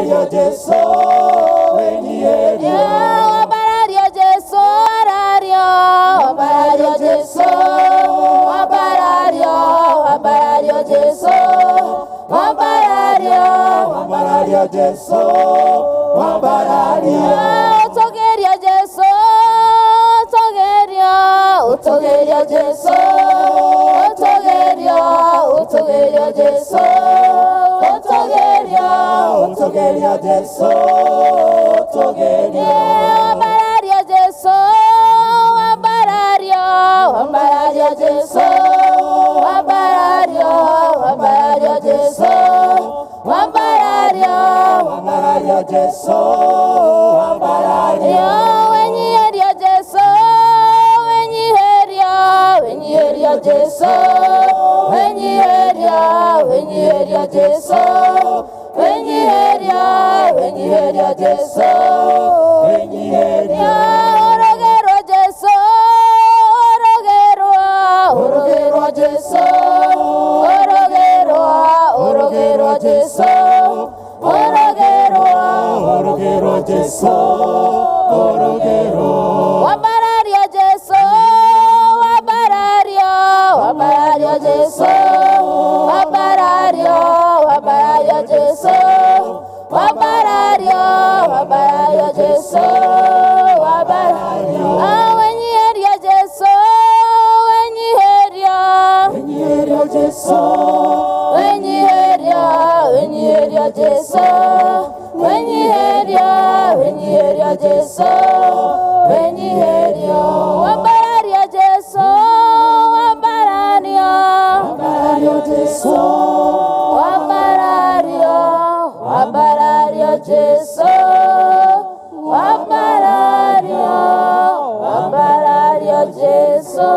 Jesu wenyeria Wabarario Jesu arario Wabarario Jesu Wabarario Jesu Wabarario Jesu Wabarario Utogerio Jesu Utogerio Jesu Utogerio Jesu Utogerio Jesu Utogerio Wabarario Jesu Wabarario Jesu Wabarario Jesu Wabarario Jesu Wabarario Wenyeria Jesu Wenyeria Jesu Wenyeria Jesu Wenyeria Jesu wenyeria Orogero Jesu Orogero Jesu Orogero Jesu Orogero Jesu Orogero Wabarario Jesu Wabarario Jesu Wabarario Jesu Wabarario Jesu Wenyeria Jesu wenyeria Jesu Wenyeria Jesu Wenyeria Jesu Wabarario Jesu Wabarario Jesu Wabarario Jesu Wabarario Jesu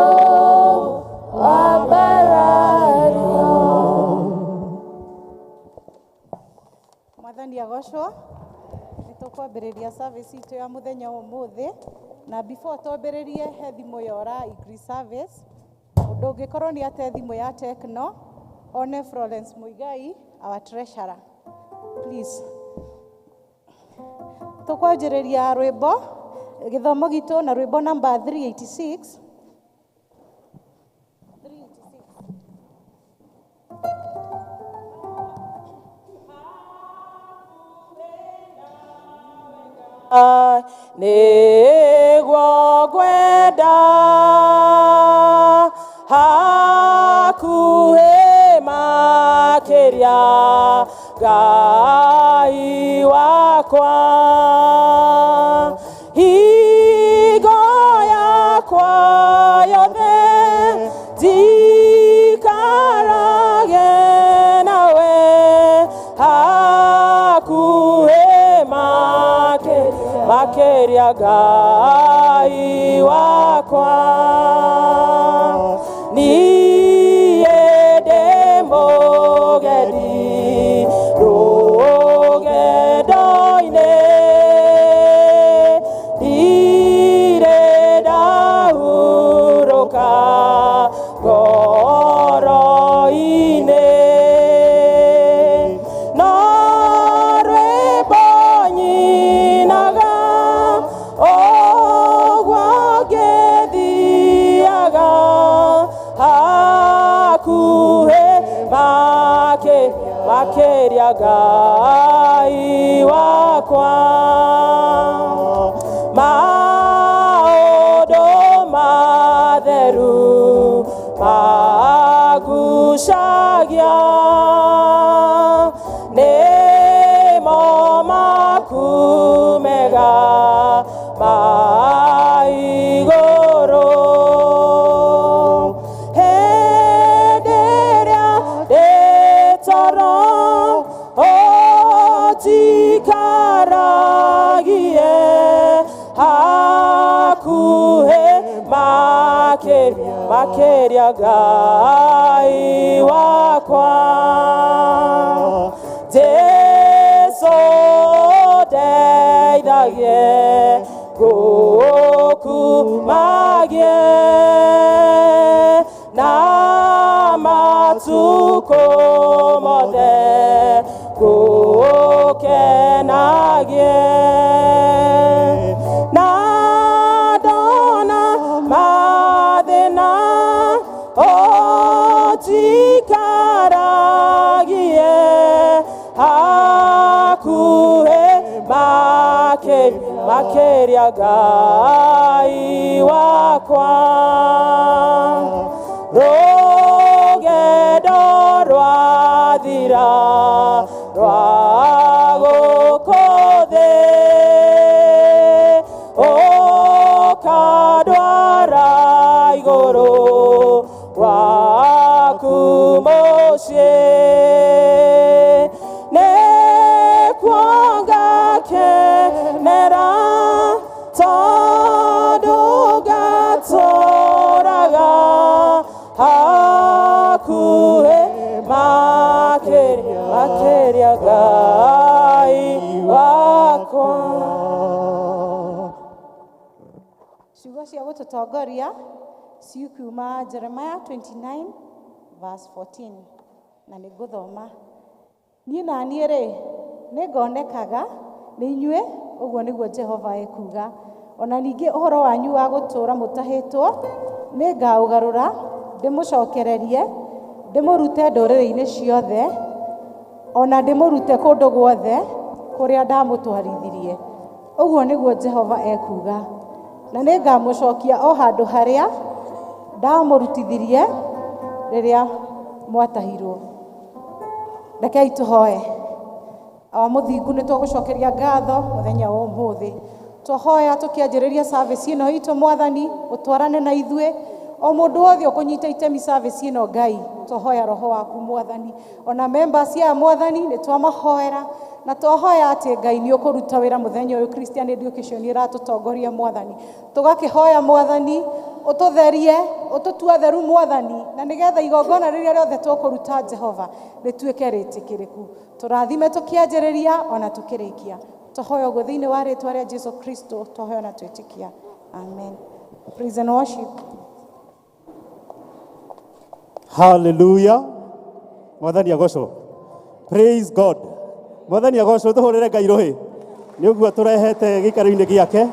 Mwathani agocwo nitukwambiriria service itu ya muthenya umuthi na before twambiririe he thimu yora igri service undu ungikorwo ni ate thimu ya Tekno one Florence Muigai our treasurer please tukwanjiriria rwimbo githomo gitu na rwimbo number 386 nĩguo ngwenda hakuhĩ makĩria Ngai wakwa hingo yakwa yothe njikarage nawe hakuhĩ makĩria Ngai wakwa niĩ ndĩ mũgeni rũgendo-inĩ ndirĩ ndahurũka ngoro-inĩ no rwĩmbo nyinaga ũguo ngĩthiaga hakuhĩ makĩria Ngai wakwa maũndũ matheru magucagia nĩmo makumega ma igũrũ hĩndĩ ĩrĩa ndĩ toro ũtikaragie hakuhĩ makĩria Ngai wakwa Jesu ndeithagie ngũkumagie na matukũ mothe gũkenagie na ndona mathĩna ũtikaragie hakuhĩ makĩria Ngai wakwa rũgendo rwathira rwa gũkũ thĩ ũkandwara igũrũ waku mũciĩ nĩkuo ngakenera tondũ ngatũũraga hakuhĩ makĩria Ngai wakwa. Ciugo cia gũtũtongoria ciukiuma Jeremia 29 verse 14 na nĩ ngũthoma. Niĩ na niĩ rĩ nĩngonekaga nĩ inyuĩ, ũguo nĩguo Jehova ekuuga. Ona ningĩ ũhoro wanyu wa gũtũũra mũtahĩtwo nĩngaũgarũra ndĩmũcokererie, ndĩmũrute ndũrĩrĩ-inĩ ciothe, ona ndĩmũrute kũndũ guothe kũrĩa ndamũtwarithirie. Ũguo nĩguo Jehova ekuuga. Na nĩngamũcokia o handũ harĩa ndamũrutithirie rĩrĩa mwatahirwo. Rekei tũhoe. Mũthingu nĩ tũgũcokeria ngatho mũthenya wa ũmũthĩ. Tũhoya tũkĩanjĩrĩria service ĩno itũ Mwathani, ũtwarane na ithuĩ. O mũndũ wothe ũkũnyita itemi service ĩno Ngai, tũhoya roho waku Mwathani. Ona members ya Mwathani nĩ twamahoera na twahoya atĩ Ngai nĩ ũkũruta wĩra mũthenya ũyũ Christian education ĩratũtongoria Mwathani. Tũgakĩhoya Mwathani ũtũtherie, ũtũtue theru Mwathani, na nĩgetha igongona rĩrĩa rĩothe tũkũruta Jehova rĩtuĩke rĩtĩkĩrĩku. Tũrathime tũkĩanjĩrĩria ona tũkĩrĩkia. Tũhoya ũguo thĩinĩ wa rĩĩtwa rĩa Jesũ Kristo, tũhoya na twĩtĩkia. Amen. Praise and worship. Hallelujah. Mwathani agocwo. Praise God. Mwathani agocwo, tũhũrĩre Ngai rũhĩ. Nĩ ũguo tũrehete gĩikaro-inĩ gĩake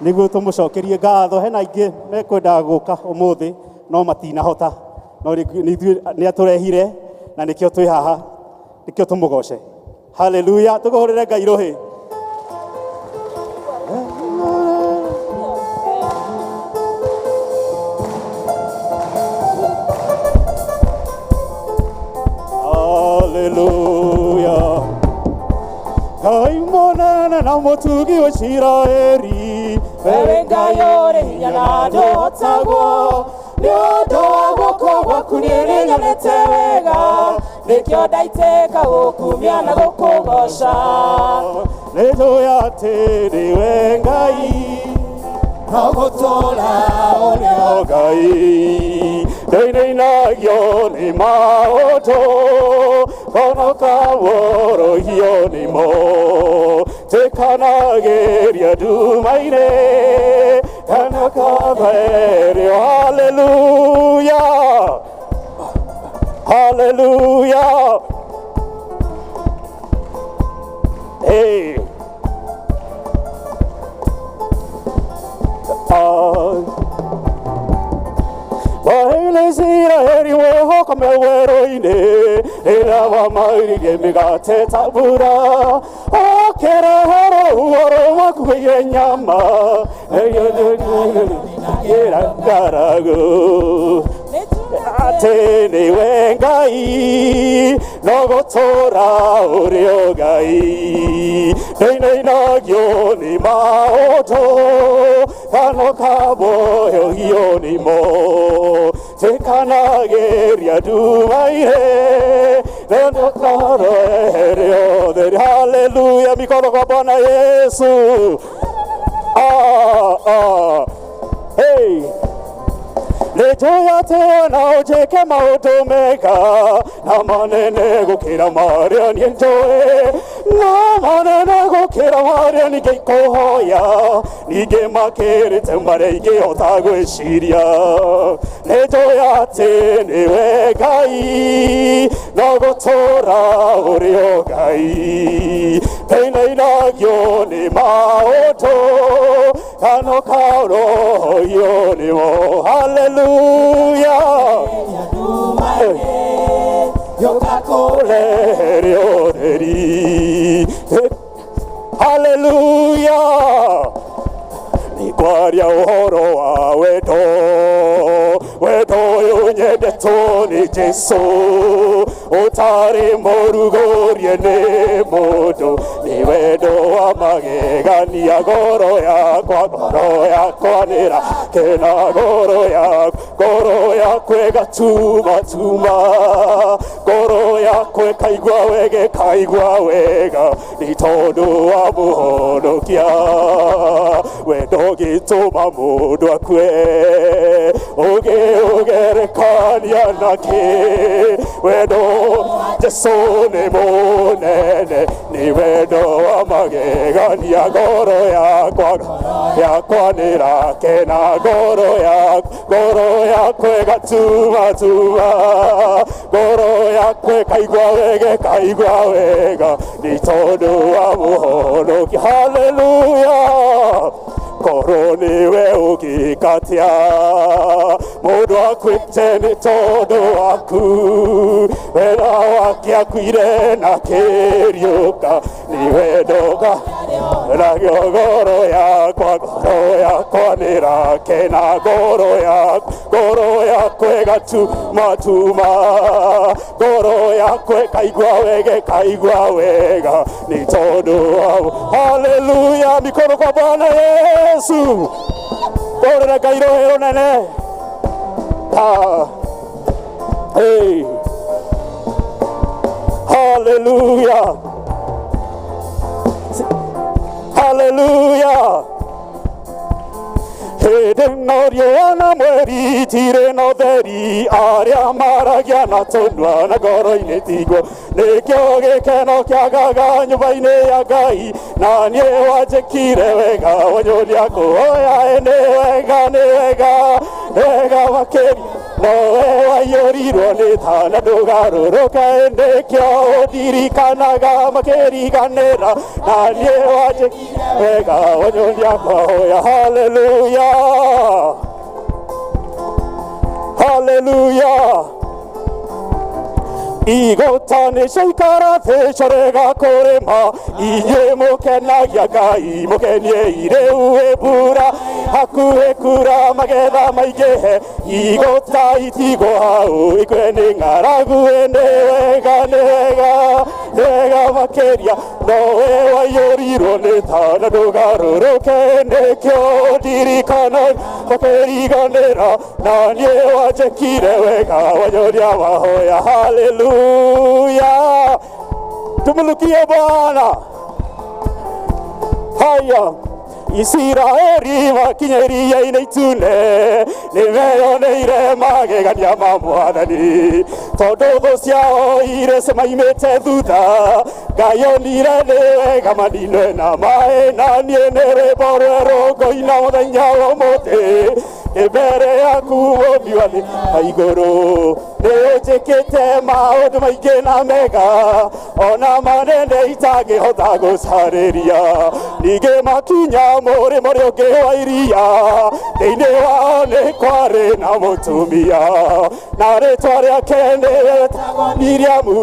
nĩguo tũmũcokerie ngatho. Hena aingĩ mekwendaga gũka ũmũthĩ no matinahota, no nĩ atũrehire na nĩkĩo twĩ haha, nĩkĩo tũmũgoce. Hallelujah. Tũhũrĩre Ngai rũhĩ. Hallelujah. Ngai mũnene na mũtugi wa Isiraeli, wewe Ngai ũrĩ hinya na ndũhotagwo, nĩ ũndũ wa guoko gwaku nĩnyonete wega, nĩkĩo ndaitĩka gũkumia na gũkũgoca. nĩnjũĩ atĩ nĩwe Ngai na gũtũũra ũrĩ o Ngai, ndĩinagio nĩ maũndũ konoka worohio nĩmo, tĩkanagĩria nduma-inĩ kana kaberio. Hallelujah. Hallelujah. Hey. Waile Israeli wehoka mewerũ-inĩ rĩrĩa wamairirie mĩgate ta mbura, ũkĩreherwo ũhoro wakuhĩire nyama ĩra ngaragu, atĩ nĩwe Ngai no gũtũũra ũrĩ o Ngai, ndĩinagio nĩ maũndũ kana kabohio nĩmo, tĩkanagĩria nduma-inĩ nĩndũkarohere othe. Hallelujah. Mikono kwa Bwana Yesu. Hey. Nĩnjũĩ atĩ ona ũnjĩke maũndũ mega na manene gũkĩra marĩa niĩ njũĩ, na manene gũkĩra gũkĩra marĩa ningĩ ikũhoya ningĩ makĩrĩte marĩa ingĩhota gwĩciria nĩ njũĩ atĩ nĩwe Ngai no gũtũũra ũrĩ o Ngai ndĩinainagio nĩ maũndũ kano karohio nĩmo haleluya yokakũrehere ũtheri haleluya nĩngwaria ũhoro wa wendo ũyũ nyendetwo nĩ Jesũ ũtarĩ mũrugũrie nĩ mũndũ nĩ wendo wa magegania ngoro yakwa nĩrakena ngoro yakwa ĩgatuma ngoro yakwa ĩkaigua wega nĩ tondũ wa mũhonokia wendo ũgĩtũma mũndũ akue ũgerekania nakĩ wendo Jesũ nĩ mũnene nĩ wendo wa magegania ngoro yakwa nĩrakena ngoro yakwa ĩgatuma ngoro yakwa ĩkaigua wega nĩ tondũ wa mũhonokia haleluya korwo nĩwe ũgĩkatia mũndũ akwĩte nĩ tondũ waku wega wake akuire na kĩriũka nĩ wendoga nagio ngoro yakwa nĩrakena ngoro yakwa ĩgatuma ngoro yakwa ĩkaigua wega nĩ tondũ haleluya mikono kwa Bwana Yesu korera Ngai rũhĩ rũnene hey haleluya haleluya hĩndĩ no riũa na mweri itirĩ na ũtheri arĩa maragia na tũnua na ngoro-inĩ tiguo nĩkĩo gĩkeno kĩagaga nyũmba-inĩ ya Ngai na niĩ wanjĩkire wega wanyonia kũhoya nĩ wega makĩria nowe waiyũrirwo nĩ tha na ndũgarũrũke nĩkĩo ũndirikanaga makĩriganĩra na niĩ wanjĩkire wega wanyonia kũhoya haleluya haleluya igũta nĩciaikara thĩ corega kũrĩma inyuĩ mũkenagia Ngai mũkeniei rĩu mbura hakuhĩ kura magetha maingĩhe igũta itigwo hau ikwe nĩ ng'aragu nĩ wega makĩria nowe waiyũrirwo nĩ tha na ndũgarũrũke nĩkĩo ndirikana makĩriganĩra na niĩ wanjĩkire wega wanyonia mahoya haleluya tumulukie Bwana haya Isiraeli makinya iria-inĩ itune nĩmeyoneire magegania ma Mwathani tondũ thũ ciao irĩ maimĩte thutha Ngai onire nĩ wega maninwe na maĩ na niĩ nĩ rwĩmbo rwerũ ngoina mũthenya wa ũmũthĩ mbere yaku Mũmbi wa thĩ na igũrũ nĩũnjĩkĩte maũndũ maingĩ na mega ona manene itangĩhota gũcarĩria ningĩ makinya mũrĩmo ũrĩa ũngĩ wa iria thĩinĩ wao nĩ kwarĩ na mũtumia na rĩtwa rĩake nĩwetagwo Miriamu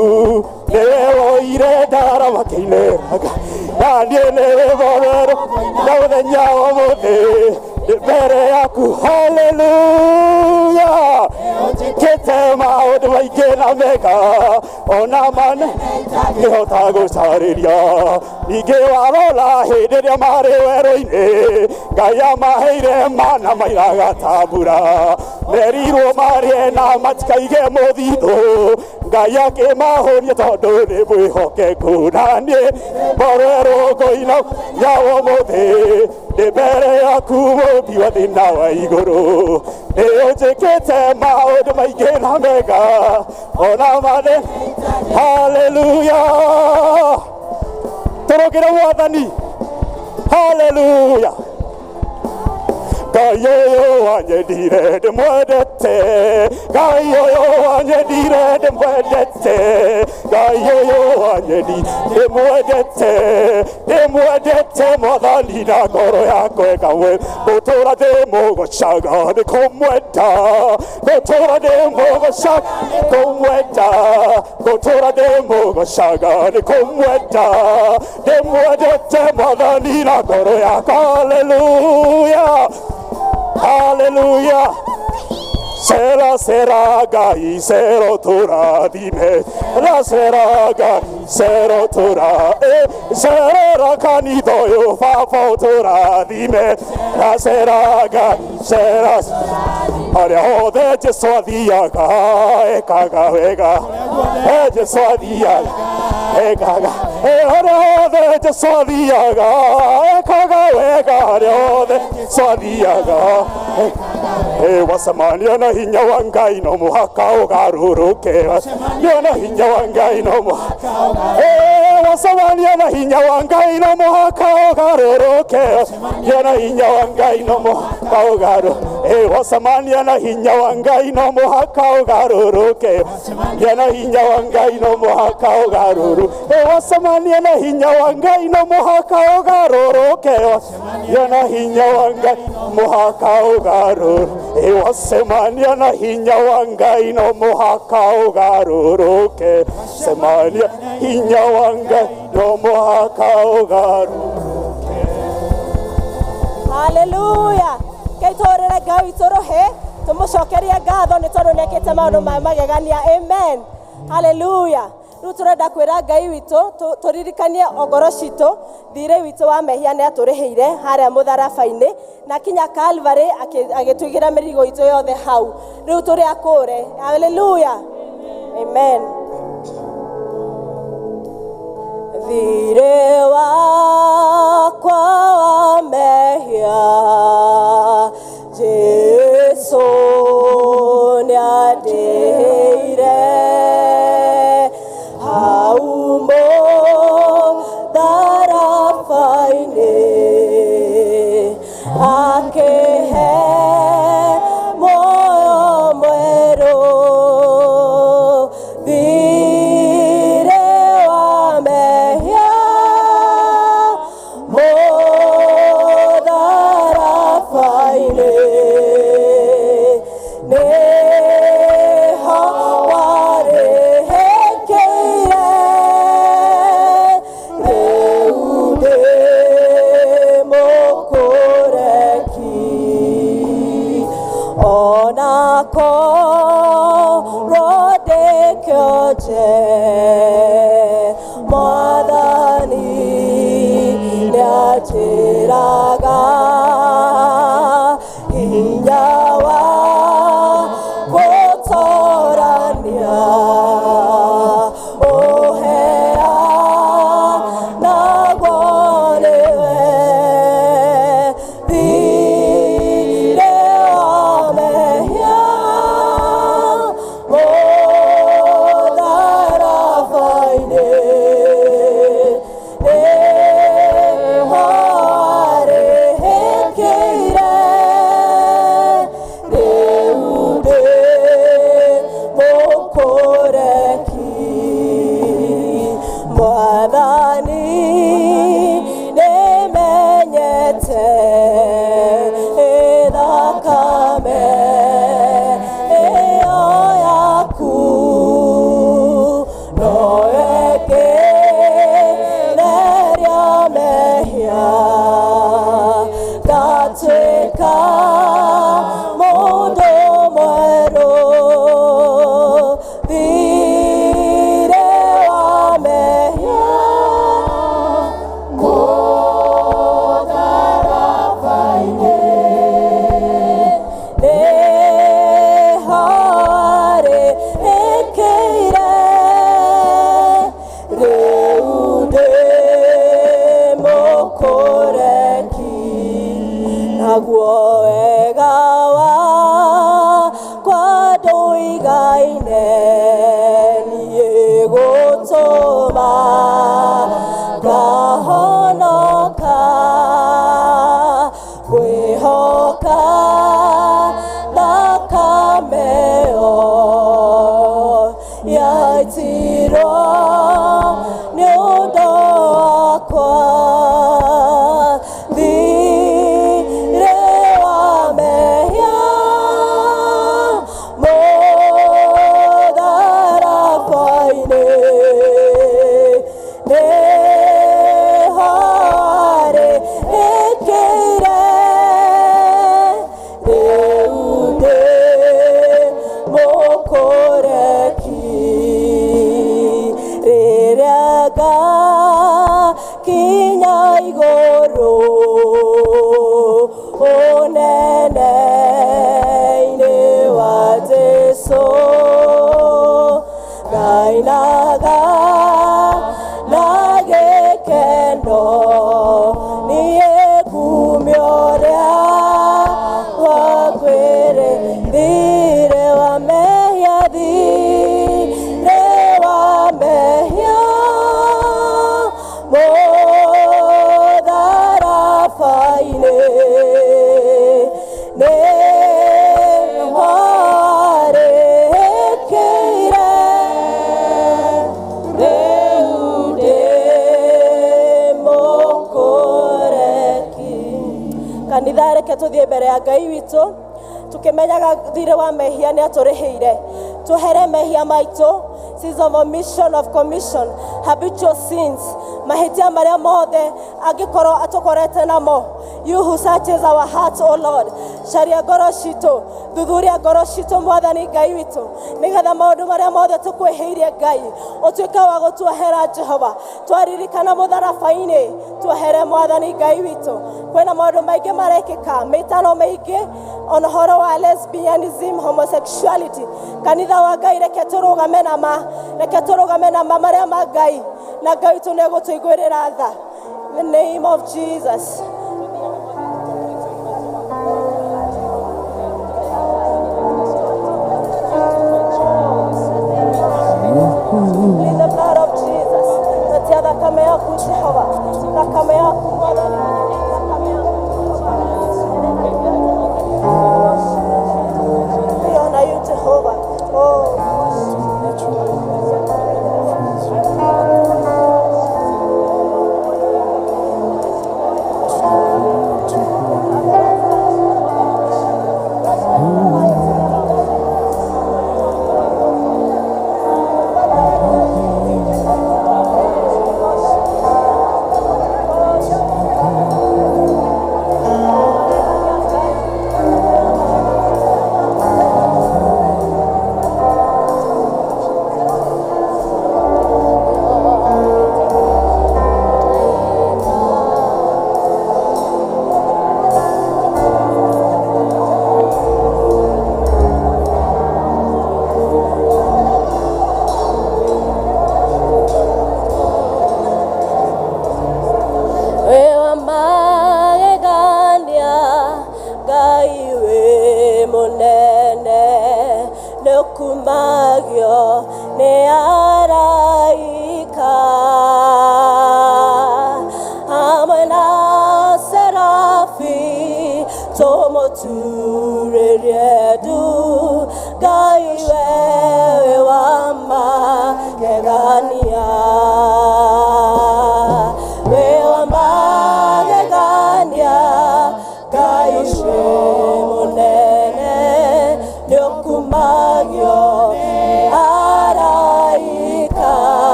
nĩwe woire ndara makĩinĩraga na niĩ nĩ rwĩmbo rwerũ na mũthenya wa ũmũthĩ mbere yaku haleluya ũnjĩkĩte maũndũ maingĩ na mega ona manene itangĩhota gũcarĩria ningĩ warora hĩndĩ ĩrĩa marĩ werũ-inĩ Ngai amaheire mana mairaga ta mbura merirwo marĩe na matikaige mũthithũ Ngai akĩmahũria tondũ nĩ mwĩhokeku na niĩ mborwerũ ngoina nyawo mũthĩ nĩ mbere yaku Mũmbi wa thĩ na wa igũrũ nĩũnjĩkĩte maũndũ maingĩ na mega ona manene haleluya Tũrũgĩre Mwathani. Hallelujah. Ngai ũyũ wanyendire ndĩmwendete, Ngai ũyũ wanyendire ndĩmwendete, Ngai ũyũ wanyendire ndĩmwendete, Mwathani na ngoro yakwa ĩkamwe, gũtũũra ndĩmũgocaga nĩ kũmwenda, gũtũũra ndĩmũgocaga nĩ kũmwenda, gũtũũra ndĩmũgocaga nĩ kũmwenda, ndĩmwendete Mwathani na ngoro yakwa. Hallelujah. Hallelujah. Sera sera Ngai sero tũrathime, sera Ngai sero sera kanitha ũyũ Baba ũtũrathime, sera Ngai sera harĩa hothe Jesũ athiaga ekaga wega, Jesũ athiaga ekaga, harĩa hothe Jesũ athiaga ekaga wega, harĩa hothe Jesũ athiaga wacemania na hinya wa Ngai no mũhaka ũgarũrũke, na hinya wa Ngai no mũhaka wacemania na hinya wa Ngai no mũhaka ũgarũrũke, na hinya wa Ngai no mũhaka ũgarũrũke, wacemania na hinya wa Ngai no mũhaka ũgarũrũke, na hinya wa Ngai no mũhaka ũgarũrũke, wacemania na hinya wa Ngai no mũhaka ũgarũrũke, na hinya wa Ngai mũhaka ũgarũrũke, wacemania na hinya wa Ngai no mũhaka ũgarũrũke, wacemania hinya wa Ngai no mũhaka ũgarũrũke. Hallelujah. Keitorere Ngai witũ rũhĩ, tũmũcokerie ngatho nĩ tondũ nĩekĩte maũndũ ma magegania. Amen. Hallelujah. Rĩu tũrenda kwĩra Ngai witũ tũririkanie ngoro citũ, thirĩ witũ wa mehia nĩ atũrĩhĩire harĩa mũtharaba-inĩ, na kinya Calvary agĩtũigĩra mĩrigo itũ yothe hau. Rĩu tũrĩ akũre. Hallelujah. Amen. Thirĩ wakwa wa mehia Jesũ nĩandĩhĩire hau mũtharaba-inĩ, akĩhe muoyo mwerũ. Thirĩ wa mehia mũtharaba-inĩ, nĩho warĩhĩkĩire. Rĩu ndĩ mũkũreki, ona korwo ndĩ kĩonje, Mwathani nĩanjĩraga hinya wa gũtoorania ũheanagwo nĩwe. Thirĩ wa mehia mũtharaba-inĩ, nĩho warĩ igũrũ ũnene-inĩ wa Jesũ Ngai na gĩkeno niĩ kumia ũrĩa wakwĩrĩthire wa mehia thirĩ wa mehia mũtharaba-inĩ nĩ warĩkĩire rĩu ndĩ mũkũreki. Kanitha reke tũthiĩ mbere ya Ngai witũ tukimenyaga thirĩ wa mehia nĩ atũrĩhĩire tuhere mehia maitũ sins of omission of commission habitual sins mahĩtia marĩa mothe angĩkorwo atũkorete namo. You who searches our hearts, O Lord, caria ngoro citũ, thuthuria ngoro citũ Mwathani Ngai witũ, nĩgetha maũndũ marĩa mothe tũkwĩhĩirie Ngai ũtuĩke wa gũtuohera Jehova. Twaririkana mũtharaba-inĩ tuohere Mwathani Ngai witũ. Kwĩna maũndũ maingĩ marekĩka, mĩtano mĩingĩ on ũhoro wa lesbianism, homosexuality. Kanitha wa Ngai reke tũrũgame na ma marĩa ma Ngai na Ngai witũ nĩ egũtũiguĩrĩra tha. In the name of Jesus. In the blood of Jesus. Natia thakame yaku Jehova. Thakame yaku Mwathani. Thakame yaku Jehova. We honor you Jehova. Oh.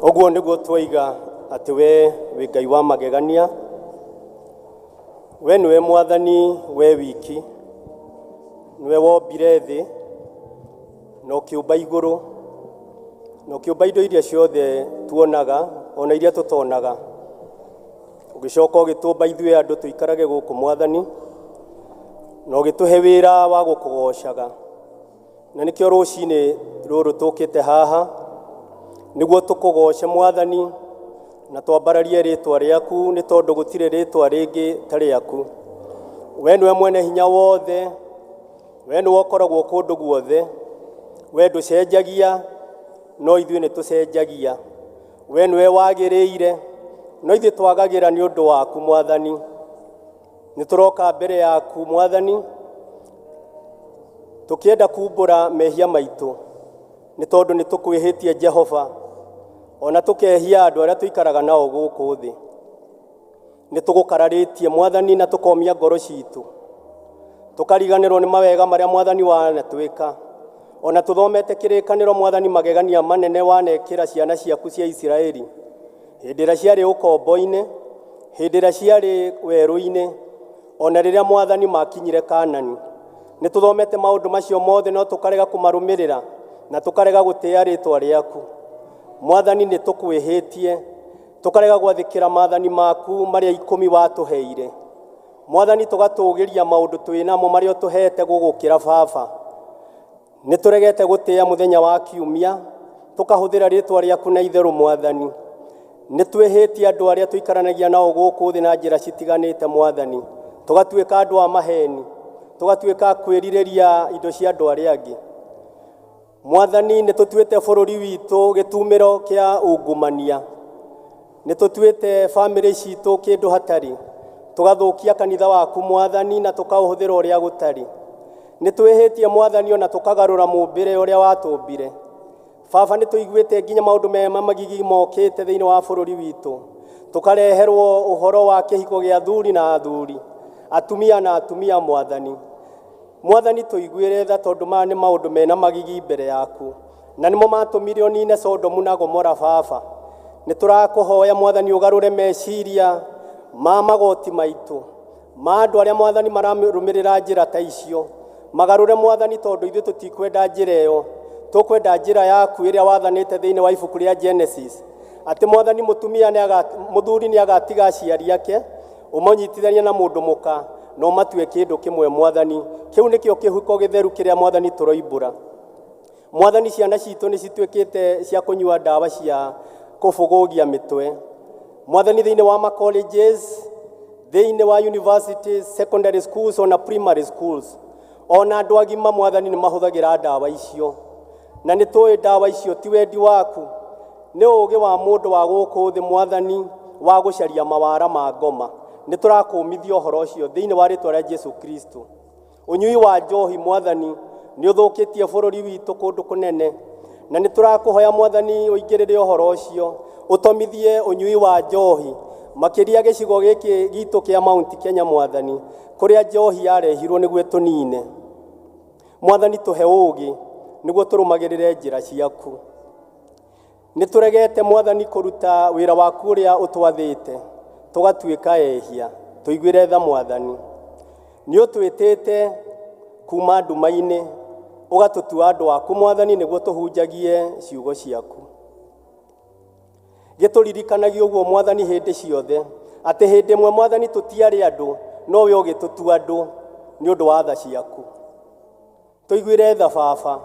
Ũguo nĩguo twoiga atĩ we wĩ Ngai wa magegania, we nĩwe Mwathani we wiki, nĩwe wombire thĩ na ũkĩũmba igũrũ na ũkĩũmba indo iria ciothe tuonaga ona iria tũtonaga, ũgĩcoka ũgĩtũmba ithuĩ andũ tũikarage gũkũ Mwathani, na ũgĩtũhe wĩra wa gũkũgocaga. Na nĩkĩo rũciinĩ rũrũ tũkĩte haha nĩguo tũkũgoce Mwathani, na twambararie rĩtwa rĩaku nĩ tondũ gũtirĩ rĩtwa rĩngĩ ta rĩaku. We nĩwe mwene hinya wothe, we nĩwe ũkoragwo kũndũ guothe, we ndũcenjagia no ithuĩ nĩ tũcenjagia. We nĩwe wagĩrĩire no ithuĩ twagagĩra nĩ ũndũ waku Mwathani. Nĩ tũroka mbere yaku Mwathani tũkĩenda kumbũra mehia maitũ, nĩ tondũ nĩ tũkwĩhĩtie Jehova, ona tũkehia andũ arĩa tũikaraga nao gũkũ thĩ. Nĩ tũgũkararĩtie Mwathani na tũkomia ngoro citũ, tũkariganĩrwo nĩ mawega marĩa Mwathani wanatwĩka. Ona tũthomete kĩrĩkanĩro Mwathani magegania manene wanekĩra ciana ciaku cia Isiraeli hĩndĩ ĩrĩa ciarĩ ũkombo-inĩ, hĩndĩ ĩrĩa ciarĩ werũ-inĩ, ona rĩrĩa Mwathani makinyire Kanani. Nĩ tũthomete maũndũ macio mothe no tũkarega kũmarũmĩrĩra na tũkarega gũtĩĩa rĩtwa rĩaku. Mwathani nĩ tũkwĩhĩtie, tũkarega gwathĩkĩra maathani maku marĩa 10 watũheire. Mwathani tũgatũũgĩria maũndũ twĩnamo marĩa ũtũhete gũgũkĩra Baba. Nĩ tũregete gũtĩĩa mũthenya wa Kiumia, tũkahũthĩra rĩtwa rĩaku na itherũ Mwathani. Nĩ twĩhĩtie andũ arĩa tũikaranagia nao gũkũ thĩ na njĩra citiganĩte Mwathani, tũgatuĩka andũ a maheni, tũgatuĩka kwĩrirĩria indo cia andũ arĩa angĩ. Mwathani nĩ tũtuĩte bũrũri witũ gĩtumĩro kĩa ungumania, nĩ tũtuĩte bamĩrĩ citũ kĩndũ hatarĩ, tũgathũkia kanitha waku Mwathani na tũkaũhũthĩra ũrĩa gũtarĩ. Nĩ twĩhĩtie Mwathani ona tũkagarũra mũmbĩre ũrĩa watũmbire. Baba nĩ tũiguĩte nginya maũndũ mema magigi mokĩte thĩinĩ wa bũrũri witũ, tũkareherwo ũhoro wa kĩhiko gĩa athuri na athuri, atumia na atumia Mwathani. Mwathani tũiguĩre tha tondũ maya nĩ maũndũ mena magigi mbere yaku, na nĩmo matũmire ũnine Sodomu na Gomora Baba. Nĩ tũrakũhoya Mwathani ũgarũre meciria ma magoti maitũ, ma andũ arĩa Mwathani maramĩrũmĩrĩra njĩra ta icio, magarũre Mwathani tondũ ithuĩ tũtikwenda njĩra ĩyo, tũkwenda njĩra yaku ĩrĩa wathanĩte thĩinĩ wa ibuku rĩa Genesis, atĩ Mwathani mũthuri nĩ agatiga aciari ake, ũmanyitithania na mũndũ mũka na ũmatue kĩndũ kĩmwe Mwathani. Kĩu nĩkĩo kĩhuko gĩtheru kĩrĩa Mwathani tũroimbũra. Mwathani ciana citũ nĩ cituĩkĩte cia kũnyua ndawa cia kũbũgũgia mĩtwe. Mwathani thĩinĩ wa colleges, thĩinĩ wa universities, secondary schools ona primary schools, ona andũ agima Mwathani nĩ mahũthagĩra ndawa icio. Na nĩ tũĩ ndawa icio ti wendi waku, nĩ ũũgĩ wa mũndũ wa gũkũ thĩ Mwathani wa gũcaria mawara ma ngoma. Nĩ tũrakũmithia ũhoro ũcio thĩinĩ wa rĩtwa rĩa Jesu Kristo. Ũnyui wa njohi Mwathani nĩ ũthũkĩtie bũrũri witũ kũndũ kũnene, na nĩ tũrakũhoya Mwathani ũingĩrĩre ũhoro ũcio, ũtomithie ũnyui wa njohi makĩria gĩcigo gĩkĩ gitũ kĩa Mount Kenya Mwathani, kũrĩa njohi yarehirwo nĩguo tũnine. Mwathani tũhe ũũgĩ nĩguo tũrũmagĩrĩre njĩra ciaku. Nĩ tũregete Mwathani kũruta wĩra waku ũrĩa ũtwathĩte, tũgatuĩka ehia. Tũiguĩre tha Mwathani, nĩ ũtwĩtĩte kuma nduma-inĩ ũgatũtua andũ aku Mwathani nĩguo tũhunjagie ciugo ciaku. Gĩtũririkanagia ũguo Mwathani hĩndĩ ciothe, atĩ hĩndĩ ĩmwe Mwathani tũtiarĩ andũ, no we ũgĩtũtua andũ nĩ ũndũ wa tha ciaku. Tũiguĩre tha Baba,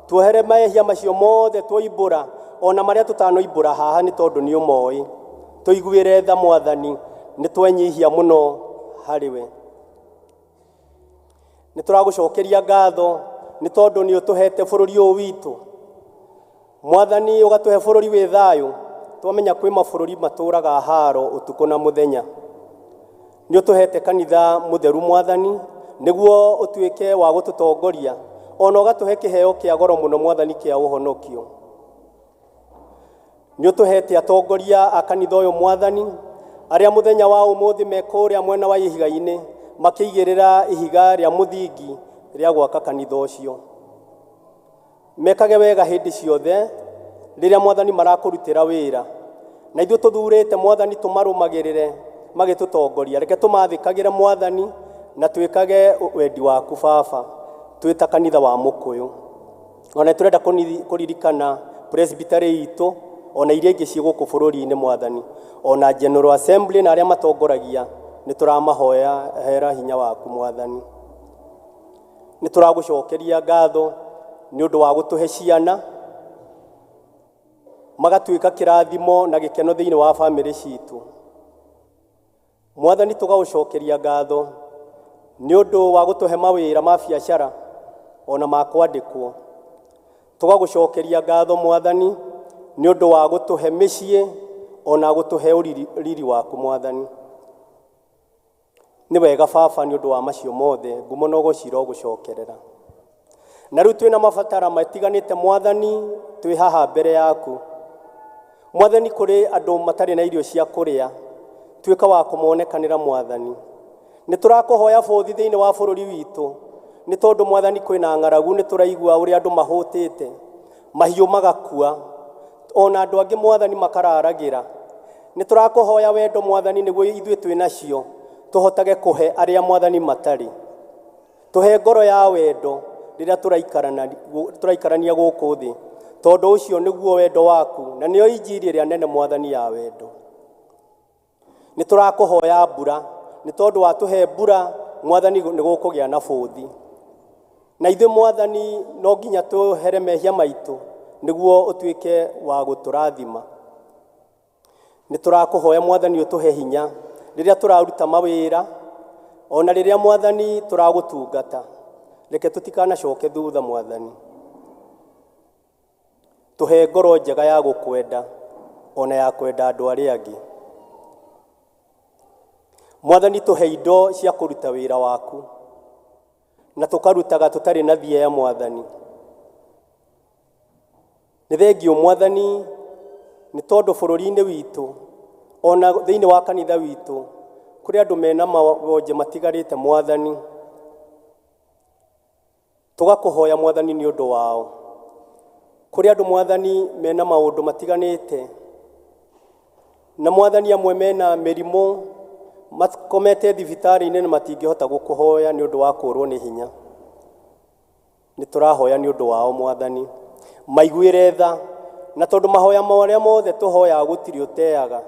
tuohere mehia macio mothe twoimbũra, ona marĩa tũtanoimbũra haha nĩ tondũ nĩ ũmoĩ. Tũiguĩre tha Mwathani, nĩ twenyihia mũno harĩ we. Nĩ tũragũcokeria ngatho nĩ tondũ nĩ ũtũhete bũrũri ũyũ witũ Mwathani, ũgatũhe bũrũri wĩ thayũ. Twamenya kwĩ mabũrũri matũraga haro ũtukũ na mũthenya. Nĩ ũtũhete kanitha mũtheru Mwathani nĩguo ũtuĩke wa gũtũtongoria, ona ũgatũhe kĩheo kĩa goro mũno Mwathani kĩa ũhonokio. Nĩ ũtũhete atongoria a kanitha ũyũ Mwathani, arĩa mũthenya wa ũmũthĩ me kũrĩa mwena wa ihiga-inĩ makĩigĩrĩra ihiga rĩa mũthingi rĩa gwaka kanitha ũcio. Mekage wega hĩndĩ ciothe rĩrĩa Mwathani marakũrutĩra wĩra, na ithuĩ tũthurĩte Mwathani tũmarũmagĩrĩre magĩtũtongoria. Reke tũmathĩkagĩre Mwathani na twĩkage wendi waku Baba, twĩta kanitha wa mũkũyũ. Ona tũrenda kũririkana presbytery itũ ona iria ingĩ ciĩ gũkũ bũrũri-inĩ Mwathani, ona General Assembly na arĩa matongoragia nĩ tũramahoya hera hinya waku Mwathani. Nĩ tũragũcokeria ngatho nĩ ũndũ wa gũtũhe ciana magatuĩka kĩrathimo na gĩkeno thĩinĩ wa bamĩrĩ citũ. Mwathani, tũgagũcokeria ngatho nĩ ũndũ wa gũtũhe mawĩra ma biacara ona ma kwandĩkwo. Tũgagũcokeria ngatho Mwathani nĩ ũndũ wa gũtũhe mĩciĩ ona gũtũhe ũriri waku Mwathani. Nĩ wega Baba nĩ ũndũ wa macio mothe ngumo na ũgocira ũgũcokerera. Na rĩu twĩna mabatara matiganĩte Mwathani, twĩ haha mbere yaku Mwathani. Kũrĩ andũ matarĩ na irio cia kũrĩa, tuĩka wa kũmonekanĩra Mwathani. Nĩ tũrakũhoya bũthi thĩinĩ wa bũrũri witũ, nĩ tondũ Mwathani kwĩna ng'aragu. Nĩ tũraigua ũrĩa andũ mahũtĩte, mahiũ magakua, ona andũ angĩ Mwathani makararagĩra. Nĩ tũrakũhoya wendo Mwathani nĩguo ithuĩ twĩ nacio tũhotage kũhe arĩa Mwathani matarĩ. Tũhe ngoro ya wendo rĩrĩa tũraikarania gũkũ thĩ, tondũ ũcio nĩguo wendo waku na nĩyo injiri ĩrĩa nene Mwathani ya wendo. Nĩ tũrakũhoya mbura, nĩ tondũ watũhe mbura Mwathani nĩ gũkũgĩa na bũthi. Na ithuĩ Mwathani no nginya tũhere mehia maitũ nĩguo ũtuĩke wa gũtũrathima. Nĩ tũrakũhoya Mwathani ũtũhe hinya rĩrĩa tũraruta mawĩra, ona rĩrĩa Mwathani tũragũtungata. Reke tũtikanacoke thutha Mwathani. Tũhe ngoro njega ya gũkwenda ona ya kwenda andũ arĩa angĩ. Mwathani, tũhe indo cia kũruta wĩra waku na tũkarutaga tũtarĩ na thieya Mwathani. Nĩ thengio Mwathani nĩ tondũ bũrũri-inĩ witũ ona thĩinĩ wa kanitha witũ kũrĩ andũ mena mawonje matigarĩte Mwathani. Tũgakũhoya Mwathani nĩ ũndũ wao. Kũrĩ andũ Mwathani mena maũndũ matiganĩte, na Mwathani amwe mena mĩrimũ makomete thibitarĩ-inĩ na matingĩhota gũkũhoya nĩ ũndũ wa kũrwo nĩ hinya. Nĩ tũrahoya nĩ ũndũ wao Mwathani, maiguĩre tha, na tondũ mahoya marĩa mothe tũhoyaga gũtirĩ ũteaga.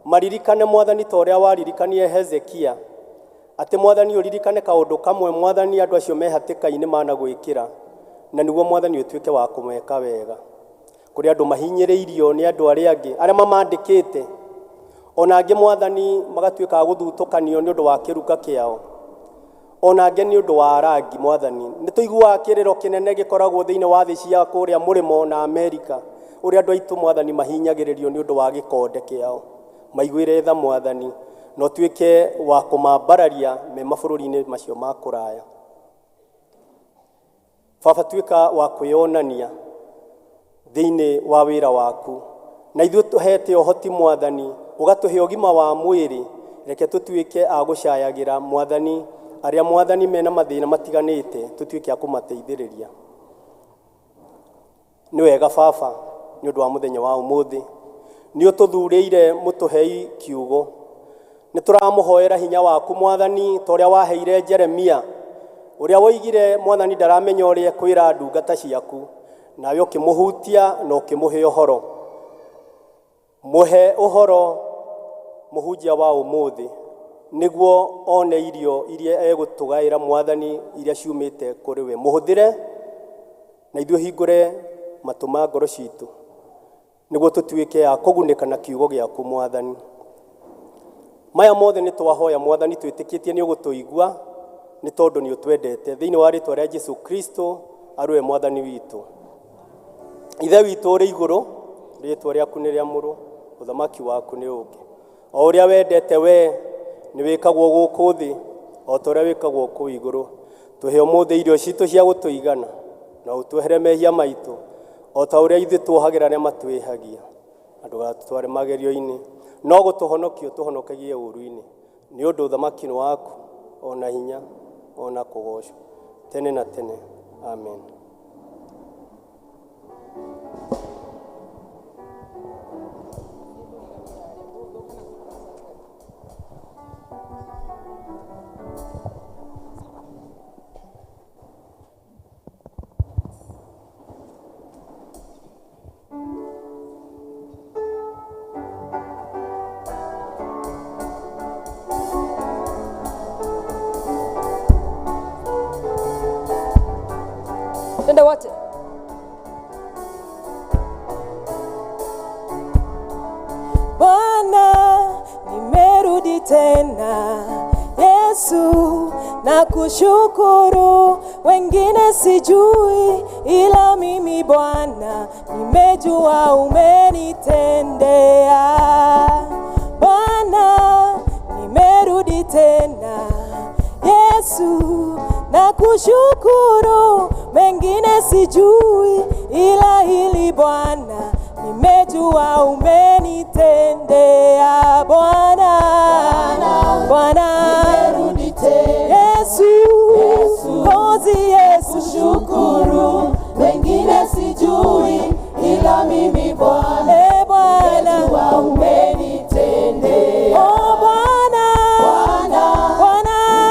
Maririkane Mwathani ta ũrĩa waririkanie Hezekia, atĩ Mwathani ũririkane kaũndũ kamwe Mwathani andũ acio mehatĩka-inĩ managwĩkĩra, na nĩguo Mwathani ũtuĩke wa kũmeka wega. Kũrĩ andũ mahinyĩrĩirio nĩ andũ arĩa angĩ arĩa mamandĩkĩte, ona angĩ Mwathani magatuĩka gũthutũkanio nĩ ũndũ wa kĩruka kĩao, ona angĩ nĩ ũndũ wa rangi Mwathani. Nĩ tũiguaga kĩrĩro kĩnene gĩkoragwo thĩinĩ wa thĩ cia kũrĩa mũrĩmo na Amerika, ũrĩa andũ aitũ Mwathani mahinyagĩrĩrio nĩ ũndũ wa gĩkonde kĩao. Maiguĩre tha Mwathani na ũtuĩke wa kũmambararia me mabũrũri-inĩ macio ma kũraya. Baba, tuĩka wa kwĩyonania thĩinĩ wa wĩra waku, na ithuĩ tũhete ũhoti Mwathani, ũgatũhe ũgima wa mwĩrĩ. Reke tũtuĩke a gũcayagĩra Mwathani arĩa Mwathani mena mathĩna matiganĩte, tũtuĩke a kũmateithĩrĩria. Nĩ wega Baba nĩ ũndũ wa mũthenya wa ũmũthĩ, nĩ ũtũthurĩire mũtũhei kiugo. Nĩ tũramũhoera hinya waku Mwathani ta ũrĩa waheire Jeremia, ũrĩa woigire Mwathani ndaramenya ũrĩa kwĩra ndungata ciaku, nawe ũkĩmũhutia na ũkĩmũhe ũhoro. Mũhe ũhoro mũhunjia wa ũmũthĩ, nĩguo one irio iria egũtũgaĩra Mwathani iria ciumĩte kũrĩ we. Mũhũthĩre na ithuĩ hingũre matũ ma ngoro citũ, nĩguo tũtuĩke a kũgunĩka na kiugo gĩaku Mwathani. Maya mothe nĩ twahoya Mwathani twĩtĩkĩtie nĩ ũgũtũigua, nĩ tondũ nĩ ũtwendete, thĩinĩ wa rĩĩtwa rĩa Jesũ Kristo arĩ we Mwathani witũ. Ithe witũ ũrĩ igũrũ, rĩĩtwa rĩaku nĩ rĩamũrũ, ũthamaki waku nĩ ũũke. O ũrĩa wendete we nĩ wĩkagwo gũkũ thĩ, o ta ũrĩa wĩkagwo kũu igũrũ. Tũhe ũmũthĩ irio citũ cia gũtũigana, na ũtwehere mehia maitũ, o ta ũrĩa ithuĩ tuohagĩra arĩa matwĩhagia, na ndũgatũtware magerio-inĩ, no gũtũhonokia ũtũhonokagie ũũru-inĩ. Nĩ ũndũ ũthamaki nĩ waku, ona hinya, ona kũgocwo tene na tene. Amen. twende wote. Bwana, nimerudi tena Yesu, na kushukuru, wengine sijui, ila mimi Bwana nimejua umenitendea. Bwana, nimerudi tena Yesu, na kushukuru, wengine sijui, ila hili Bwana nimejua umenitendea. Bwana, Bwana, nimerudi tena Yesu, kozi Yesu, kushukuru, wengine sijui, ila mimi Bwana nimejua umenitendea. Oh Bwana,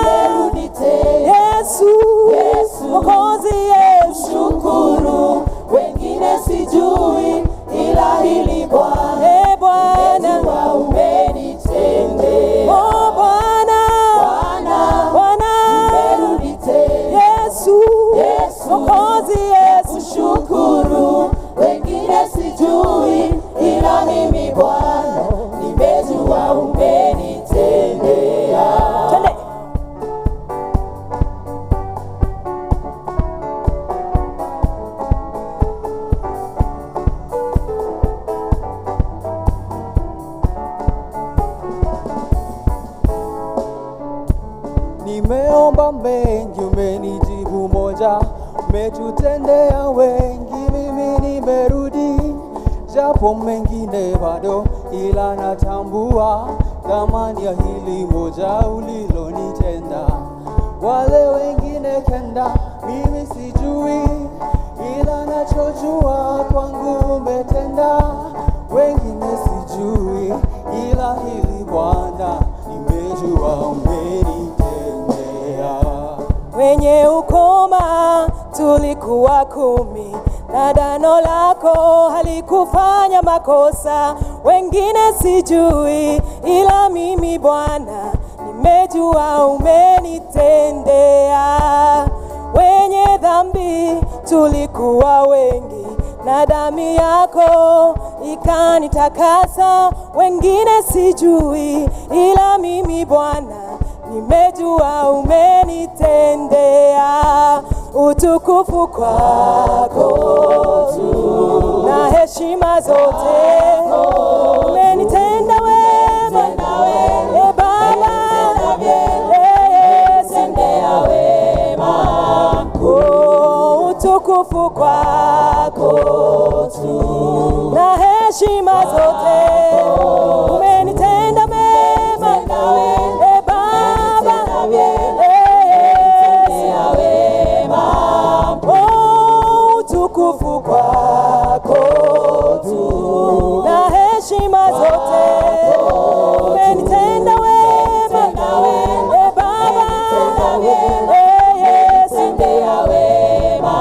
nimerudi tena Yesu, kozi Yesu, kushukuru, wengine sijui, ila hili Bwana nimejua umenitendea. oh Bwana, nimerudi tena Yesu, kozi Yesu, kushukuru, wengine sijui, ila mimi Bwana nimejua umenitendea. twende. Nimeomba mengi, umenijibu moja, umetutendea wengi, mimi nimerudi, japo mengine bado, ila natambua thamani ya hili moja ulilonitenda. Wale wengine kenda, mimi sijui, ila nachojua kwangu umetenda. Wengine sijui, ila hili Bwana nimejua umenitendea. Wenye ukoma tulikuwa 10, na dano lako halikufanya makosa. Wengine sijui, ila mimi Bwana nimejua umenitendea. Wenye dhambi tulikuwa wengi, na damu yako ikanitakasa. Wengine sijui, ila mimi Bwana nimejua umenitendea. Utukufu kwako tu na heshima zote, umenitenda wema e Baba, tendea wema. Utukufu kwako tu na heshima zote, umenitenda mema e Baba, utukufu kwako tu na heshima zote, umenitenda wema e Baba, tendea wema.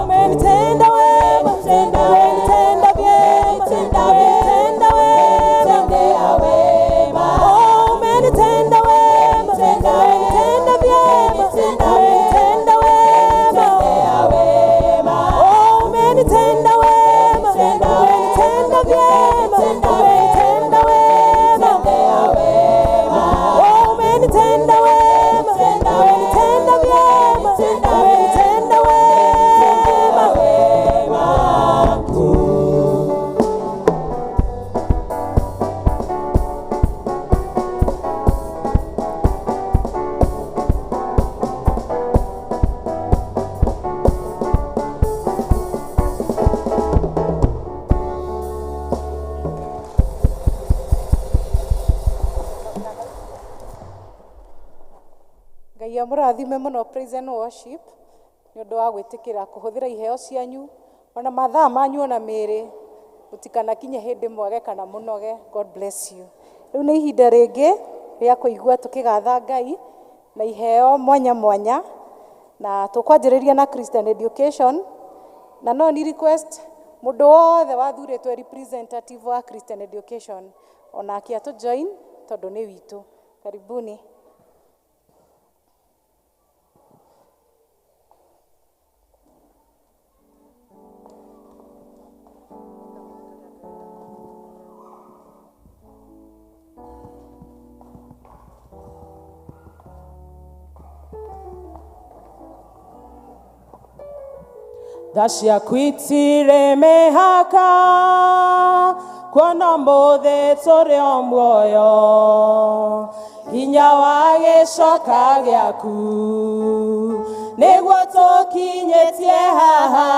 Umenitenda wema, umenitenda vyema, umenitenda wema, umenitenda wema, umenitenda vyema, umenitenda wema, umenitenda wema, umenitenda vyema, umenitenda wema, umenitenda wema, umenitenda vyema, umenitenda wema. Ngai amũrathime mũno praise and worship nĩ ũndũ wa gwĩtĩkĩra kũhũthĩra iheo cianyu ona mathaa manyu ona mĩĩrĩ mũtikanakinye hĩndĩ mwage kana mũnoge. God bless you. Rĩu nĩ ihinda rĩngĩ rĩa kũigua tũkĩgatha Ngai na iheo mwanya mwanya, na tũkwanjĩrĩria na Christian education, na no ni request mũndũ wothe wathurĩtwo representative wa Christian education onake atũ join tondũ nĩ witũ. Karibuni. tha ciaku itirĩ mĩhaka kuona mũthĩ tũrĩ o muoyo hinya wa gĩcoka gĩaku nĩguo tũkinyĩtie haha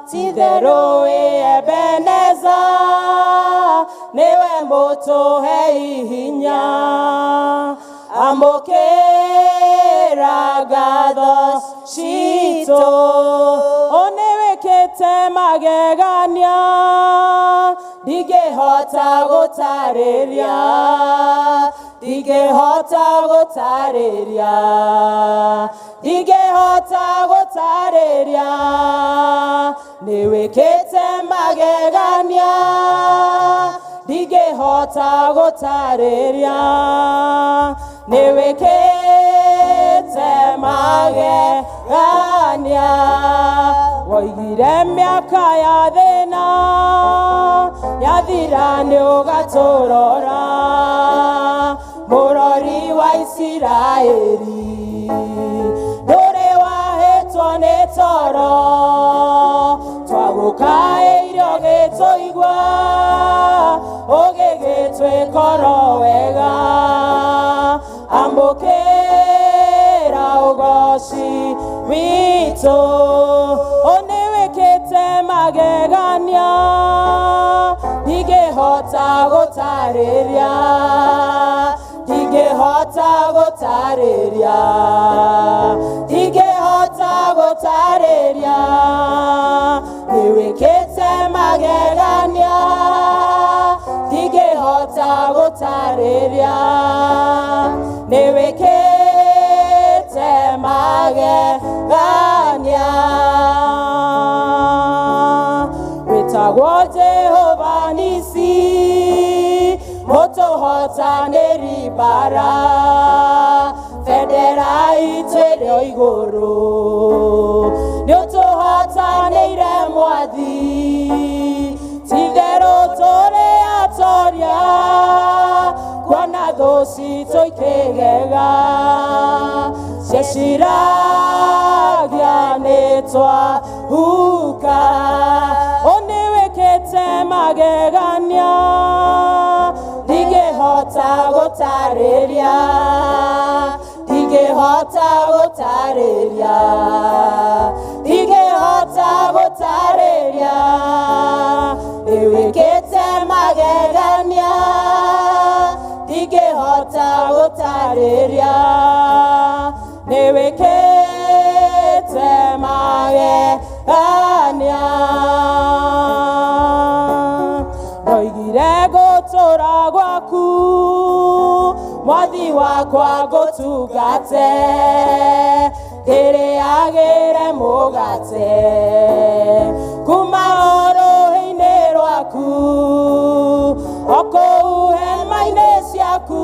ti-therũ wĩ Ebeneza nĩwe mũtũhe hinya amũkĩra ngatho citũ nĩwĩkĩte magegania ndingĩhota gũtarĩria ndingĩhota gũtarĩria ndingĩhota gũtarĩria nĩwĩkĩte magegania ndingĩhota gũtarĩria nĩwĩkĩte magegania woigire mĩaka ya thĩna yathira nĩũgatũrora mũrori wa Isiraeli ndũrĩ wahĩtwo nĩ toro twagũkaĩire ũgĩtũigua ũgĩgĩtwĩkora wega amũkĩra ũgoci witũ nĩwĩkĩte magegania ndingĩhota gũtarĩria ndingĩhota gũtarĩria ndingĩhota gũtarĩria nĩwĩkĩte magegania ndingĩhota gũtarĩria nĩwĩkĩte magegania wĩtagwo Jehova Nisi mũtũhotanĩri mbara bendera itũ ĩrĩ o igũrũ nĩũtũhotanĩire mwathi ti-therũ tũrĩ atoria kuona thũ citũ ikĩgega cieciragia nĩtwahuka nĩwĩkĩte magegania ndingĩhota gũtarĩria ndingĩhota gũtarĩria ndingĩhota gũtarĩria nĩwĩkĩte magegania ndingĩhota gũtarĩria nĩwĩkĩte magegania ndoigire gũtũra gwaku mwathi wakwa ngũtungate ndĩrĩagĩre mũgate kuma rũĩ-inĩ rwaku o kũu hema-inĩ ciaku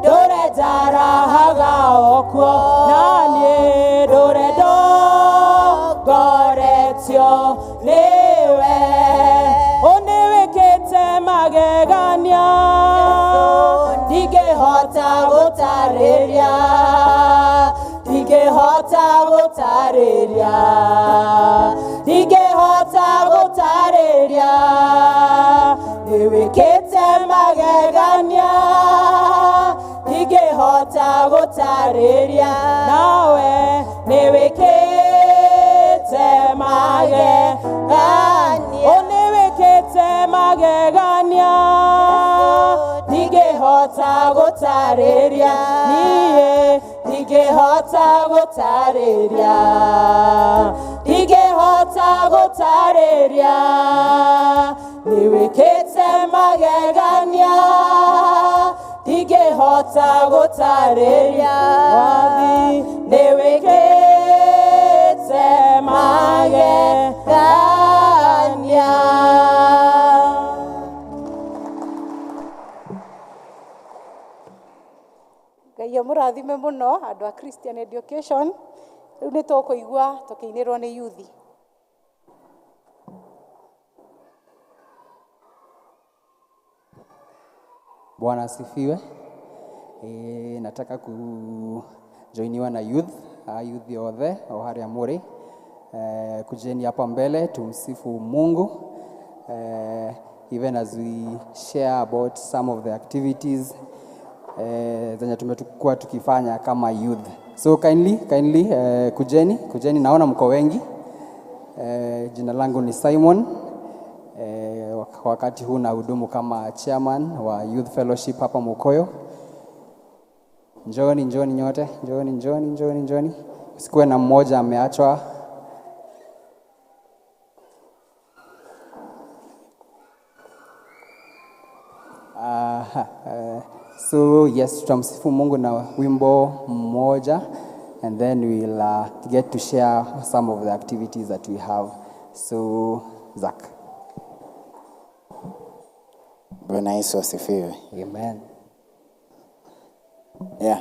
ndũre njarahaga okuo na niĩ ndũre ndongoretio nĩwe nĩwĩkĩte magegania ndingĩhota gũtarĩria ndingĩhota gũtarĩria ndingĩhota gũtarĩria nĩwĩkĩte magegania ndingĩhota gũtarĩria nawe nĩwĩkĩte magegania nĩwĩkĩte magegania ndingĩhota gũtarĩria niĩ ndingĩhota gũtarĩria ndingĩhota gũtarĩria nĩwĩkĩte magegania ndingĩhota gũtarĩria wathi nĩwĩkĩte magegania. Ngai amũrathime mũno andũ a Christian Education. Rĩu nĩ tũkũigua tũkĩinĩrwo nĩ yuthi. Bwana asifiwe. Nataka kujoiniwa na youth yothe o harĩa mũrĩ kujeni hapa mbele tumsifu Mungu, even as we share about some of the activities zenye tumekuwa tukifanya kama youth. So kindly kujeni, naona mko wengi. Jina langu ni Simon. Wakati huu nahudumu kama chairman wa Youth Fellowship hapa Mukoyo. Njoni nyote, njoni. Usikuwe na mmoja ameachwa. So yes, tutamsifu Mungu na wimbo mmoja, and then we'll get to share some of the activities that we have. So Zach. Bwana Yesu asifiwe. Amen. Yeah.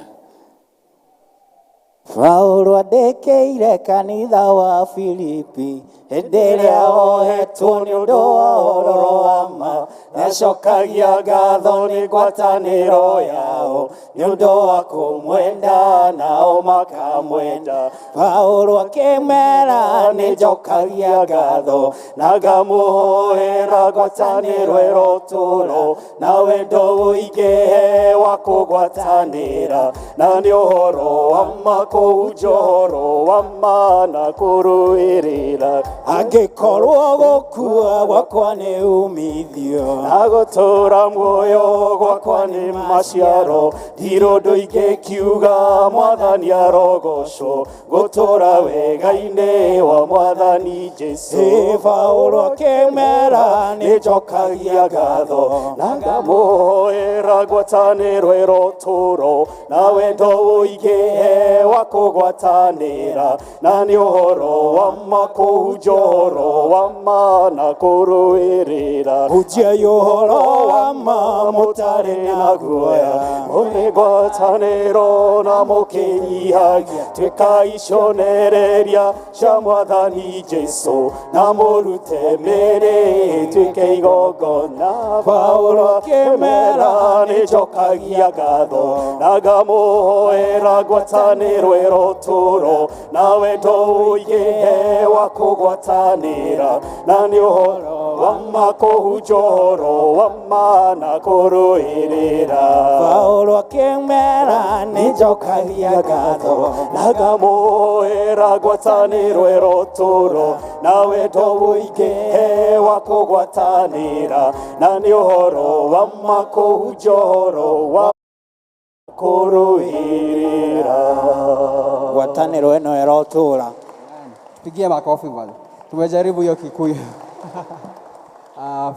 Paulo andĩkĩire kanitha wa Filipi hĩndĩ ĩrĩa ohetwo nĩ ũndũ wa ũhoro wa ma, nĩacokagia ngatho nĩ ngwatanĩro yao nĩ ũndũ wa kũmwenda nao makamwenda. Paulo akĩmera nĩnjokagia ngatho na ngamũhoera ngwatanĩro ĩrotũũro na wendo ũingĩhe wa kũgwatanĩra, na nĩ ũhoro wa ma kũnjoro wa ma na kũrũĩrĩra. Angĩkorwo gũkua gwakwa nĩ umithio na gũtũũra muoyo gwakwa nĩ maciaro, ndirĩ ũndũ ingĩkiuga Mwathani arogocwo, gũtũũra wega-inĩ wa Mwathani Jesũ. Paulo akĩmera nĩnjokagia ngatho na ngamũhoera ngwatanĩro ĩrotũũro na wendo ũingĩhe wa kũgwatanĩra, na nĩ ũhoro wa ma kũnjoro wa ma na kũrũĩrĩra. Hunjiai ũhoro wa ma mũtarĩ na guoya, mũrĩ ngwatanĩro na mũkĩnyihagia, tuĩkai cionereria cia Mwathani Jesũ na mũrute mĩĩrĩ tuĩke igongona. Paulo akĩmera nĩnjokagia ngatho na ngamũhoera ngwatanĩro ĩrotũũro na wendo ũingĩhe wa kũgwatanĩra, na nĩ ũhoro wa ma kũnjoro wa ma na kũrũĩrĩra. Paulo akĩmera nĩnjokagia ngatho na ngamũhoera ngwatanĩro ĩrotũũro na wendo ũingĩhe wa kũgwatanĩra, na nĩ ũhoro wa ma kũnjoro wa kũrũĩrĩra. Ngwatanĩro ĩno ĩrotũũra. Pigia makofi bwana. Tumejaribu hiyo Kikuyu.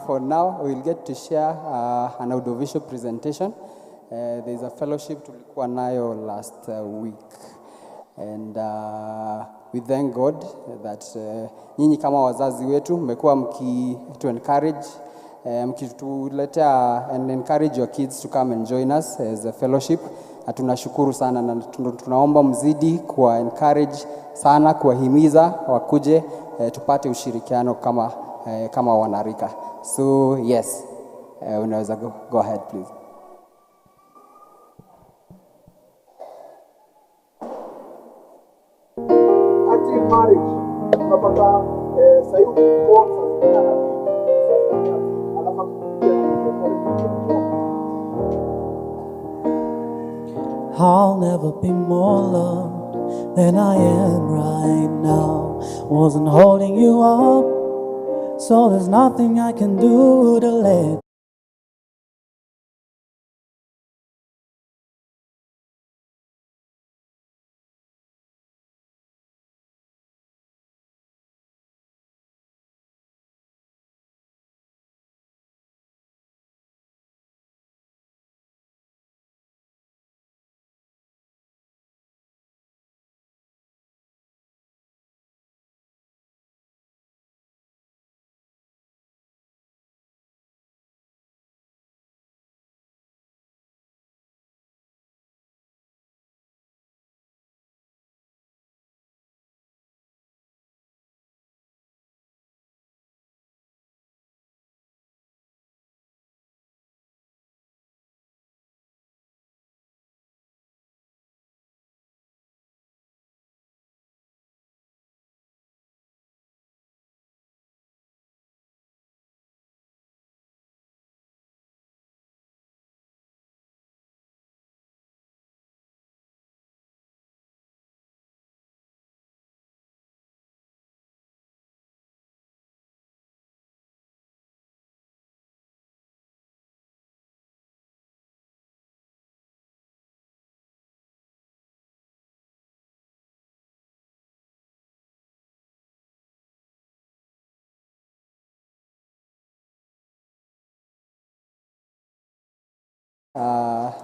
For now, we will get to share an audiovisual presentation. There is a fellowship tulikuwa nayo last week. And we thank God that nyinyi kama wazazi wetu mmekuwa mkitu encourage, mkituletea and encourage your kids to come and join us as a fellowship. Tunashukuru sana na tunaomba mzidi kuwa encourage sana, kuwahimiza wakuje tupate ushirikiano kama wanarika. So yes, unaweza go ahead please. Active marriage unapata sayuki I'll never be more loved than I am right now. Wasn't holding you up, so there's nothing I can do to let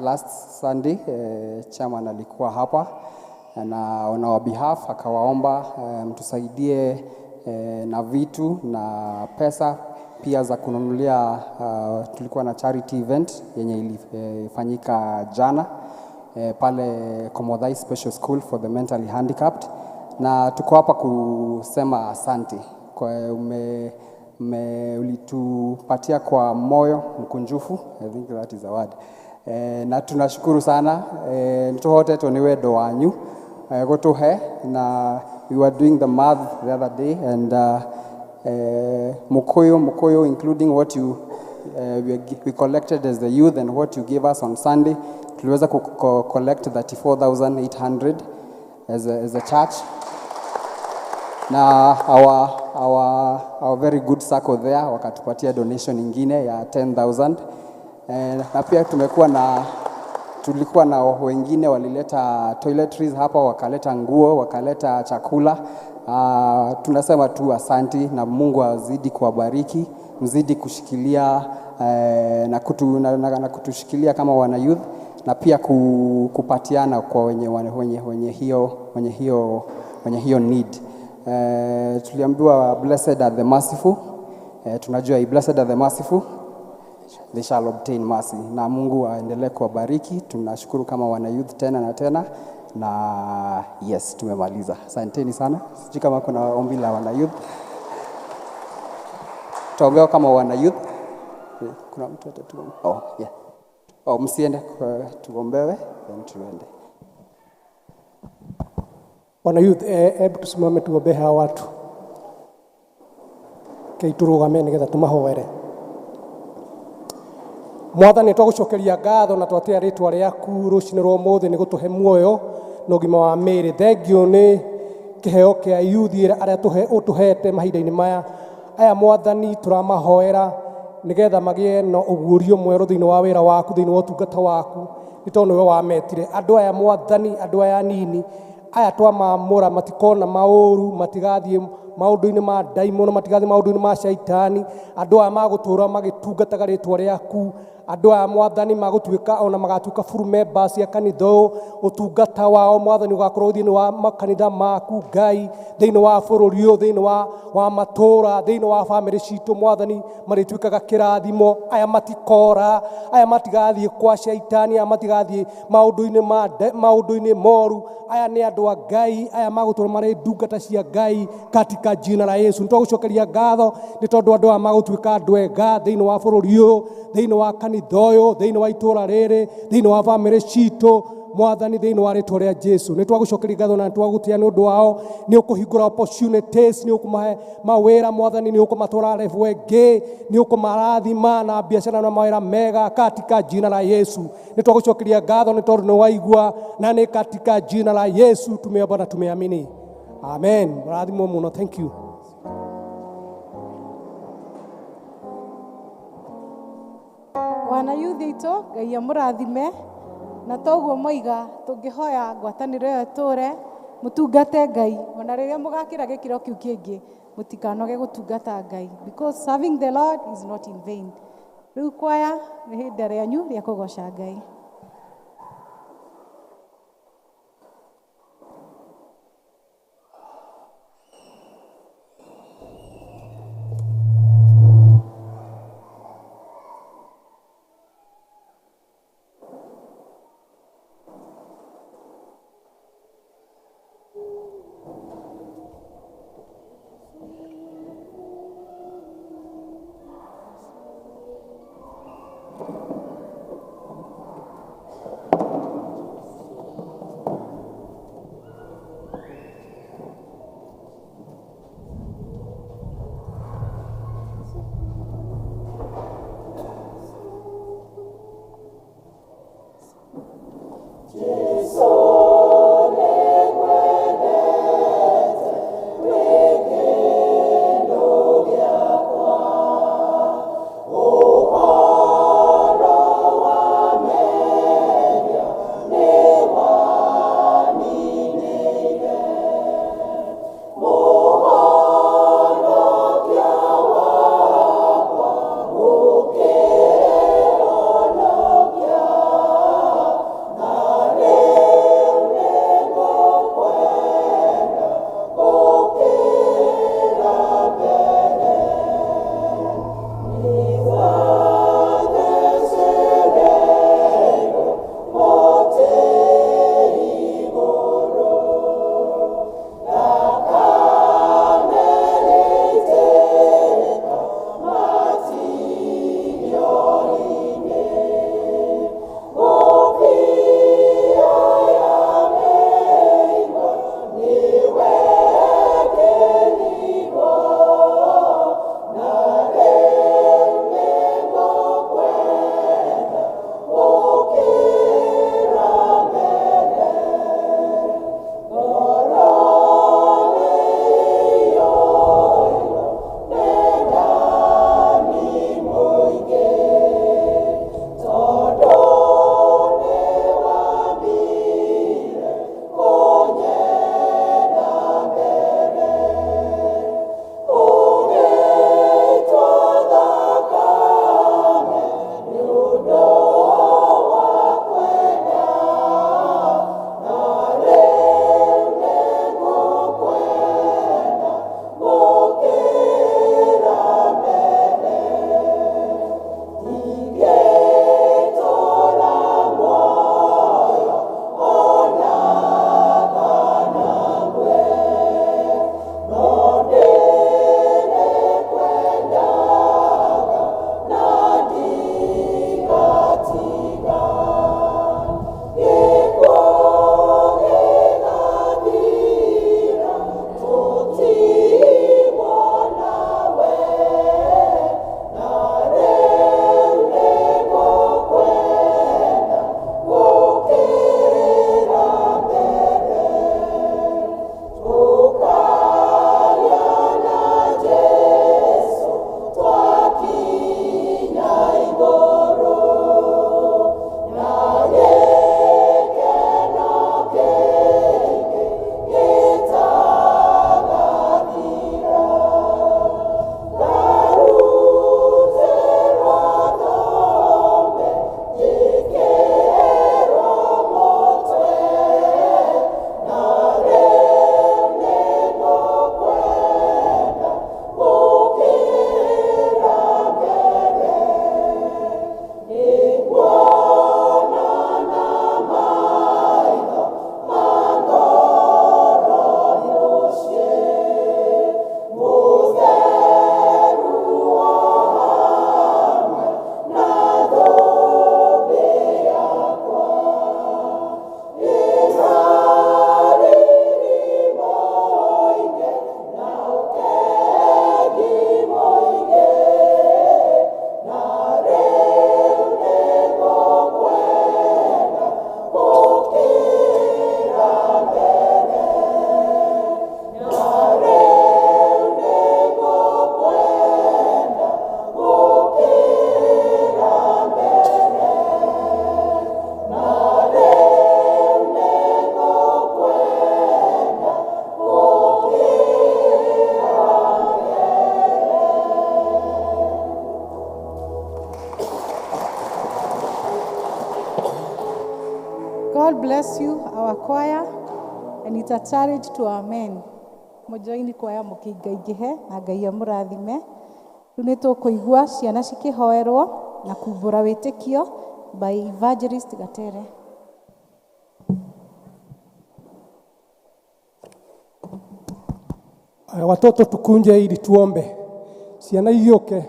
Last Sunday chairman alikuwa hapa na on our behalf akawaomba mtusaidie na vitu na pesa pia za kununulia. Tulikuwa na charity event yenye ilifanyika jana pale Komodhai Special School for the mentally handicapped, na tuko hapa kusema asante kwa ulitupatia kwa moyo mkunjufu. I think that is a word. Na tunashukuru sana nitohote to ni wendo wanyu gutuhe, na we were doing the math the other day and Mukoyo including what you we collected as the youth and what you gave us on Sunday, tuliweza collect 34,800 as a church. Na our very good circle there wakatupatia donation ingine ya 10,000. Na pia tulikuwa na wengine walileta toiletries hapa, wakaleta nguo, wakaleta chakula. Tunasema tu asanti na Mungu azidi kuwabariki, mzidi kushikilia na kutushikilia kama wana youth, na pia kupatiana kwa wenye hiyo need. Tuliambiwa blessed are the merciful. Tunajua blessed are the merciful, they shall obtain mercy. Na Mungu aendelee kuwabariki. Tunashukuru kama wana youth tena na tena, na yes, tumemaliza. Asanteni sana. Sijui kama kuna ombi la wana youth. Tuombewe kama wana youth. Kuna mtu atatuomba? Msiende, tuombewe then tuende. Wana youth, hebu tusimame tuombe hawa watu. Turugame nigetha tumahoere. Mwathani twagucokeria ngatho na twatia ritwa riaku rucini rwa umuthi ni gutuhe muoyo na ugima wa miri. Thengio ni kiheo kia youth aria utuhete mahinda-ini maya. Aya Mwathani turamahoera nigetha magie na ugurio mweru thiini wa wira waku, thiini wa utungata waku, ni tondu we wametire andu aya Mwathani, andu aya nini aya twamamura matikona mauru, matigathie maundu-ini ma daimono, matigathie maundu-ini ma shaitani. Andu aya magutura magitungataga ritwa riaku, andu aya Mwathani magutuika ona magatuika full members ya kanitha. Utungata wao Mwathani ugakorwo thiini wa makanitha maku Ngai, thiini wa bururi uyu, thiini wa matura, thiini wa family citu Mwathani marituikaga kirathimo. Aya matikora, aya matigathie kwa shaitani, aya matigathie maundu-ini moru. Aya ni andu a Ngai, aya magutura mari ndungata cia Ngai katika jina la Yesu. Nitwagucokeria ngatho ni tondu andu aya magutuika andu ega thiini wa bururi uyu, thiini wa kanitha uyu, thiini wa itura riri, thiini wa family citu Mwathani, thiini wa ritwa ria Jesu. Nitwagucokeria ngatho na twagutia ni undu wao. Ni ukuhingura opportunities, ni ukumahe mawira Mwathani, ni ukumatwara level ingi, ni ukumarathima na biashara na mawira mega katika jina la Yesu. Nitwagucokeria ngatho ni tondu ni waigua, na ni katika jina la Yesu tumeomba na tumeamini. Amen. Rathimo muno. Thank you. Wana youth ito Ngai amurathime, na toguo moiga tungihoya ngwataniro yo ture mutungate Ngai ona riria mugakira gikiro kiu kingi, mutikanoge gutungata Ngai, because serving the Lord is not in vain. Riu kwaya ni hinda rianyu ria kugoca Ngai. bless you, our choir, and it's a challenge to our men. Mujoini kwaya mukingaingĩhe na Ngai amũrathime. Rĩu nĩ tũkũigua ciana cikĩhoerwo na kumbũra wĩtĩkio by Evangelist Gatere. Watoto tukunje ili tuombe. Ciana igĩũke.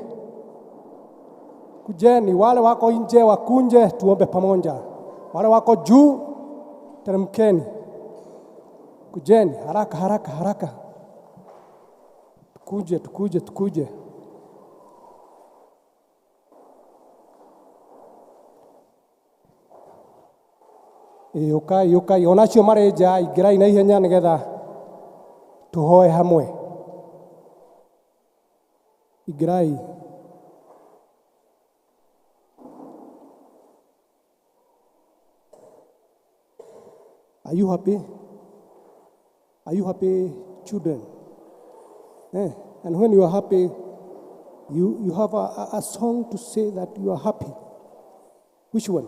Kujeni, wale wako nje wakunje tuombe pamoja. Wale wako juu teremkeni. Kujeni haraka haraka haraka. Tukuje. Yokai onacio mareja ingĩrai na ihenya nĩgetha tuhoe hamwe. Ingĩrai. Are you happy? Are you happy, children? And when you are happy, you have a song to say that you are happy. Which one?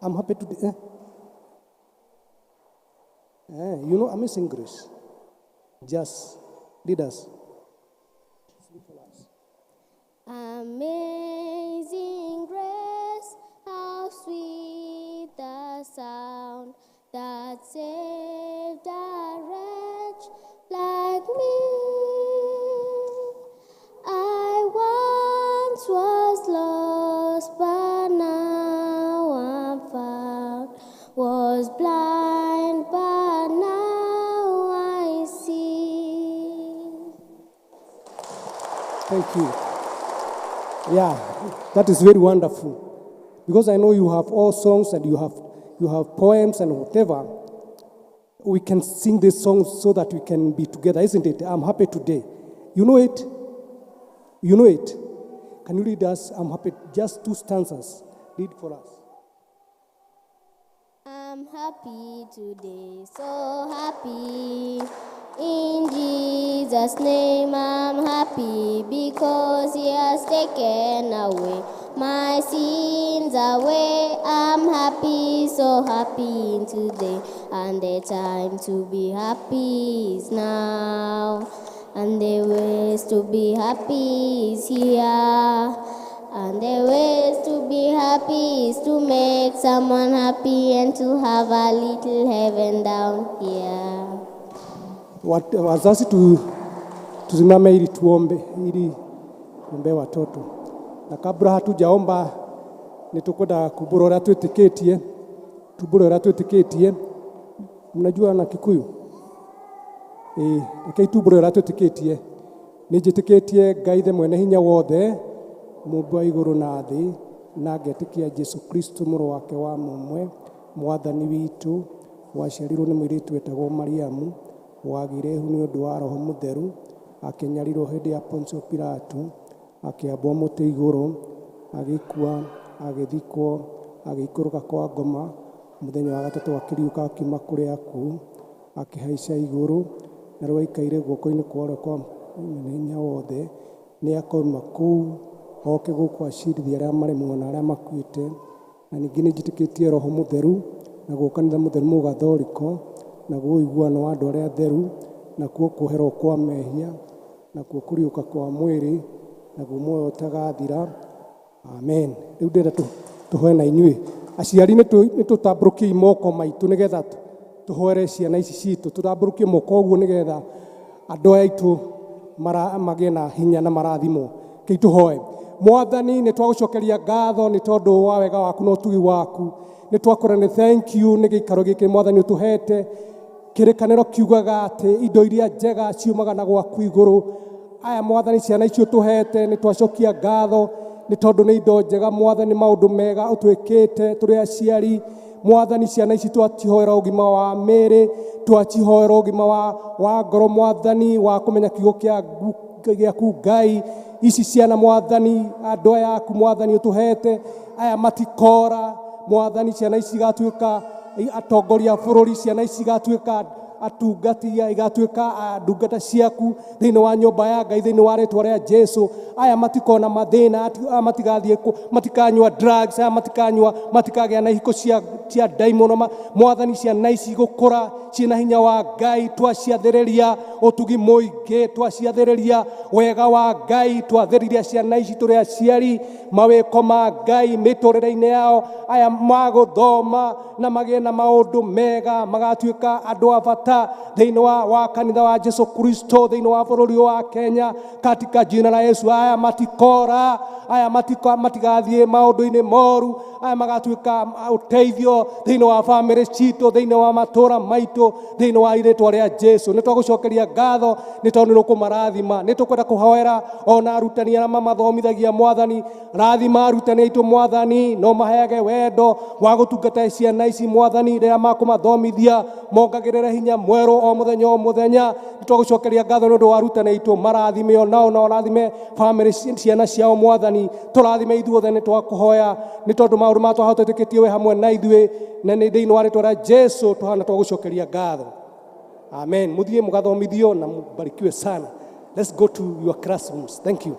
I'm happy today. You know Amazing Grace. Just lead us. Amazing grace, how sweet the sound that saved a wretch like me. I once was lost, but now I'm found. Was blind, but now I see. Thank you. Yeah, that is very wonderful. Because I know you have all songs and you have poems and whatever. We can sing these songs so that we can be together, isn't it? I'm happy today. You know it? You know it? Can you read us? I'm happy. Just 2 stanzas. Read for us. I'm happy today, so happy. In Jesus' name I'm happy because He has taken away my sins away. I'm happy, so happy today. And the time to be happy is now. And the ways to be happy is here. And the ways to be happy is to make someone happy and to have a little heaven down here. Wazazi tusimame ili tuombe watoto. Na kabla hatujaomba nitukwenda kuburora twitikitie. Mnajua na Kikuyu? Rekei tuburora twitikitie. Nĩnjĩtĩkĩtie Ngai the mwene hinya wothe, Mũmbi wa igũrũ na thĩ, na ngetĩkia Jesu Kristo mũrũ wake wa mũmwe, mwathani witũ, waciarirwo nĩ mũirĩtu wetagwo Mariamu, wagire ihu nĩ ũndũ wa Roho Mũtheru, akĩnyarirwo hĩndĩ ya Poncio Pilato, akĩambwo mũtĩ igũrũ, agĩkua, agĩthikwo, agĩikũrũka kwa ngoma, mũthenya wa gatatũ akĩriũka akiuma kũrĩ akuũ, akĩhaica igũrũ, na rĩu aikaire guoko-inĩ kwa ũrĩo kwa hinya wothe, nĩ akoima kũu oke gũkũ acirithia arĩa marĩ muoyo na arĩa makuĩte. Na ningĩ nĩnjĩtĩkĩtie Roho Mũtheru, naguo kanitha mũtheru mũgathoriko, naguo ũiguano wa andũ arĩa atheru, nakuo kũherwo kwa mehia, nakuo kũriũka kwa mwĩrĩ, naguo muoyo ũtagathira. Amen. Rĩu ndĩrenda tũhoe na inyuĩ. Aciari nĩtũtambũrũkie moko maitũ nĩgetha tũhoere ciana ici citũ. Tũtambũrũkie moko ũguo nĩgetha andũ aya aitũ magĩe na hinya na marathimwo. Kĩi tũhoe. Mwathani nĩtwagũcokeria ngatho nĩ tondũ wa wega waku na ũtugi waku. Nĩtwakwĩra nĩ thank you nĩ gĩikaro gĩkĩ Mwathani ũtũhete. Kĩrĩkanĩro kiugaga atĩ indo iria njega ciumaga na gwaku igũrũ. Aya Mwathani ciana icio ũtũhete nĩtwacokia ngatho nĩ tondũ nĩ indo njega Mwathani, maũndũ mega ũtwĩkĩte tũrĩ aciari. Mwathani ciana ici twacihoera ũgima wa mĩĩrĩ, twacihoera ũgima wa ngoro Mwathani, wa kũmenya kiugo gĩaku Ngai. Ici ciana Mwathani, andũ aya aku Mwathani ũtũhete, aya matikora Mwathani, ciana ici igatuĩka atongoria a bũrũri, ciana ici igatuĩka atungatia igatuĩka ndungata ciaku thĩinĩ wa nyũmba ya Ngai thĩinĩ wa rĩĩtwa rĩa Jesu. Aya matikona mathĩna, matigathiĩ matikanyua drugs, aya matikagĩa na ihiko cia ndaimono. Mwathani ciana ici gũkũra ciĩna hinya wa Ngai, twaciathĩrĩria ũtugi mũingĩ, twaciathĩrĩria wega wa Ngai, twathĩrĩria ciana ici tũrĩ aciari mawĩko ma Ngai mĩtũrĩre-inĩ yao. Aya magũthoma na magĩe na maũndũ mega, magatuĩka andũ a bata thĩinĩ wa kanitha wa Jesu Kristo thĩinĩ wa bũrũri wa Kenya katika jina la Yesu. Aya matikora, aya matigathiĩ maũndũ-inĩ moru, aya magatuĩka ũteithio thĩinĩ wa bamĩrĩ citũ, thĩinĩ wa matũũra maitũ, thĩinĩ wa rĩĩtwa rĩa Jesu. Nĩ twagũcokeria ngatho nĩ tondũ nĩ ũkũmarathima. Nĩ tũkwenda kũhoera ona arutani arĩa mamathomithagia Mwathani, rathima arutani aitũ Mwathani, no maheage wendo wa gũtungata ciana ici Mwathani rĩrĩa makũmathomithia, mongagĩrĩre hinya mwerũ o mũthenya o mũthenya. Nĩ twagũcokeria ngatho nĩ ũndũ wa arutani aitũ, marathime onao na ũrathime bamĩrĩ ciana ciao Mwathani, tũrathime ithuothe. Nĩ twakũhoya nĩ tondũ maũndũ ma twahotetĩkĩtie we hamwe na ithuĩ, na nĩ thĩinĩ wa rĩĩtwa rĩa Jesu tũhana twagũcokeria ngatho. Amen. Mũthiĩ mũgathomithio na mũbarikiwe sana. Let's go to your classrooms. Thank you.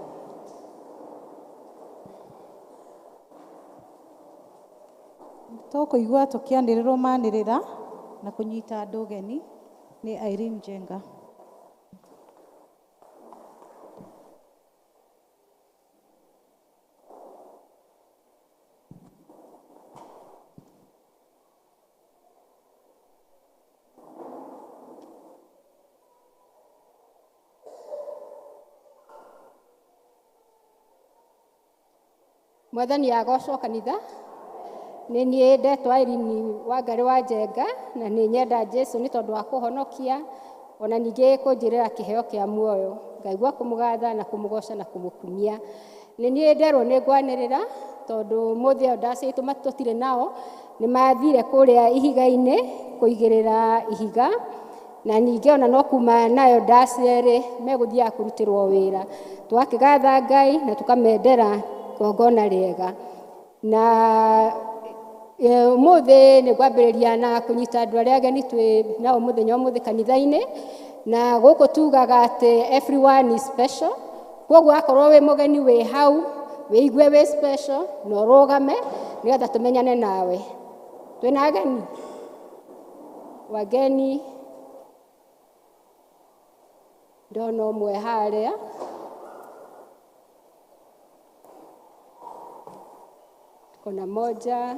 Tũkũigua tũkĩanĩrĩrwo manĩrĩra na kũnyita andũ ũgeni nĩ Irene Jenga. Mwathani agocwo kanitha. Nĩ niĩ ndetwa Irene Wangari wa Njenga, na nĩ nyenda Jesu nĩ tondũ wa kũhonokia ona ningĩ kũnjĩrĩra kĩheo kĩa muoyo. Ngaigua kũmũgatha na kũmũgoca na kũmũkumia. Nĩ niĩ nderwo nĩ ngwanĩrĩra tondũ mũthĩ ndaci aitũ tũtirĩ nao nĩ mathire kũrĩa ihiga-inĩ kũigĩrĩra ihiga, na ningĩ ona no kuma nayo ndaci megũthiaga kũrutĩrwo wĩra. Twakĩgatha Ngai na tũkamendera gongona rĩega. Na mũthĩ nĩ kwambĩrĩria na kũnyita andũ arĩa ageni twĩ nao mũthenya ũmũthĩ kanitha-inĩ, na gũkũ tugaga atĩ everyone is special. Koguo akorwo wĩ mũgeni wĩ hau, wĩigue wĩ special na ũrũgame nĩgetha tũmenyane nawe. Twĩna ageni? Wageni ndona ũmwe harĩa. Kuna moja.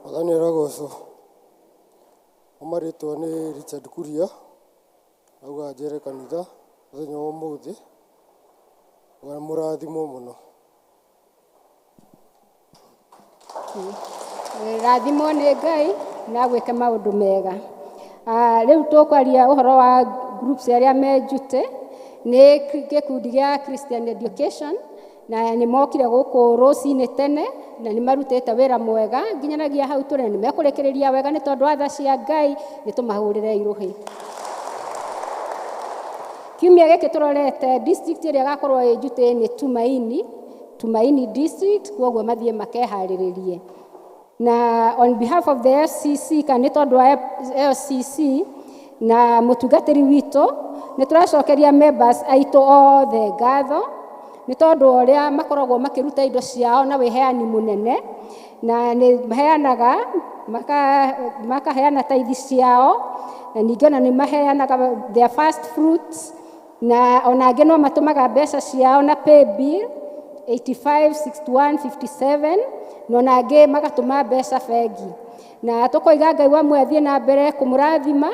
Mwathani aragocwo. Ũmarĩtwa nĩ Richard Kuria, auga njere kanitha mũthenya wa ũmũthĩ, wa mũrathimo mũno. Rathimo nĩ Ngai na gwĩka maũndũ mega. Rĩu tũkwaria ũhoro wa groups arĩa menjute nĩ gĩkundi gĩa Christian Education, na nĩ mokire gũkũ rũcinĩ tene na nĩ marutĩte wĩra mwega nginyanagia hau tũrĩ nĩ mekũrekereria wega nĩ tondũ wa tha cia Ngai nĩ tũmahũrĩre irũhĩ. Kiumia gĩkĩ tũrorete district ĩrĩa gakorwo ĩnjute nĩ Tumaini district, koguo mathiĩ makeharĩrĩrie. Na on behalf of the FCC kana nĩ tondũ wa FCC na mũtungatĩri witũ nĩ tũracokeria members aitũ othe ngatho nĩ tondũ ũrĩa makoragwo makĩruta indo ciao na wĩheani mũnene, na nĩ maheanaga makaheana tithe ciao, na ningĩ ona nĩ maheanaga their first fruits, na ona angĩ no matũmaga mbeca ciao na pay bill 856157, no na angĩ magatũma mbeca bengi. Na tũkoiga Ngai wa mwe athiĩ na mbere kũmũrathima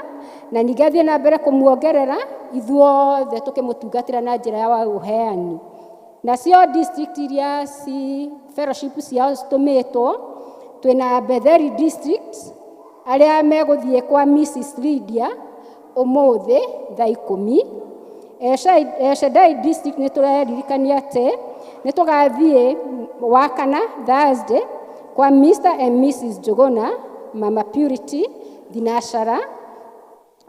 na ningĩ athiĩ na mbere kũmuongerera ithuothe tũkĩmũtungatĩra na njĩra ya ũheani. Nacio district iria ci fellowship ciao citũmĩtwo twĩna Betheri district arĩa megũthiĩ kwa Mrs. Lydia ũmũthĩ thaa 10. Shaddai district nĩ tũreririkania atĩ nĩ tũgathiĩ wakana Thursday kwa Mr. and Mrs. Jogona, Mama Purity, Dinashara.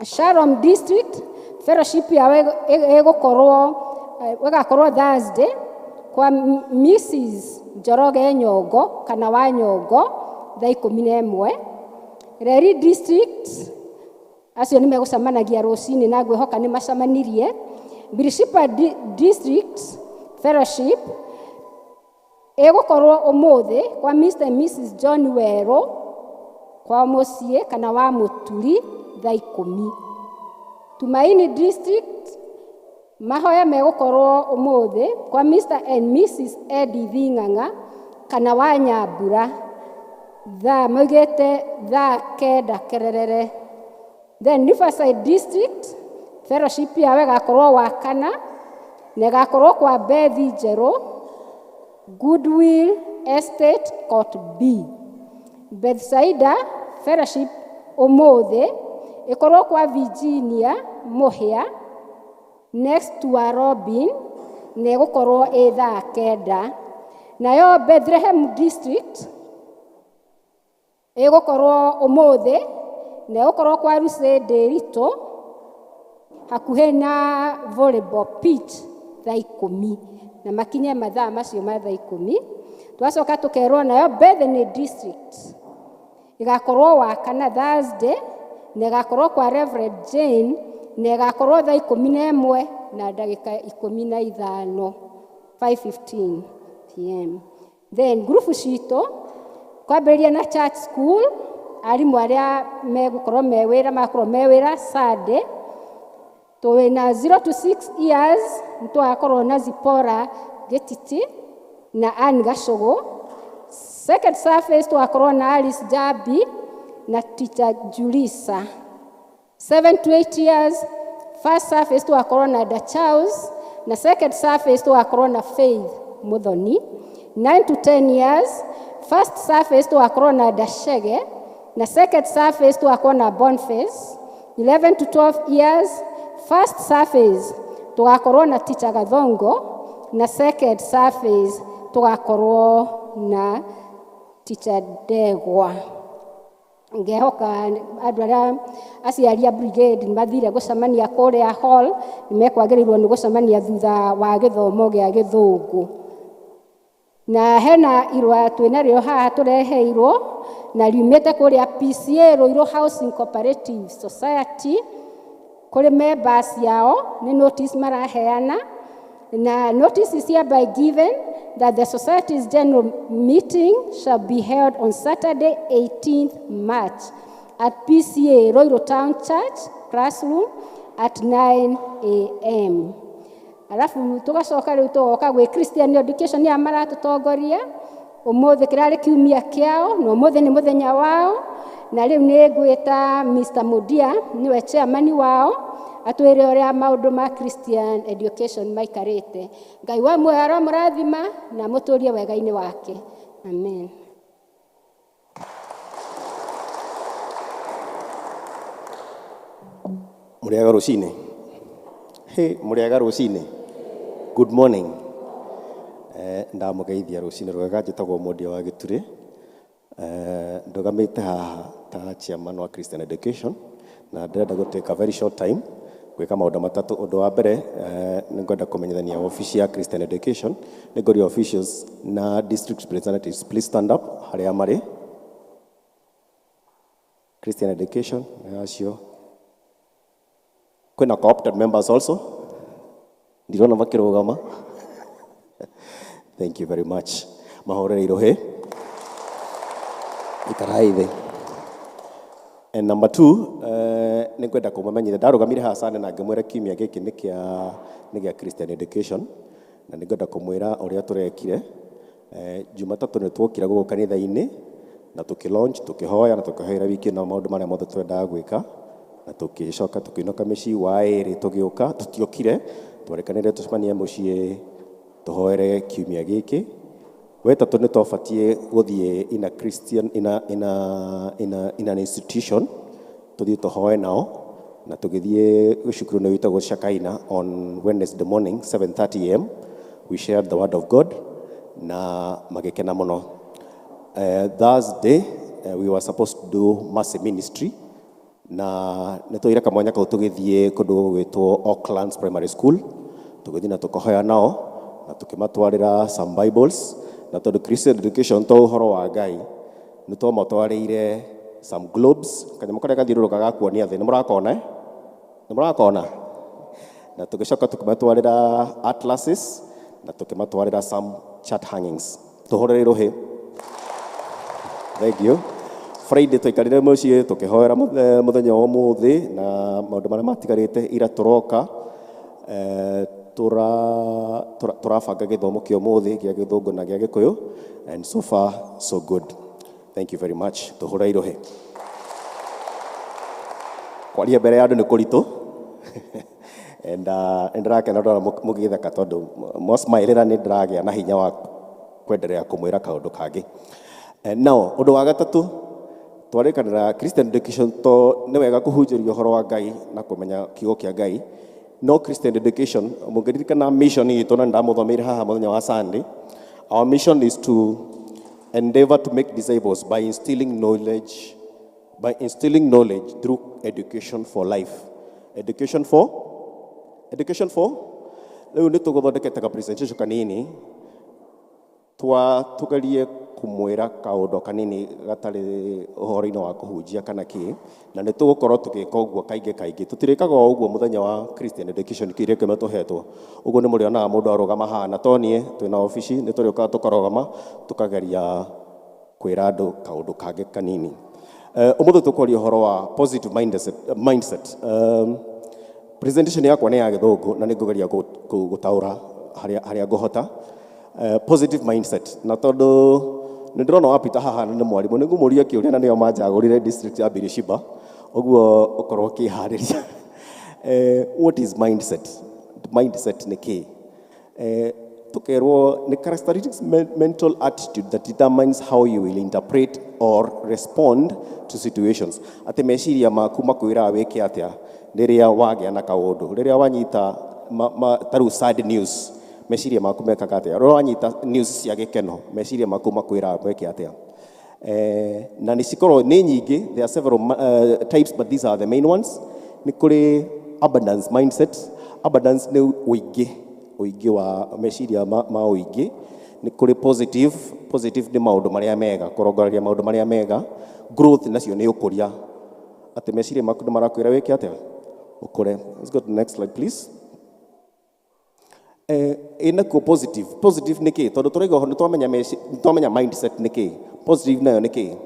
Shalom district fellowship yao ĩgũkorwo Thursday kwa Mrs. Njoroge Nyongo kana wa Nyongo thaa 11. Reri district acio nĩ megũcemanagia rũcinĩ na ngwĩhoka nĩ macemanirie. Birishipa district fellowship ĩgũkorwo ũmũthĩ kwa Mr. and Mrs. John Werũ kwa mũciĩ kana wa Mũturi thaa 10. Tumaini district mahoya megũkorwo ũmũthĩ kwa Mr. and Mrs. Edith Ng'ang'a kana wa Nyambura maugĩte thaa 9 kererere. Then Riverside district fellowship yao ĩgakorwo wakana na ĩgakorwo kwa Bethi Njerũ Goodwill Estate Court B. Bethsaida fellowship ũmũthĩ ĩkorwo kwa Virginia Mũhĩa next to a Robin na ĩgũkorwo ĩ thaa 9. Nayo Bethlehem district ĩgũkorwo ũmũthĩ na ĩgũkorwo kwa Lucy Ndĩritũ hakuhĩ na volleyball pitch thaa 10 na makinye mathaa macio ma thaa 10. Twacoka tũkerwo nayo Bethany district ĩgakorwo wakana Thursday na ĩgakorwo kwa Reverend Jane na ĩgakorwo thaa 11 na ndagĩka 15 5:15 p.m. Then group citũ kwambĩrĩria na church school arimũ arĩa megũkorwo makorwo mewĩra Sunday twĩna 0 to 6 years nĩtũgakorwo na Zipora Gĩtiti na Anne Gacũgũ. Second service tũgakorwo na Alice Jabi na teacher Julisa. 7 to 8 years first service tũgakorwo na Da Charles na second service tũgakorwo na Faith Muthoni. 9 to 10 years first service tũgakorwo na Dashege na second service tũgakorwo na Boniface. 11 to 12 years first service tũgakorwo na teacher Gathongo na second service tũgakorwo na teacher Ndegwa. Ngehoka andũ arĩa aciari a brigade mathire gũcemania kũrĩa hall nĩmekwagĩrĩirwo nĩ gũcemania thutha wa gĩthomo gĩa Gĩthũngũ. Na hena irũa twĩnarĩo haha tũreheirwo na riumĩte kũrĩa PCA Ruiru Housing Cooperative Society kũrĩ members yao nĩ notice maraheana na notice is hereby given that the society's general meeting shall be held on Saturday 18th March at PCA Ruiru Town Church classroom at 9 a.m. Alafu tugacoka rĩu tũgoka gwĩ Christian education ya maratũtongoria ũmũthĩ kĩrarĩ kiumia kĩao na ũmũthĩ nĩ mũthenya wao na rĩu nĩ ngwĩta Mr. Mudia niwe chairman wao atwĩre ũrĩa maũndũ ma Christian education maikarĩte. Ngai wa muoyo aramũrathima na mũtũrie wega-inĩ wake. Amen. Mũrĩaga rũcinĩ. Mũrĩaga rũcinĩ. Good morning. Ndamũgeithia rũcinĩ rwega njĩtagwo Mwendia wa Gĩturĩ. Ndogamĩte haha ta chairman wa Christian education na ndĩrenda gũtake a very short time gwĩka maũndũ matatũ. Ũndũ wa mbere nĩngwenda kũmenyithania ofici ya Christian education. Nĩngũria officials na district representatives please stand up harĩa marĩ. Christian education acio. Kwĩna co-opted members also. Ndirona makĩrũgama. Thank you very much. Mahorereirwo he. Ikarai thĩ. And number 2, nĩngwenda kũmamenyithia ndarũgamire haha sana na ngĩmwĩra kiumia gĩkĩ nĩ gĩa Christian education na nĩngwenda kũmwĩra ũrĩa tũrekire. Jumatatũ nĩ twokire gũkũ kanitha-inĩ na tũkĩ-launch tũkĩhoya na tũkĩhoera wiki na maũndũ marĩa mothe twendaga gwĩka na tũkĩcoka tũkĩinũka mĩciĩ waĩrĩ tũgĩũka tũtiokire twerekanĩre tũcemanie mũciĩ tũhoere kiumia gĩkĩ. Wetatũ nĩ tũbatiĩ gũthiĩ in a Christian in an institution tũthiĩ tũhoe nao na tũgĩthiĩ cukuru nĩ wĩtagwo Shakaina on Wednesday morning 7:30 a.m. we shared the word of God na magĩkena mũno. Thursday we were supposed to do mass ministry na nĩ tũire kamwanya kau tũgĩthiĩ kũndũ gwĩtwo Oaklands Primary School tũgĩthiĩ na tũkĩhoya nao na tukimatwarira some Bibles na tondu Christian education to uhoro wa Ngai ni to matwarire some globes kanyama karia kathirurukaga kuonia thi ni murakona na tugicoka tukimatwarira atlases na tukimatwarira some chart hangings tuhorere ruhi. Thank you. Friday twikarire mucii tukihoera muthenya wa muthi na maundu maria matigarite ira turoka turabanga githomo kio muthi gia githungu na gia gikuyu, and so far so good. Thank you very much. Tuhura irohe kwaria mbere ya andu ni kuritu and ndirakena ndora mugitheka tondu mosmairira ni ndiragia na hinya wa kwenderea kumwira kaundu kangi. Now undu wa gatatu twarikanira Christian education to ni wega kuhunjiria uhoro wa Ngai na kumenya kiugo kia Ngai. No Christian education mungiririkana mission itu na ndamuthomeire haha muthenya wa Sunday. Our mission is to endeavor to make disciples by instilling knowledge through education for life. Education for leo nĩ tũgũthondekete ka presentation kanini tugerie kumwira kaundu kanini gatari uhoro-inĩ wa kuhunjia kana kĩ, na nĩ tũgũkorwo tũgĩka ũguo kaingĩ tutirĩkaga ũguo muthenya wa Christian education kĩrĩa kĩmatũhetwo. Ũguo nĩ mũrĩonaga mũndũ arũgama hana tonie twĩna ofici nĩ tũrĩũkaga tũkarũgama tukageria kwĩra andũ kaundu kangĩ kanini. Ũmũthĩ tũkwaria ũhoro wa positive mindset. Presentation yakwa nĩ ya gĩthũngũ na nĩ ngũgeria gũtaũra harĩa ngũhota. Positive mindset na tondu nĩ ndĩrona wapita haha nĩ mwarimũ nĩ ngũmũria kĩũria na nĩo manjagũrire district ya Birishiba, ũguo ũkorwo ũkĩharĩria. What is mindset? Mindset nĩ kĩ? Tukerwo nĩ characteristics mental attitude that determines how you will interpret or respond to situations. Ati meciria maku makwĩra wĩke atĩa rĩrĩa wagĩa na kaũndũ, rĩrĩa wanyita taru sad news, meciria maku mekaga atĩa, rĩrĩa wanyita news cia gĩkeno, meciria maku makwĩra wĩke atĩa. Na nĩ cikorwo nĩ nyingĩ, there are several types but these are the main ones. Nĩ kũrĩ abundance mindset. Abundance nĩ ũingĩ wa meciria ma ũingĩ. Nĩ kũrĩ positive nĩ maũndũ marĩa mega, kũrongoreria maũndũ marĩa mega. Growth nacio nĩ ũkũria, atĩ meciria maku nĩ marakwĩra wĩke atĩa ũkũre. Let's go to the next slide please. Inakuo positive nĩ kĩ? Tondũ tũraiga ho nĩ twamenya mindset nĩ kĩ, positive nayo nĩ kĩ?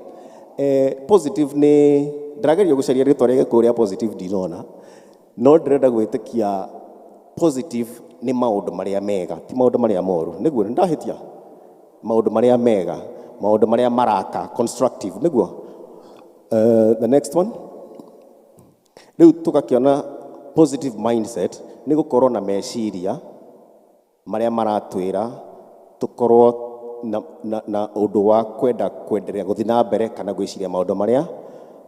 Positive nĩ ndĩrageria gũcaria rĩtwa rĩa gĩkũyũ rĩa positive ndinona, no ndĩrenda gwĩtĩkia positive nĩ maũndũ marĩa mega, ti maũndũ marĩa moru. Nĩguo nĩ ndahĩtia? Maũndũ marĩa mega, maũndũ marĩa maraka, constructive. Nĩguo the next one. Rĩu tũgakĩona positive mindset nĩ gũkorwo na meciria marĩa maratwĩra tũkorwo na ũndũ wa kwenderea gũthiĩ na mbere kana gwĩciria maũndũ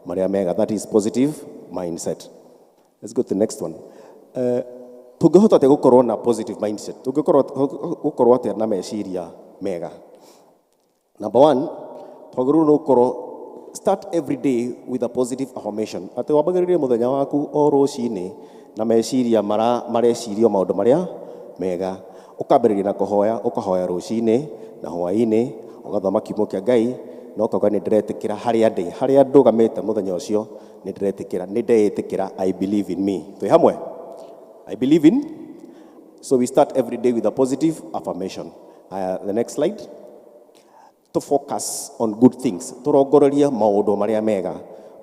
marĩa mega. That is positive mindset. Let's go to the next one. Tũngĩhota atĩa gũkorwo na positive mindset? Gũkorwo atĩa na meciria mega? Number one, twagĩrĩirwo nĩ gũkorwo start every day with a positive affirmation. Atĩ wambagĩrĩrie mũthenya waku o rũcinĩ na meciria marecirio maũndũ marĩa mega. Ũkambĩrĩria na kũhoya, ũkahoya rũcinĩ na hwaĩ-inĩ, ũgathoma kiugo kĩa Ngai na ũkauga nĩ ndĩretĩkĩra harĩa ndũgamĩte mũthenya ũcio, nĩ ndeĩtĩkĩra I believe in me. Twĩ hamwe? I believe in. So we start every day with a positive affirmation. The next slide. To focus on good things. Tũrongoreria maũndũ marĩa mega.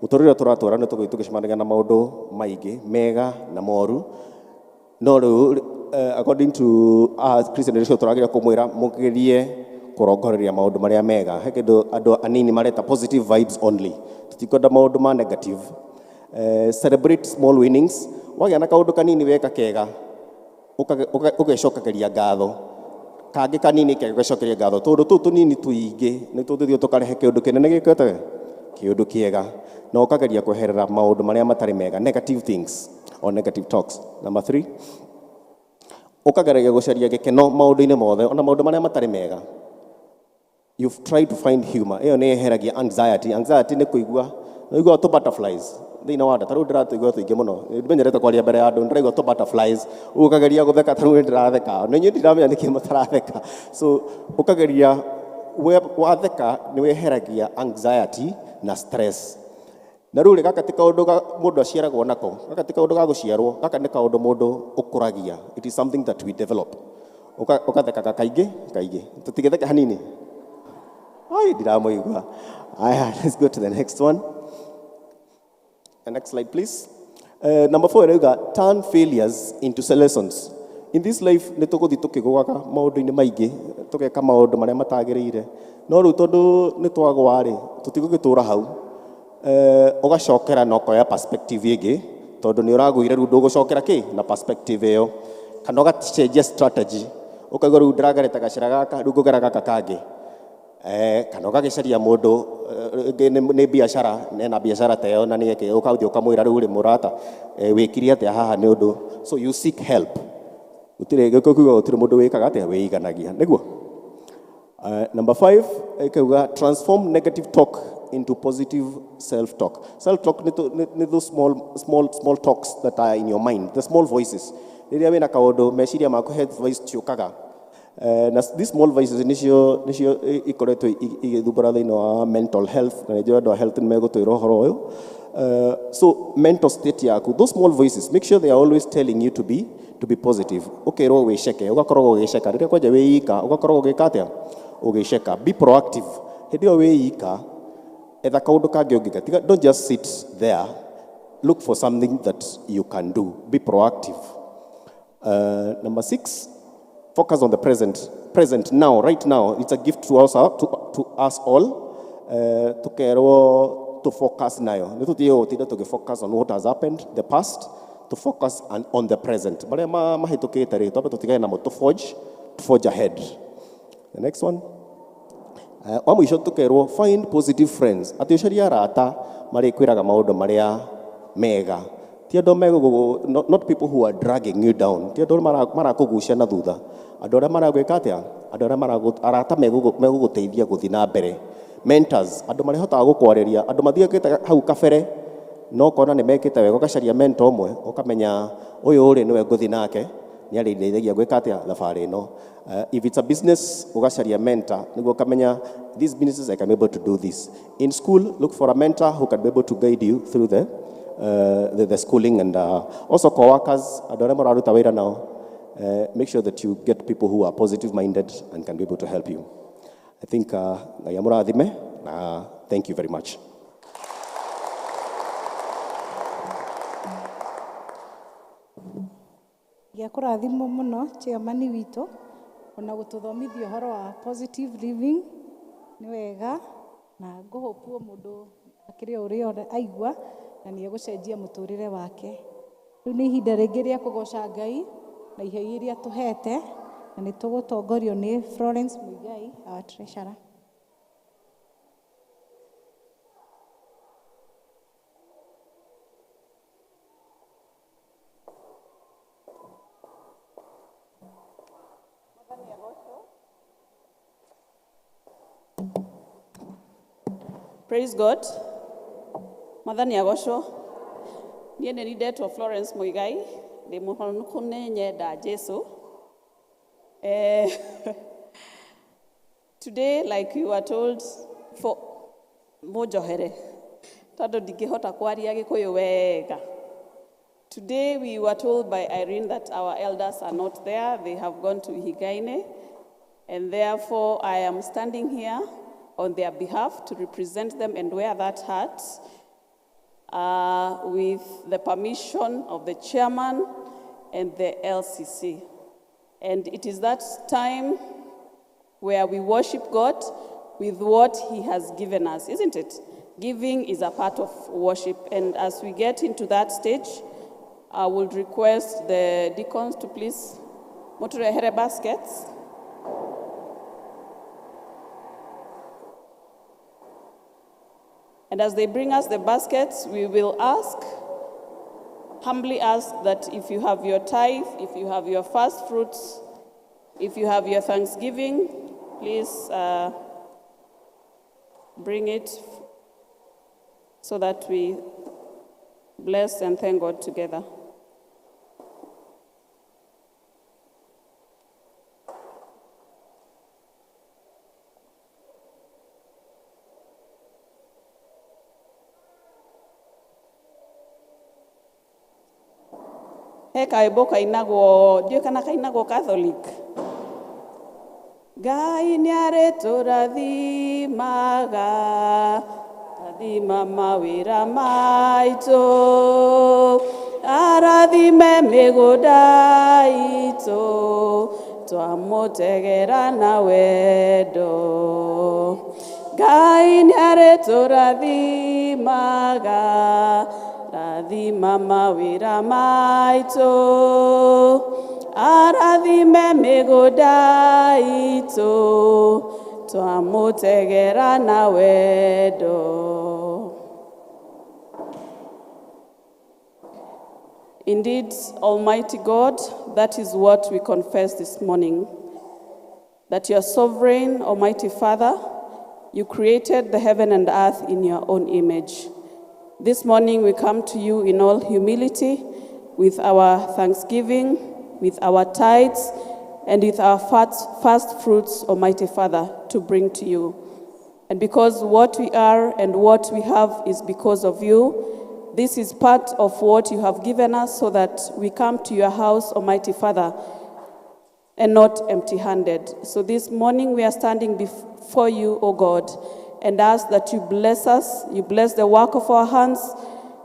Mũtũrĩre tũratũra nĩ tũgĩcemanagia na maũndũ maingĩ mega na moru. No rĩu according to Christian education tũrageria kũmwĩra mũgerie kũrongoreria maũndũ marĩa mega. He kĩndũ andũ anini mareta positive vibes only. Tũtikwenda maũndũ ma negative. Celebrate small winnings. Wagĩa na kaũndũ kanini weka kega, ũgecokageria ngatho. Kangĩ kanini kega ũgecokeria ngatho. Tondũ tũu tũnini tũingĩ nĩ tũthiĩ tũkarehe kĩũndũ kĩnene gĩkĩte kĩũndũ kĩega. Na ũkageria kweherera maũndũ marĩa matarĩ mega, negative things or negative talks. Number 3. Ũkageria gũcaria gĩkeno maũndũ-inĩ mothe, ona maũndũ marĩa matarĩ mega. You've tried to find humor. Ĩyo nĩ yeheragia anxiety. Anxiety nĩ kũigua tũ butterflies. thĩinĩ wa nda ta rĩu ndĩratũigua tũingĩ mũno ndimenyerete kwaria mbere ya andũ ndĩraigua tũ butterflies ũkageria gũtheka ta rĩu ndĩratheka na inyuĩ ndiramenya nĩkĩ mũtaratheka so ũkageria watheka nĩ weheragia anxiety na stress na rĩu gaka ti kaũndũ mũndũ aciaragwo nako gaka ti kaũndũ ga gũciarwo gaka nĩ kaũndũ mũndũ ũkũragia it is something that we develop ũkathekaga kaingĩ tũtigetheke hanini ai ndiramũigua aya let's go to the next one. The next slide, please. Number 4, turn failures into lessons. In this life, nĩ tũgũthiĩ tũkĩgũaga maũndũ-inĩ maingĩ, tũgeka maũndũ marĩa matagĩrĩire. No rĩu tondũ nĩ twagũa-rĩ, tũtigũgĩtũra hau. Ũgacokera na ũkoya perspective ĩngĩ, tondũ nĩ ũragũire rĩu ndũgũcokera kĩ na perspective ĩyo. Kana ũgacenjia strategy. Ũkaigua rĩu ndĩragerete gacĩra gaka, rĩu ngũgera gaka kangĩ. Kana ũgagĩcaria mũndũ nĩ biacara nena biacara ta ĩyo na nĩeke ũkathiĩ ũkamwĩra rĩu rĩ mũrata wĩkire atĩa haha nĩ ũndũ so you seek help gũtirĩ mũndũ wĩkaga atĩa wĩiganagia nĩguo. Number 5 ĩkauga transform negative talk into positive self talk. Self talk nĩ those small talks that are in your mind, the small voices rĩrĩa wĩna kaũndũ meciria maku head voice ciũkaga. Na these small voices nicio ikoretwo igĩthumbũra thĩinĩ wa mental health na nĩnjũĩ andũ a health nĩ megũtwĩra ũhoro ũyũ. So mental state yaku, those small voices, make sure they are always telling you to be positive. Ũkerwo wĩceke, ũgakorwo ũgĩceka. Rĩrĩa kwanja wĩika, ũgakorwo ũgĩka atĩa? Ũgĩceka. Be proactive. Hĩndĩ ĩyo wĩika, etha kaũndũ kangĩ ũngĩka. Don't just sit there. Look for something that you can do. Be proactive. Number 6, focus on the present now, right now. It's a gift to us all. To focus nayo. To focus on what has happened, the past, to focus on the present. To forge ahead. The next one. Find positive friends. Mega. Not people who are dragging you down. Mentors, andũ marehotaga gũkwarĩria, andũ mathiĩte hau kabere, no kona nĩ mekĩte wega ũgacaria mentor ũmwe, ũkamenya ũyũ ũrĩ nĩwe ngũthiĩ nake, nĩ arĩndeithagia gwĩka atĩa thabarĩ ĩno. If it's a business, ũgacaria mentor, nĩguo ũkamenya these businesses I can be able to do this. In school, look for a mentor who can be able to guide you through the schooling and also co-workers, andũ arĩa mararuta wĩra nao. Make sure that you get people who are positive minded and can be able to help you. I think thank you very much. Gĩakũrathimwo mũno chairman witũ ona gũtũthomithia ũhoro wa positive living nĩ wega na ngũhũpuo mũndũ akĩrĩ ũrĩa aigua na nĩ egũcenjia mũtũrĩre wake. Rĩu nĩ ihinda rĩngĩ rĩa kũgoca Ngai na iheo iria tũhete na nĩ tũgũtongorio nĩ Florence Muigai, our treasurer. Praise God. Mwathani agocwo. Niĩ nĩ ndetwo Florence Muigai, ndĩ mũhonoku nĩ nyenda Jesu. Today, like we were told, for Mojohere, tondũ ndingĩhota kwaria Gĩkũyũ wega. Today we were told by Irene that our elders are not there, they have gone to Higaine, and therefore I am standing here on their behalf to represent them and wear that hat with the permission of the chairman and the LCC. And it is that time where we worship God with what He has given us, isn't it? Giving is a part of worship. And as we get into that stage, I would request the deacons to please moturehere baskets. And as they bring us the baskets, we will humbly ask that if you have your tithe, if you have your first fruits, if you have your thanksgiving, please bring it so that we bless and thank God together. He kaimbo kainagwo, ndiũĩ kana kainagwo Catholic. Ngai nĩarĩtũrathimaga, rathima mawĩra maitũ, arathime mĩgũnda itũ, twamũtegera na wendo. Ngai nĩarĩtũrathimaga, rathima mawĩra maitũ, arathime mĩgũnda itũ, twamũtegera na wendo. Indeed, Almighty God, that is what we confess this morning, that you are sovereign, Almighty Father. You created the heaven and earth in your own image. This morning we come to you in all humility, with our thanksgiving, with our tithes, and with our first fruits, Almighty Father, to bring to you. And because what we are and what we have is because of you, this is part of what you have given us so that we come to your house, Almighty Father, and not empty-handed. So this morning we are standing before you, O God, and ask that you bless us, you bless the work of our hands,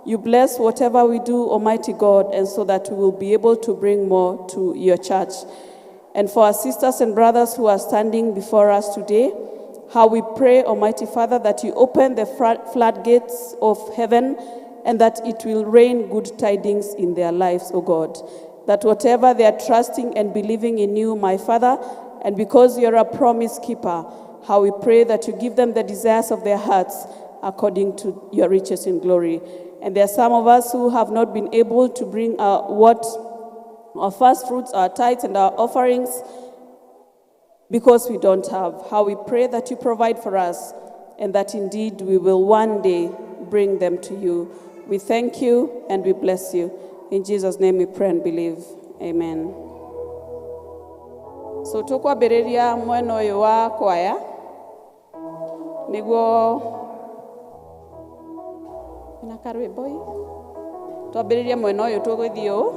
you bless whatever we do, Almighty God, and so that we will be able to bring more to your church. And for our sisters and brothers who are standing before us today, how we pray, Almighty Father, that you open the floodgates of heaven and that it will rain good tidings in their lives, O God. That whatever they are trusting and believing in you, my Father, and because you're a promise keeper, how we pray that you give them the desires of their hearts according to your riches in glory. And there are some of us who have not been able to bring our first fruits, our tithes, and our offerings because we don't have. How we pray that you provide for us and that indeed we will one day bring them to you. We thank you and we bless you. In Jesus' name we pray and believe. Amen. So tukwambĩrĩria mwena ũyũ wa kwaya nĩguo na karwĩmbo twambĩrĩria mwena ũyũ tũgũthiĩ ũũ.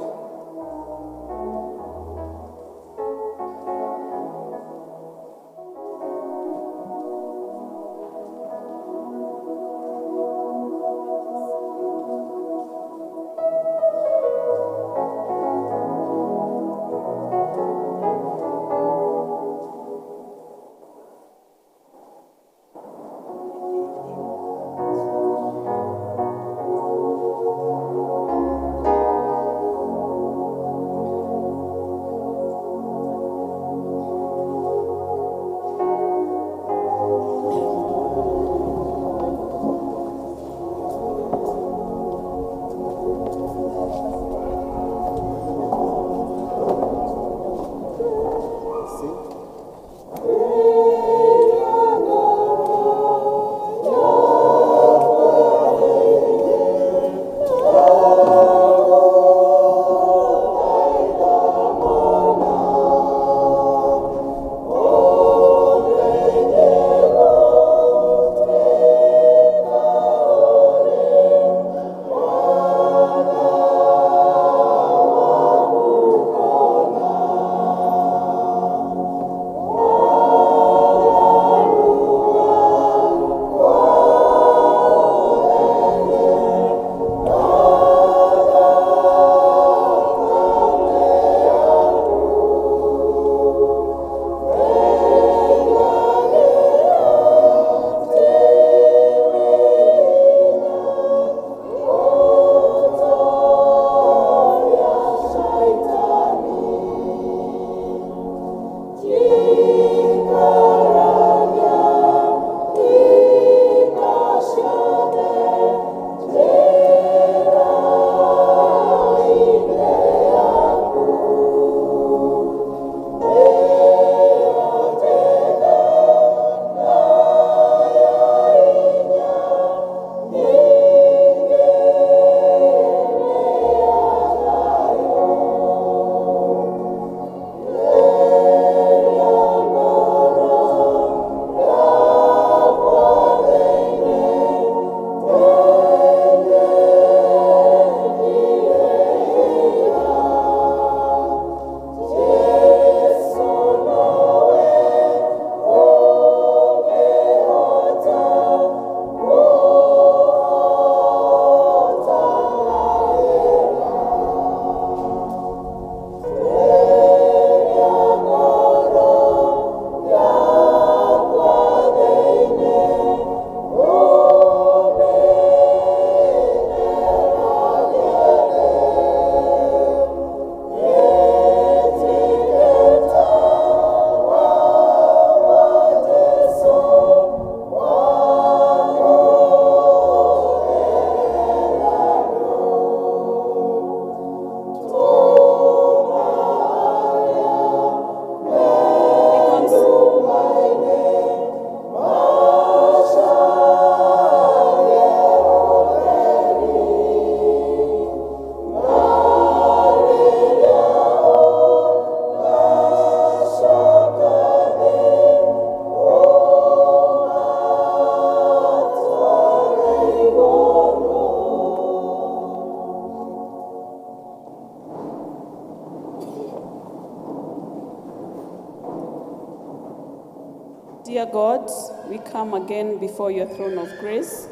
Dear God, we come again before your throne of grace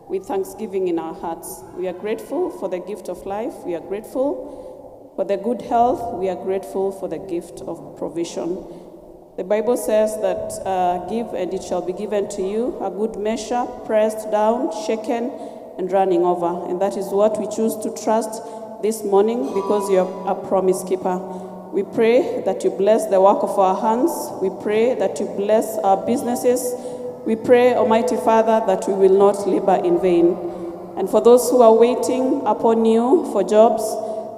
with thanksgiving in our hearts. We are grateful for the gift of life. We are grateful for the good health. We are grateful for the gift of provision. The Bible says that give and it shall be given to you, a good measure, pressed down, shaken, and running over. And that is what we choose to trust this morning because you are a promise keeper. We pray that you bless the work of our hands. We pray that you bless our businesses. We pray, Almighty Father, that we will not labor in vain. And for those who are waiting upon you for jobs,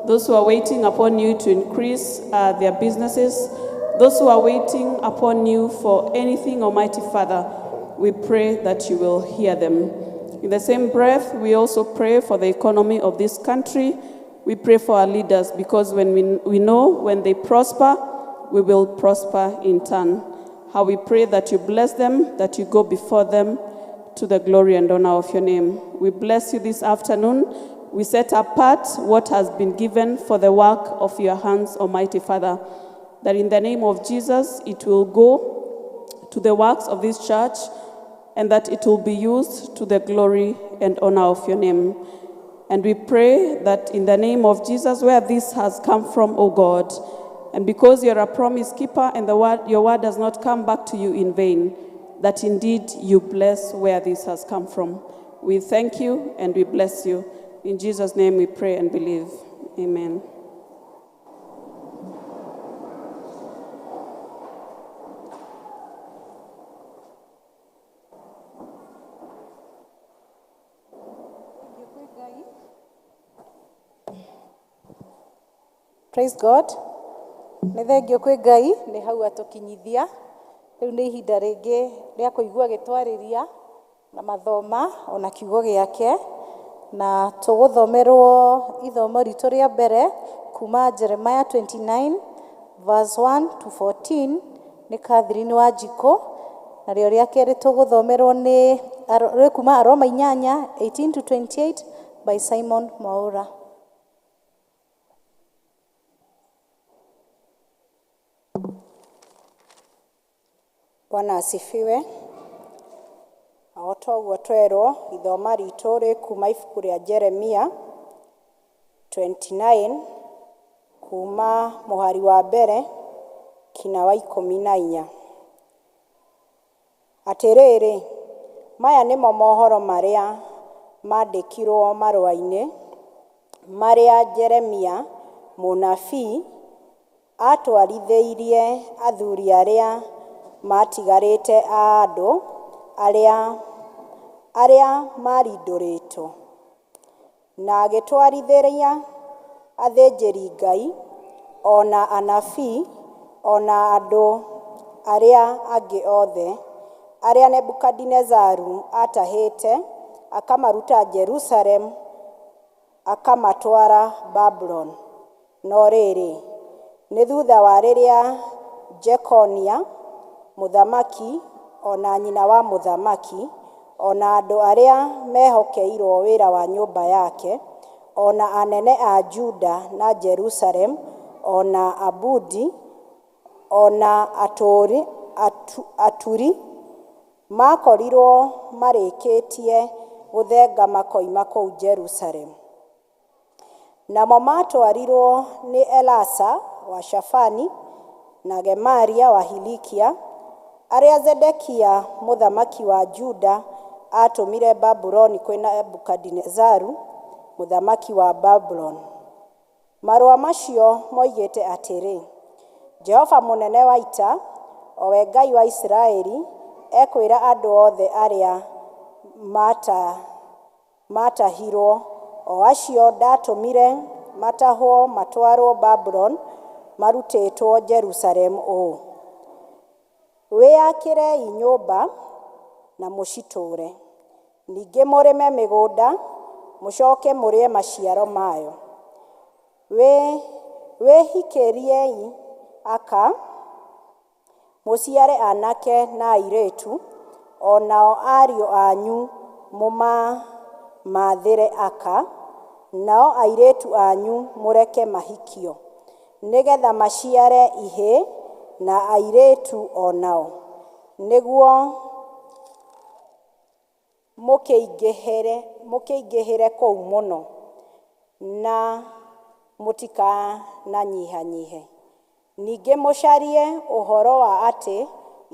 those who are waiting upon you to increase their businesses, those who are waiting upon you for anything, Almighty Father, we pray that you will hear them. In the same breath, we also pray for the economy of this country. We pray for our leaders because when we know when they prosper, we will prosper in turn. How we pray that you bless them, that you go before them to the glory and honor of your name. We bless you this afternoon. We set apart what has been given for the work of your hands, Almighty Father, that in the name of Jesus, it will go to the works of this church and that it will be used to the glory and honor of your name. And we pray that in the name of Jesus, where this has come from, O God, and because you're a promise keeper and your word does not come back to you in vain, that indeed you bless where this has come from. We thank you and we bless you. In Jesus' name we pray and believe. Amen. Praise God. Nĩ thengio kwĩ Ngai nĩ hau atũkinyithia. Rĩu nĩ ihinda rĩngĩ rĩa kũigua gĩtwarĩria na mathoma ona kiugo gĩake na tũgũthomerwo ithomo ritũ rĩa mbere kuma Jeremia 29 verse 1 to 14 nĩ Catherine Wanjikũ na rĩo rĩa kerĩ tũgũthomerwo nĩ kuma Aroma 8 18 to 28 by Simon Mwaura. Bwana asifiwe. Aota ũguo twerwo ithoma ritũ rĩ kuma ibuku rĩa Jeremia 29 kuma mũhari wa mbere kinya wa 14. Atĩrĩrĩ, maya nĩmo mohoro marĩa mandĩkirwo marũa-inĩ marĩa Jeremia mũnabii atwarithĩirie athuri arĩa matigarĩte a andũ arĩa marindũrĩtwo na agĩtwarithĩria athĩnjĩri Ngai ona anabii ona andũ arĩa angĩ othe arĩa Nebukadinezaru atahĩte akamaruta Jerusalem akamatwara Babylon. No rĩrĩ, nĩ thutha wa rĩrĩa Jekonia mũthamaki ona nyina wa mũthamaki ona andũ arĩa mehokeirwo wĩra wa nyũmba yake ona anene a Juda na Jerusalem ona abudi ona aturi makorirwo marĩkĩtie gũthenga makoima kũu Jerusalem. Namo matwarirwo nĩ Elasa wa Shafani na Gemaria wa Hilikia arĩa Zedekia mũthamaki wa Juda atũmire Babuloni kwĩ Nebukadinezaru mũthamaki wa Babulon. Marũa macio moigĩte atĩrĩ, Jehova mũnene wa ita, o we Ngai wa Isiraeli, ekwĩra andũ othe arĩa matahirwo, o acio ndatũmire matahwo matwarwo Babulon, marutĩtwo Jerusalem ũũ: wĩakĩrei nyũmba na mũcitũũre, ningĩ mũrĩme mĩgũnda, mũcoke mũrĩe maciaro mayo. Wĩhikĩriei aka, mũciare anake na airĩtu, o nao ariũ anyu mũmamathĩre aka, nao airĩtu anyu mũreke mahikio, nĩgetha maciare ihĩ na airĩtu o nao. nĩguo mũkĩingĩhĩre kũu mũno na mũtikananyihanyihe. Ningĩ mũcarie ũhoro wa atĩ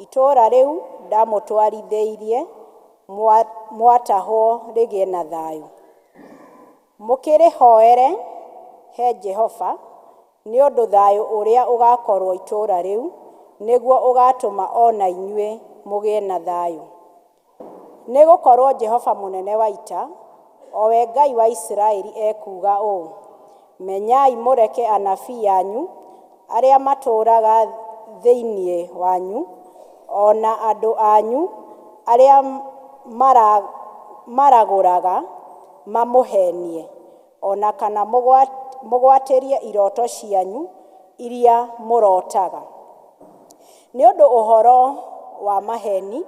itũũra rĩu ndamũtwarithĩirie mwatahwo rĩgĩe na thayũ. Mũkĩrĩhoere he Jehova nĩ ũndũ thayũ ũrĩa ũgakorwo itũũra rĩu nĩguo ũgatũma ona inyuĩ mũgĩe na thayũ. Nĩ gũkorwo Jehova mũnene wa ita, o we Ngai wa Isiraeli ekuuga ũũ: menyai mũreke anabii anyu arĩa matũũraga thĩinĩ wanyu, ona andũ anyu arĩa maragũraga mamũhenie, ona kana mũgwatĩrie iroto cianyu iria mũrotaga. Nĩ ũndũ ũhoro wa maheni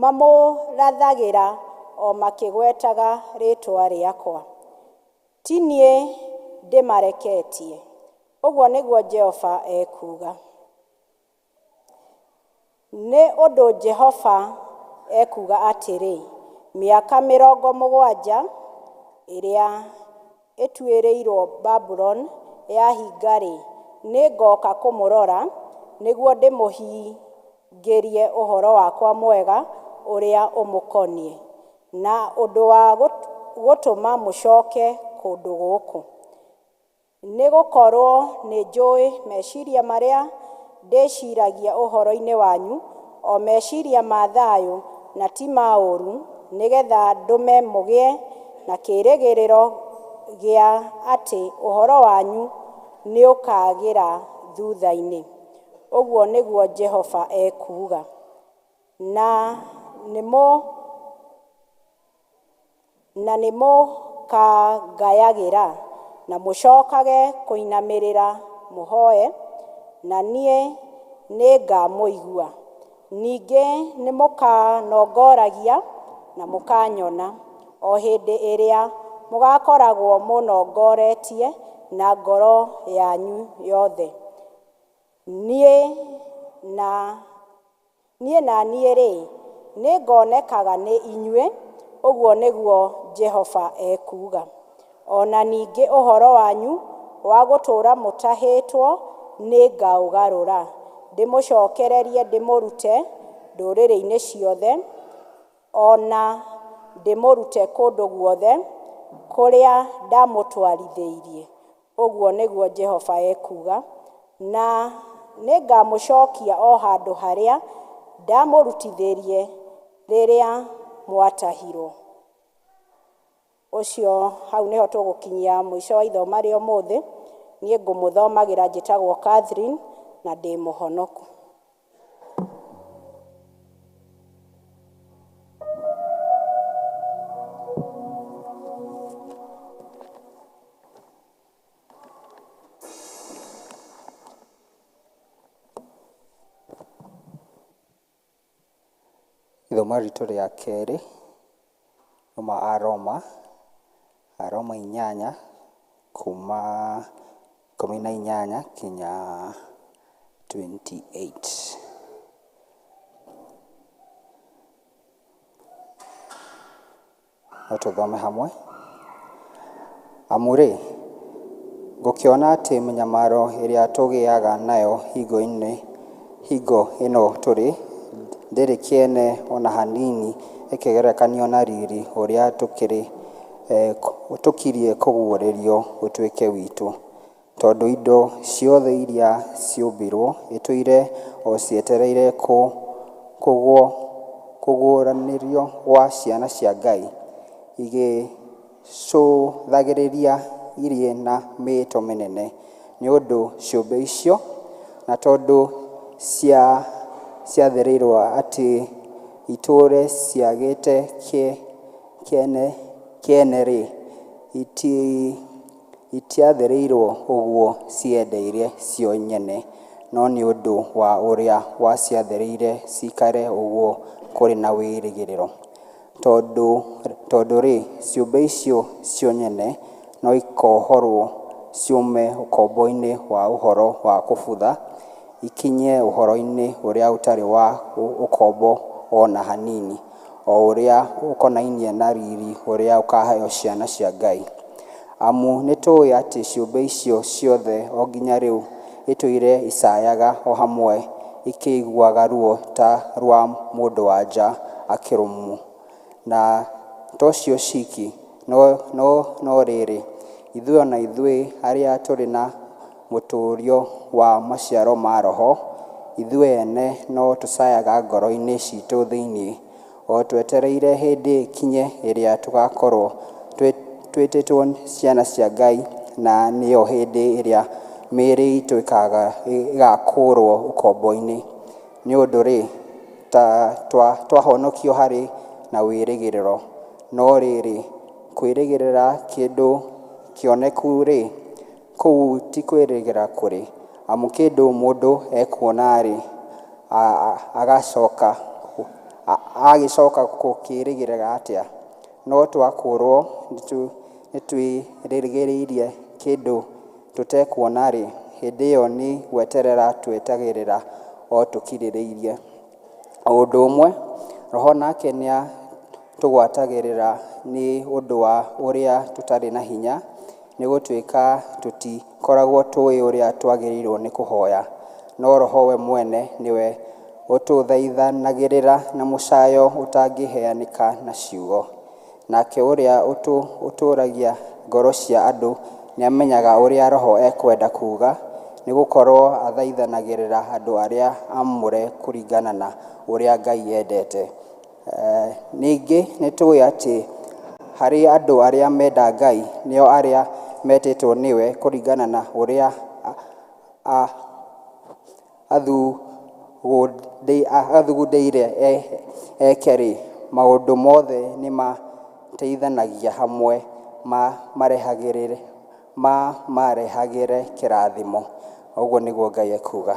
mamũrathagĩra o makĩgwetaga rĩĩtwa rĩakwa. Ti niĩ ndĩmareketie, ũguo nĩguo Jehova ekuuga. Nĩ ũndũ Jehova ekuuga atĩrĩ, mĩaka 70 ĩrĩa ĩtuĩrĩirwo Babuloni yahinga-rĩ, nĩngoka kũmũrora nĩguo ndĩmũhingĩrie ũhoro wakwa mwega ũrĩa ũmũkoniĩ, na ũndũ wa gũtũma mũcooke kũndũ gũkũ. Nĩ gũkorwo nĩ njũĩ meciiria marĩa ndĩciiragia ũhoro-inĩ wanyu, o meciiria ma thayũ na ti ma ũũru, nĩgetha ndũme mũgĩe na kĩĩrĩgĩrĩro gĩa atĩ ũhoro wanyu nĩ ũkaagĩra thutha-inĩ. Ũguo nĩguo Jehova ekuuga. Na nĩmũkangayagĩra na mũcookage kũinamĩrĩra mũhooe, na niĩ nĩngamũigua. Ningĩ nĩmũkanongoragia na mũkanyona o hĩndĩ ĩrĩa mũgakoragwo mũnongoretie na ngoro yanyu yothe. Niĩ na niĩ-rĩ, nĩngonekaga nĩ inyuĩ, ũguo nĩguo Jehova ekuuga. Ona ningĩ ũhoro wanyu wa gũtũũra mũtahĩtwo nĩngaũgarũra, ndĩmũcookererie ndĩmũrute ndũrĩrĩ-inĩ ciothe, ona ndĩmũrute kũndũ guothe kũrĩa ndamũtwarithĩirie. Ũguo nĩguo Jehova ekuuga. Na nĩngamũcookia o handũ harĩa ndamũrutithĩrie rĩrĩa mwatahirwo. Ũcio hau nĩho tũgũkinyia mũico wa ithoma rĩa ũmũthĩ. Niĩ ngũmũthomagĩra njĩtagwo Catherine na ndĩ mũhonoku. Ithomo ritũ rĩa kerĩ kuma Aroma 8 kuma 18 kinya 28. No tũthome hamwe. Amu-rĩ, ngũkĩona atĩ mĩnyamaro ĩrĩa tũgĩaga nayo hingo ĩno tũrĩ ndĩrĩ kĩene ona hanini ĩkĩgerekanio na riri ũrĩa tũkirie kũguũrĩrio ũtuĩke witũ. Tondũ indo ciothe iria ciũmbirwo ĩtũire o cietereire kũguũranĩrio gwa ciana cia Ngai, igĩcũthagĩrĩria irie na mĩĩto mĩnene nĩ ũndũ ciũmbe icio, na tondũ ciathĩrĩirwo atĩ itũũre ciagĩte kĩene-rĩ, itiathĩrĩirwo ũguo ciendeire cio nyene, no nĩ ũndũ wa ũrĩa waciathĩrĩire cikare ũguo kũrĩ na wĩrĩgĩrĩro. Tondũ-rĩ, ciũmbe icio cio nyene no ikohorwo ciume ũkombo-inĩ wa ũhoro wa kũbutha ikinye ũhoro-inĩ ũrĩa ũtarĩ wa ũkombo ona hanini, o ũrĩa ũkonainie na riri ũrĩa ũkaheo ciana cia Ngai. Amu nĩtũĩ atĩ ciũmbe icio ciothe o nginya rĩu itũire icayaga o hamwe ikĩiguaga ruo ta rwa mũndũ-wa-nja akĩrũmu. Na tocio ciki no rĩrĩ, ithuĩ ona ithuĩ arĩa tũrĩ na mũtũũrio wa maciaro ma roho, ithuĩ ene no tũcayaga ngoro-inĩ citũ thĩinĩ, o twetereire hĩndĩ ĩkinye ĩrĩa tũgakorwo twĩtĩtwo ciana cia Ngai, na nĩyo hĩndĩ ĩrĩa mĩĩrĩ itũ ĩgakũrwo ũkombo-inĩ. Nĩ ũndũ rĩ, twahonokio harĩ na wĩrĩgĩrĩro, no rĩrĩ, kwĩrĩgĩrĩra kĩndũ kĩoneku rĩ, kũu ti kwĩrĩgĩrĩra kũrĩ, amu kĩndũ mũndũ ekuona rĩ, agĩcoka gũkĩrĩgĩrĩra atĩa. No twakũrwo nĩtwĩrĩgĩrĩirie kĩndũ tũtekuona rĩ, hĩndĩ ĩyo nĩ gweterera twetagĩrĩra o tũkirĩrĩirie. O ũndũ ũmwe, Roho nake nĩ tũgwatagĩrĩra nĩ ũndũ wa ũrĩa tũtarĩ na hinya, nĩ gũtuĩka tũtikoragwo tũĩ ũrĩa twagĩrĩirwo nĩ kũhoya, no Roho we mwene nĩwe ũtũthaithanagĩrĩra na mũcayo ũtangĩheanĩka na ciugo. Nake ũrĩa ũtũũragia ngoro cia andũ nĩamenyaga ũrĩa Roho ekwenda kuuga, nĩ gũkorwo athaithanagĩrĩra andũ arĩa amũre kũringana na ũrĩa Ngai endete. Ningĩ nĩtũĩ atĩ harĩ andũ arĩa menda Ngai, nĩo arĩa metĩtwo nĩwe kũringana na ũrĩa athugundĩire eke-rĩ, maũndũ mothe nĩ mateithanagia hamwe marehagĩre kĩrathimo. Ũguo nĩguo Ngai ekuuga.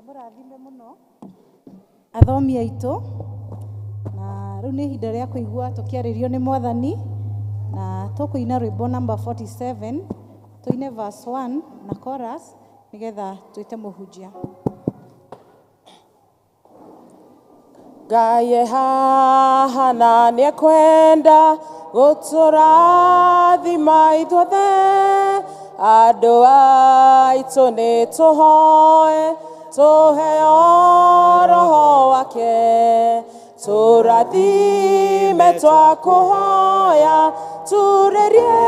Mũrathime mũno athomi aitũ, na rĩu nĩ ihinda rĩa kũigua tũkĩarĩrio nĩ Mwathani, na tũkũina rwĩmbo number 47, tũine verse 1 na chorus nĩgetha twĩte mũhunjia. Ngai e haha na nĩekwenda gũtũrathima ithuothe, andũ aitũ nĩtũhoe tũheo Roho wake, tũrathime twakũhoya turĩrie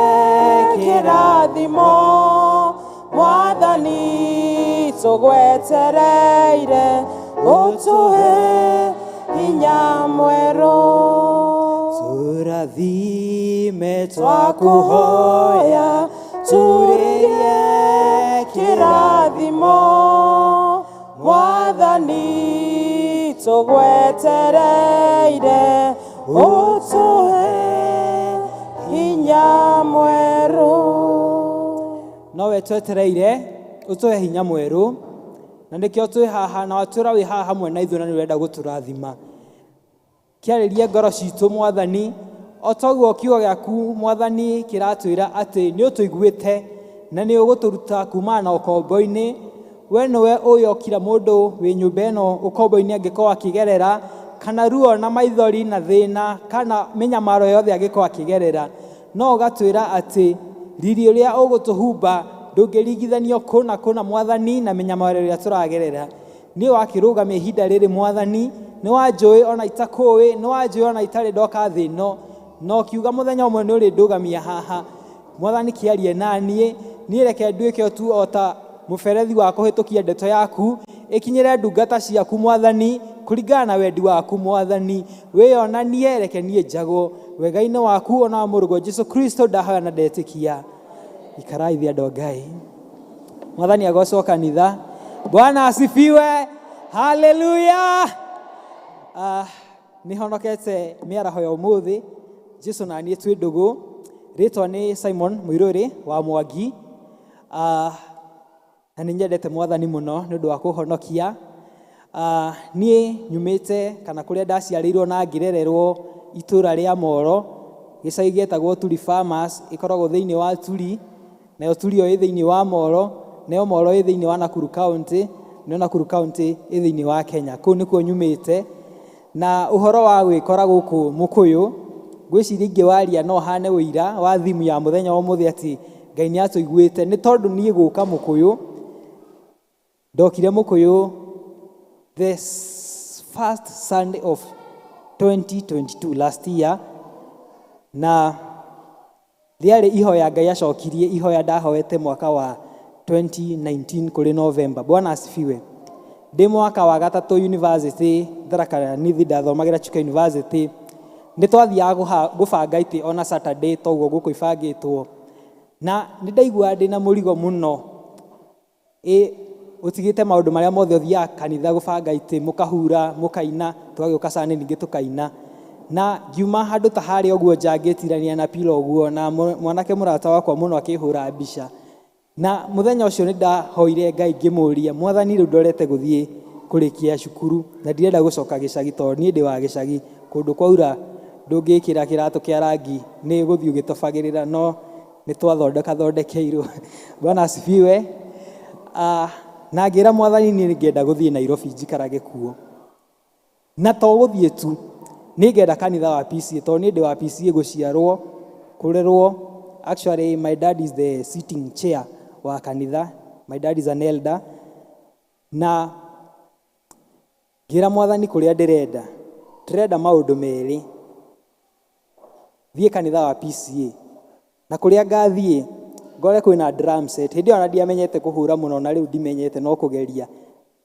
kĩrathimo. Mwathani tũgwetereire ũtũhe hinya mwerũ, tũrathime twakũhoya turĩrie kĩrathimo. Mwathani tũgwetereire ũtũhe hinya mwerũ. Nowe twetereire ũtũhe hinya mwerũ, na nĩkĩo twĩ haha na watwĩra wĩ haha hamwe na ithuĩ na nĩũrenda gũtũrathima. Kĩarĩrie ngoro citũ Mwathani, o toguo kiugo gĩaku Mwathani kĩratwĩra atĩ nĩ ũtũiguĩte na nĩ ũgũtũruta kumana na ũkombo-inĩ. We nĩwe ũyokira mũndũ wĩ nyũmba ĩno ũkombo-inĩ angĩkorwo akĩgerera, kana ruo na maithori na thĩna kana mĩnyamaro yothe angĩkorwo akĩgerera, no ũgatwĩra atĩ riri ũrĩa ũgũtũhumba ndũngĩringithanio kũna kũna Mwathani na mĩnyamaro ĩrĩa tũragerera. Nĩ wakĩrũgamia ihinda rĩrĩ Mwathani, nĩ wanjũĩ ona itakũĩ, nĩ wanjũĩ ona itarĩ ndoka thĩ ĩno, no kiuga mũthenya ũmwe nĩ ũrĩndũgamia haha. Mwathani kĩarie naniĩ, niĩ reke nduĩke tu o ta mũberethi wa kũhĩtũkia ndeto yaku, ĩkinyĩre ndungata ciaku Mwathani kũringana na wendi waku Mwathani. Wĩyonanie, reke niĩ njagwo wega-inĩ waku ona wa mũrũgwo Jesũ Kristo ndahoya na ndetĩkia. Ikarai thĩ andũ a Ngai. Mwathani agocwo kanitha. Bwana asifiwe. Haleluya. Nĩ honokete mĩaraho ya ũmũthĩ. Jesũ na niĩ twĩ ndũgũ. Rĩtwa nĩ Simon Mũirũrĩ wa Mwangi. Na nĩ nyendete Mwathani mũno nĩ ũndũ wa kũhonokia. Niĩ nyumĩte kana kũrĩa ndaciarĩirwo na ngĩrererwo itũũra rĩa Moro, gĩcagi gĩtagwo Turi Farmers, ĩkoragwo thĩinĩ wa Turi, nayo Turi ĩyo ĩ thĩinĩ wa Moro, nayo Moro ĩ thĩinĩ wa Nakuru County, nayo Nakuru County ĩ thĩinĩ wa Kenya. Kũu nĩkuo nyumĩte, na ũhoro wa gwĩkora gũkũ Mũkũyũ, ngwĩciria ingĩwaria no hane ũira wa thimu ya mũthenya wa ũmũthĩ atĩ Ngai nĩ atũiguĩte, nĩ tondũ niĩ gũka Mũkũyũ, ndokire Mũkũyũ the first Sunday of 2022 last year, na rĩarĩ ihoya Ngai acokirie ihoya ndahoete mwaka wa 2019 kũrĩ November. Bwana asifiwe. Ndĩ mwaka wa gatatũ university Tharaka Nithi ndathomagĩra Chuka University, nĩ twathiaga gũbanga itĩ ona Saturday toguo gũkũ ibangĩtwo, na nĩ ndaigua ndĩ na mũrigo mũno ũtigĩte maũndũ marĩa mothe ũthiaga kanitha gũbanga itĩ, mũkahura, mũkaina, tũgagĩũka Sunday ningĩ tũkaina, na ngiuma handũ ta harĩa ũguo nja ngĩtirania na pilo ũguo, na mwanake mũrata wakwa mũno akĩhũra mbica, na mũthenya ũcio nĩ ndahoire Ngai ngĩmũria, Mwathani rĩu ndorete gũthiĩ kũrĩkia cukuru na ndirenda gũcoka gĩcagi tondũ niĩ ndĩ wa gĩcagi, kũndũ kwaura ndũngĩkĩra kĩratũ kĩa rangi nĩ gũthiĩ ũgĩtobagĩrĩra, no nĩ twathondekeirwo. Bwana asifiwe. Na ngĩra Mwathani niĩ ngĩenda gũthiĩ Nairobi njikarage kuo, na to gũthiĩ tu, nĩ ngenda kanitha wa PCA tondũ niĩ ndĩ wa PCA gũciarwo kũrerwo. Actually my dad is the sitting chair wa kanitha, my dad is an elder, na ngĩra Mwathani kũrĩa ndĩrenda maũndũ merĩ, thiĩ kanitha wa PCA, na kũrĩa ngathiĩ ngore kwĩna drum set. Hĩndĩ ĩyo ona ndiamenyete kũhũra mũno, na rĩu ndimenyete no kũgeria,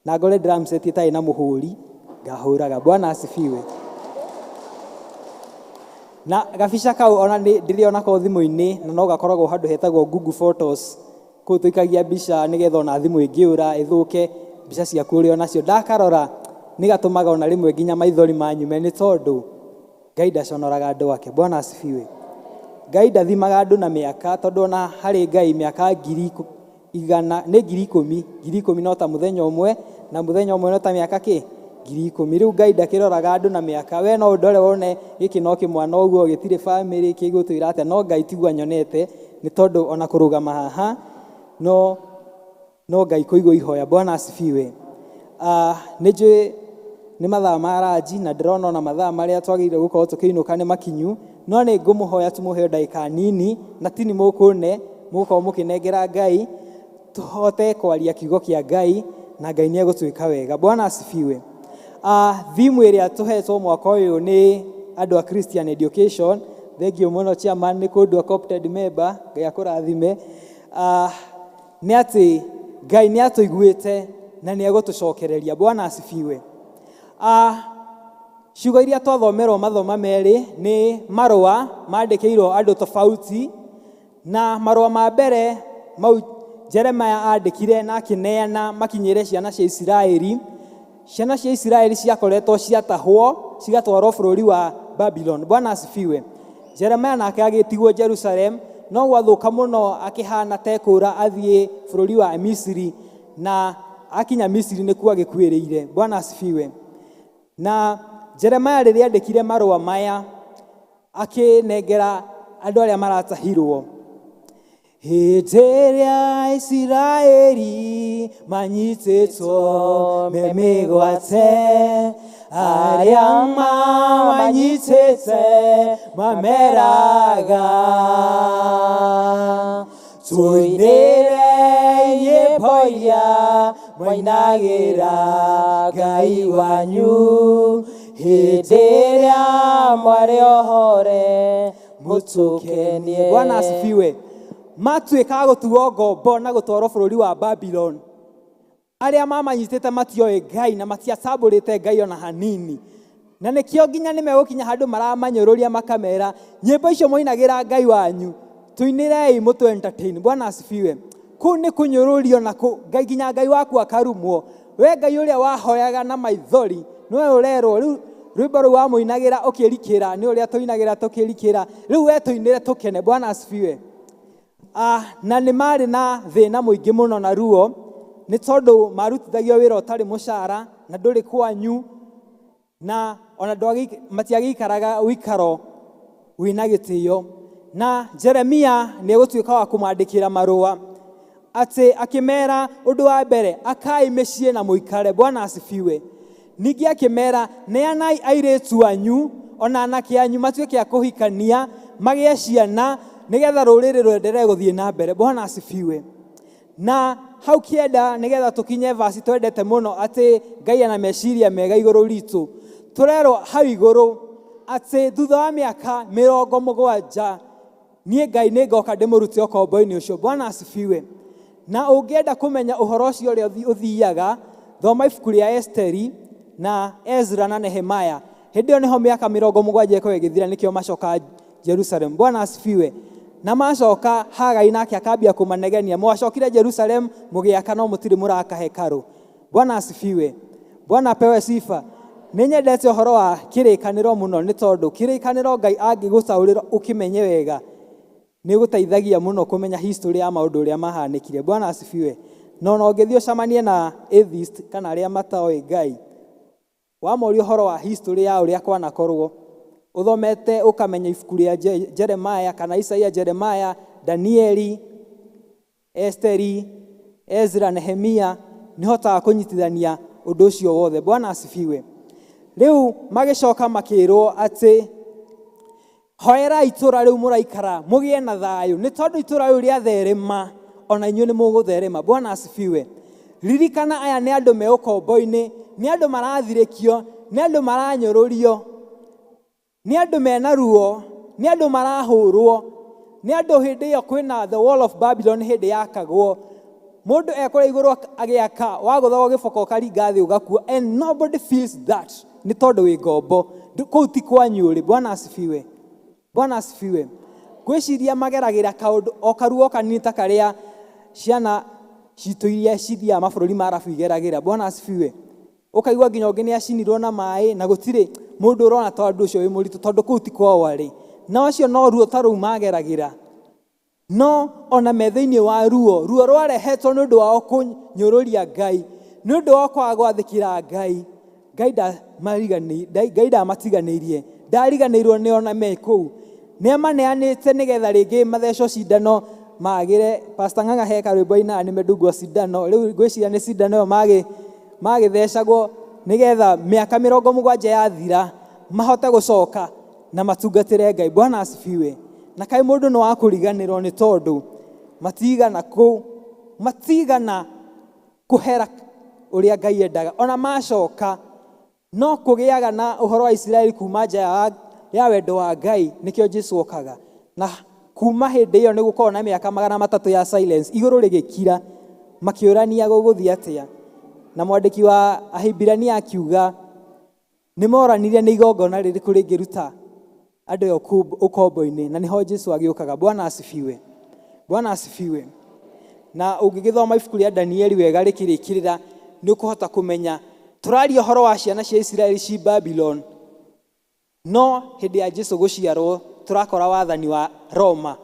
na ngore drum set ĩtarĩ na mũhũri ngahũraga. Bwana asifiwe. Na gabica kau ona ndĩrĩona ko thimũ-inĩ, na no gakoragwo handũ hetagwo Google Photos, kũu tũikagia mbica nĩgetha ona thimũ ĩngĩũra ĩthũke mbica ciaku ũrĩ onacio. Ndakarora nĩ gatũmaga ona rĩmwe nginya maithori manyume, nĩ tondũ Ngai ndaconoraga andũ ake. Bwana asifiwe. Ngai ndathimaga andũ na mĩaka, tondũ ona harĩ Ngai mĩaka 10,000 no ta mũthenya ũmwe, na mũthenya ũmwe no ta mĩaka 10,000. Rĩu Ngai ndakĩroraga andũ na mĩaka. We no ndore wone gĩkĩ no kĩmwana ũguo gĩtirĩ family kĩgũtwĩra atĩa, no Ngai tigua nyonete, nĩ tondũ ona kũrũgama haha no Ngai kũigwo ihoya. Bwana asifiwe. Nĩ njũĩ nĩ mathaa ma ranji, na ndĩrona ona mathaa marĩa twagĩrĩire gũkorwo tũkĩinũka nĩ makinyu, no nĩ ngũmũhoya tũmũheo ndagĩka nini, na tini mũkũne mũgũkorwo mũkĩnengera Ngai, tũhote kwaria kiugo kĩa Ngai, na Ngai nĩ egũtwĩka wega. Bwana asifiwe. Thimu ĩrĩa tũhetwo mwaka ũyũ nĩ andũ a Christian Education. Thengiũ mũno chairman, nĩ kũndũ co-opted member, Ngai akũrathime. Nĩ atĩ Ngai nĩ atũiguĩte na nĩ egũtũcokereria. Bwana asifiwe. Ciugo iria twathomerwo mathoma merĩ nĩ marũa mandĩkĩirwo andũ tofauti, na marũa ma mbere mau Jeremia andĩkire na akĩneana makinyĩre ciana cia Isiraeli. Ciana cia Isiraeli ciakoretwo ciatahwo cigatwarwo bũrũri wa Babylon. Bwana asifiwe. Jeremia nake agĩtigwo Jerusalem, no gwathũka mũno akĩhana tekũra athiĩ bũrũri wa Misiri, na akinya Misiri nĩkuo agĩkuĩrĩire. Bwana asifiwe. Na Jeremia rĩrĩa andĩkire marũa maya akĩnengera andũ arĩa maratahirwo, hĩndĩ ĩrĩa Isiraeli manyitĩtwo me mĩgwate, arĩa manyitĩte mameraga, tũinĩre nyĩmbo iria mwainagĩra Ngai wanyu, hĩndĩ ĩrĩa mwarĩ ohore mũtũkenie. Bwana asifiwe. Matuĩkaga gũtuo ngombo na gũtwarwo bũrũri wa Babylon. Arĩa mamanyitĩte matioĩ Ngai na matiacambũrĩte Ngai ona hanini, na nĩkĩo nginya nĩ megũkinya handũ maramanyũrũria makamera, nyĩmbo icio moinagĩra Ngai wanyu, tuinĩrei mũtũ entertain. Bwana asifiwe. Kũu nĩ kũnyũrũrio na Ngai, nginya Ngai waku akarumwo. We Ngai ũrĩa wahoyaga na maithori nĩwe ũrerwo rĩu rwĩmbo rũu wamũinagĩra ũkĩrikĩra nĩ ũrĩa tũinagĩra tũkĩrikĩra, rĩu we tũinĩre tũkene. Bwana asifiwe. Na nĩ marĩ na thĩna mũingĩ mũno na ruo, nĩ tondũ marutithagio wĩra ũtarĩ mũcara, na ndũrĩ kwanyu na ona matiagĩikaraga ũikaro wĩna gĩtĩo. Na Jeremia nĩ egũtuĩka wa kũmandĩkĩra marũa atĩ akĩmera ũndũ wa mbere, akai mĩciĩ na mũikare. Bwana asifiwe. Ningĩ akĩmera, neanai airĩtu anyu ona anake anyu matuĩke a kũhikania, magĩe ciana, nĩgetha rũrĩrĩ rwenderee gũthiĩ na mbere. Bwana asifiwe. Na hau kĩenda nĩgetha tũkinye vasi twendete mũno atĩ Ngai ena meciria mega igũrũ ritũ. Tũrerwo hau igũrũ atĩ thutha wa mĩaka 70 niĩ Ngai nĩngoka ndĩmũrute ũkombo-inĩ ũcio. Bwana asifiwe. Na ũngĩenda kũmenya ũhoro ũcio ũrĩa ũthiaga, thoma ibuku rĩa Esteri na Ezra na Nehemia. Hĩndĩ ĩyo nĩho mĩaka 70 ĩkorwo ĩgĩthira, nĩkĩo macoka Jerusalem. Bwana asifiwe. Na macoka Hagai nake akambia kũmanegenia, mwacokire Jerusalem mũgĩaka no mũtirĩ mũraka hekarũ. Bwana asifiwe. Bwana apewe sifa. Nĩnyendete ũhoro wa kĩrĩkanĩro mũno, nĩ tondũ kĩrĩkanĩro Ngai angĩgũtaũrĩra ũkĩmenye wega nĩ gũteithagia mũno kũmenya history ya maũndũ ũrĩa mahanĩkire. Bwana asifiwe. No ũngĩthiĩ ũcamanie na atheist kana arĩa mataoĩ Ngai, wamoria ũhoro wa history ya ũrĩa kwanakorwo, ũthomete ũkamenya ibuku rĩa Jeremia kana Isaia, Jeremia, Danieli, Esteri, Ezra, Nehemia, nĩhotaga kũnyitithania ũndũ ũcio wothe. Bwana asifiwe. Rĩu magĩcoka makĩrwo atĩ hoera itũra rĩu mũraikara mũgĩe na thayũ, nĩ tondũ itũra rĩu rĩatherema ona inyuĩ nĩ mũgũtherema. Bwana asifiwe. Ririkana aya nĩ andũ me ũkombo-inĩ, nĩ andũ marathirĩkio, nĩ andũ maranyũrũrio, nĩ andũ mena ruo, nĩ andũ marahũrwo, nĩ andũ hĩndĩ ĩyo kwĩna the wall of Babylon hĩndĩ yakagwo, mũndũ ekũrĩa igũrũ agĩaka, wagũthagwo gĩboko ũkaringa thĩ ũgakua, and nobody feels that, nĩ tondũ wĩ ngombo, kũu ti kwanyu ũrĩ. Bwana asifiwe. Bwana asifiwe. Gwĩciria mageragĩra kaũndũ o karuo kanini ta karĩa ciana citũ iria cithiaga mabũrũri ma Arabu igeragĩra. Bwana asifiwe. Ũkaigua nginya ũngĩ nĩacinirwo na maĩ na gũtirĩ mũndũ ũrona ta ũndũ ũcio wĩ mũritũ, tondũ kũu ti kwao arĩ. Na ũcio no ruo ta rũu mageragĩra, no ona me thĩinĩ wa ruo rwarehetwo nĩ ũndũ wao kũnyũrũria Ngai, nĩ ũndũ wa kwaga gwathĩkĩra Ngai. Ngai ndamatiganĩirie, ndariganĩirwo nĩ ona me kũu. Nĩamaneanĩte nĩgetha rĩngĩ mathecwo cindano magĩre. Pastor Ng'ang'a heka rwĩmbo ina nimedungwo cindano, rĩu ngwĩciria nĩ cindano ĩyo magĩthecagwo nĩgetha mĩaka 70 yathira mahote gũcoka na matungatĩre Ngai. Bwana asifiwe. Na kaĩ mũndũ nĩ wa kũriganĩrwo nĩ tondũ matigana kũhera ũrĩa Ngai endaga. Ona macoka no kũgĩaga na ũhoro wa Isiraeli kuma nja ya wendo wa Ngai, nĩkĩo Jesũ okaga. Na kuma hĩndĩ ĩyo nĩ gũkorwo na mĩaka 300 ya silence, igũrũ rĩgĩkira makĩũrania gũgũthiĩ atĩa. Na mwandĩki wa Ahibirania akiuga nĩ moranirie nĩ igongona rĩrĩkũ rĩngĩruta andũ eo ũkombo-inĩ, na nĩho Jesũ agĩũkaga. Bwana asifiwe. Bwana asifiwe. Na ũngĩgĩthoma ibuku rĩa Danieli wega rĩkĩrĩkĩrĩra, nĩ ũkũhota kũmenya tũraria ũhoro wa ciana cia Isiraeli ci Babylon, no hĩndĩ ya Jesũ gũciarwo tũrakora wathani wa Roma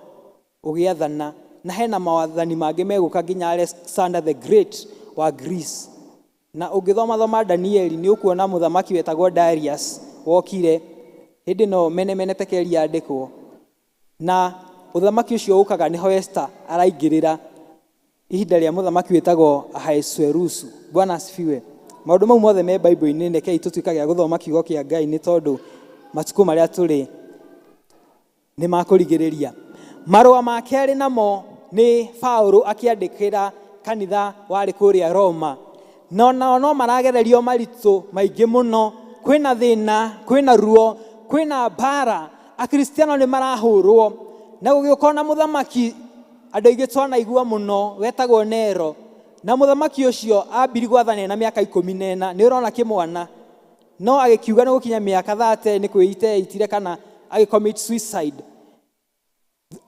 ũgĩathana, na hena mawathani mangĩ megũka nginya Alexander the Great wa Greece. Na ũngĩthoma Danieli nĩ ũkuona mũthamaki wetagwo Darius wokire hĩndĩ no mene tekeli yandĩkwo, na ũthamaki ũcio ũkaga nĩho Esther araingĩrĩra ihinda rĩa mũthamaki wetagwo Ahasuerusu. Bwana asifiwe. Maũndũ mau mothe me Bible-inĩ, nekei tũtuĩkage a gũthoma kiugo kĩa Ngai, nĩ tondũ matukũ marĩa tũrĩ nĩ makũrigĩrĩria. Marũa ma kerĩ namo nĩ Paulo akĩandĩkĩra kanitha warĩ kũrĩa Roma, no maragererio maritũ maingĩ mũno. Kwĩna thĩna, kwĩna ruo, kwĩna mbara, akristiano nĩ marahũrwo, na gũgĩũka na mũthamaki andũ aingĩ twanaigua mũno wetagwo Nero, na mũthamaki ũcio ambiri gwathana na mĩaka 14. Nĩ ũrona kĩmwana, no agĩkiuga nĩ gũkinya mĩaka 30 nĩ kwĩitire kana agĩcommit suicide.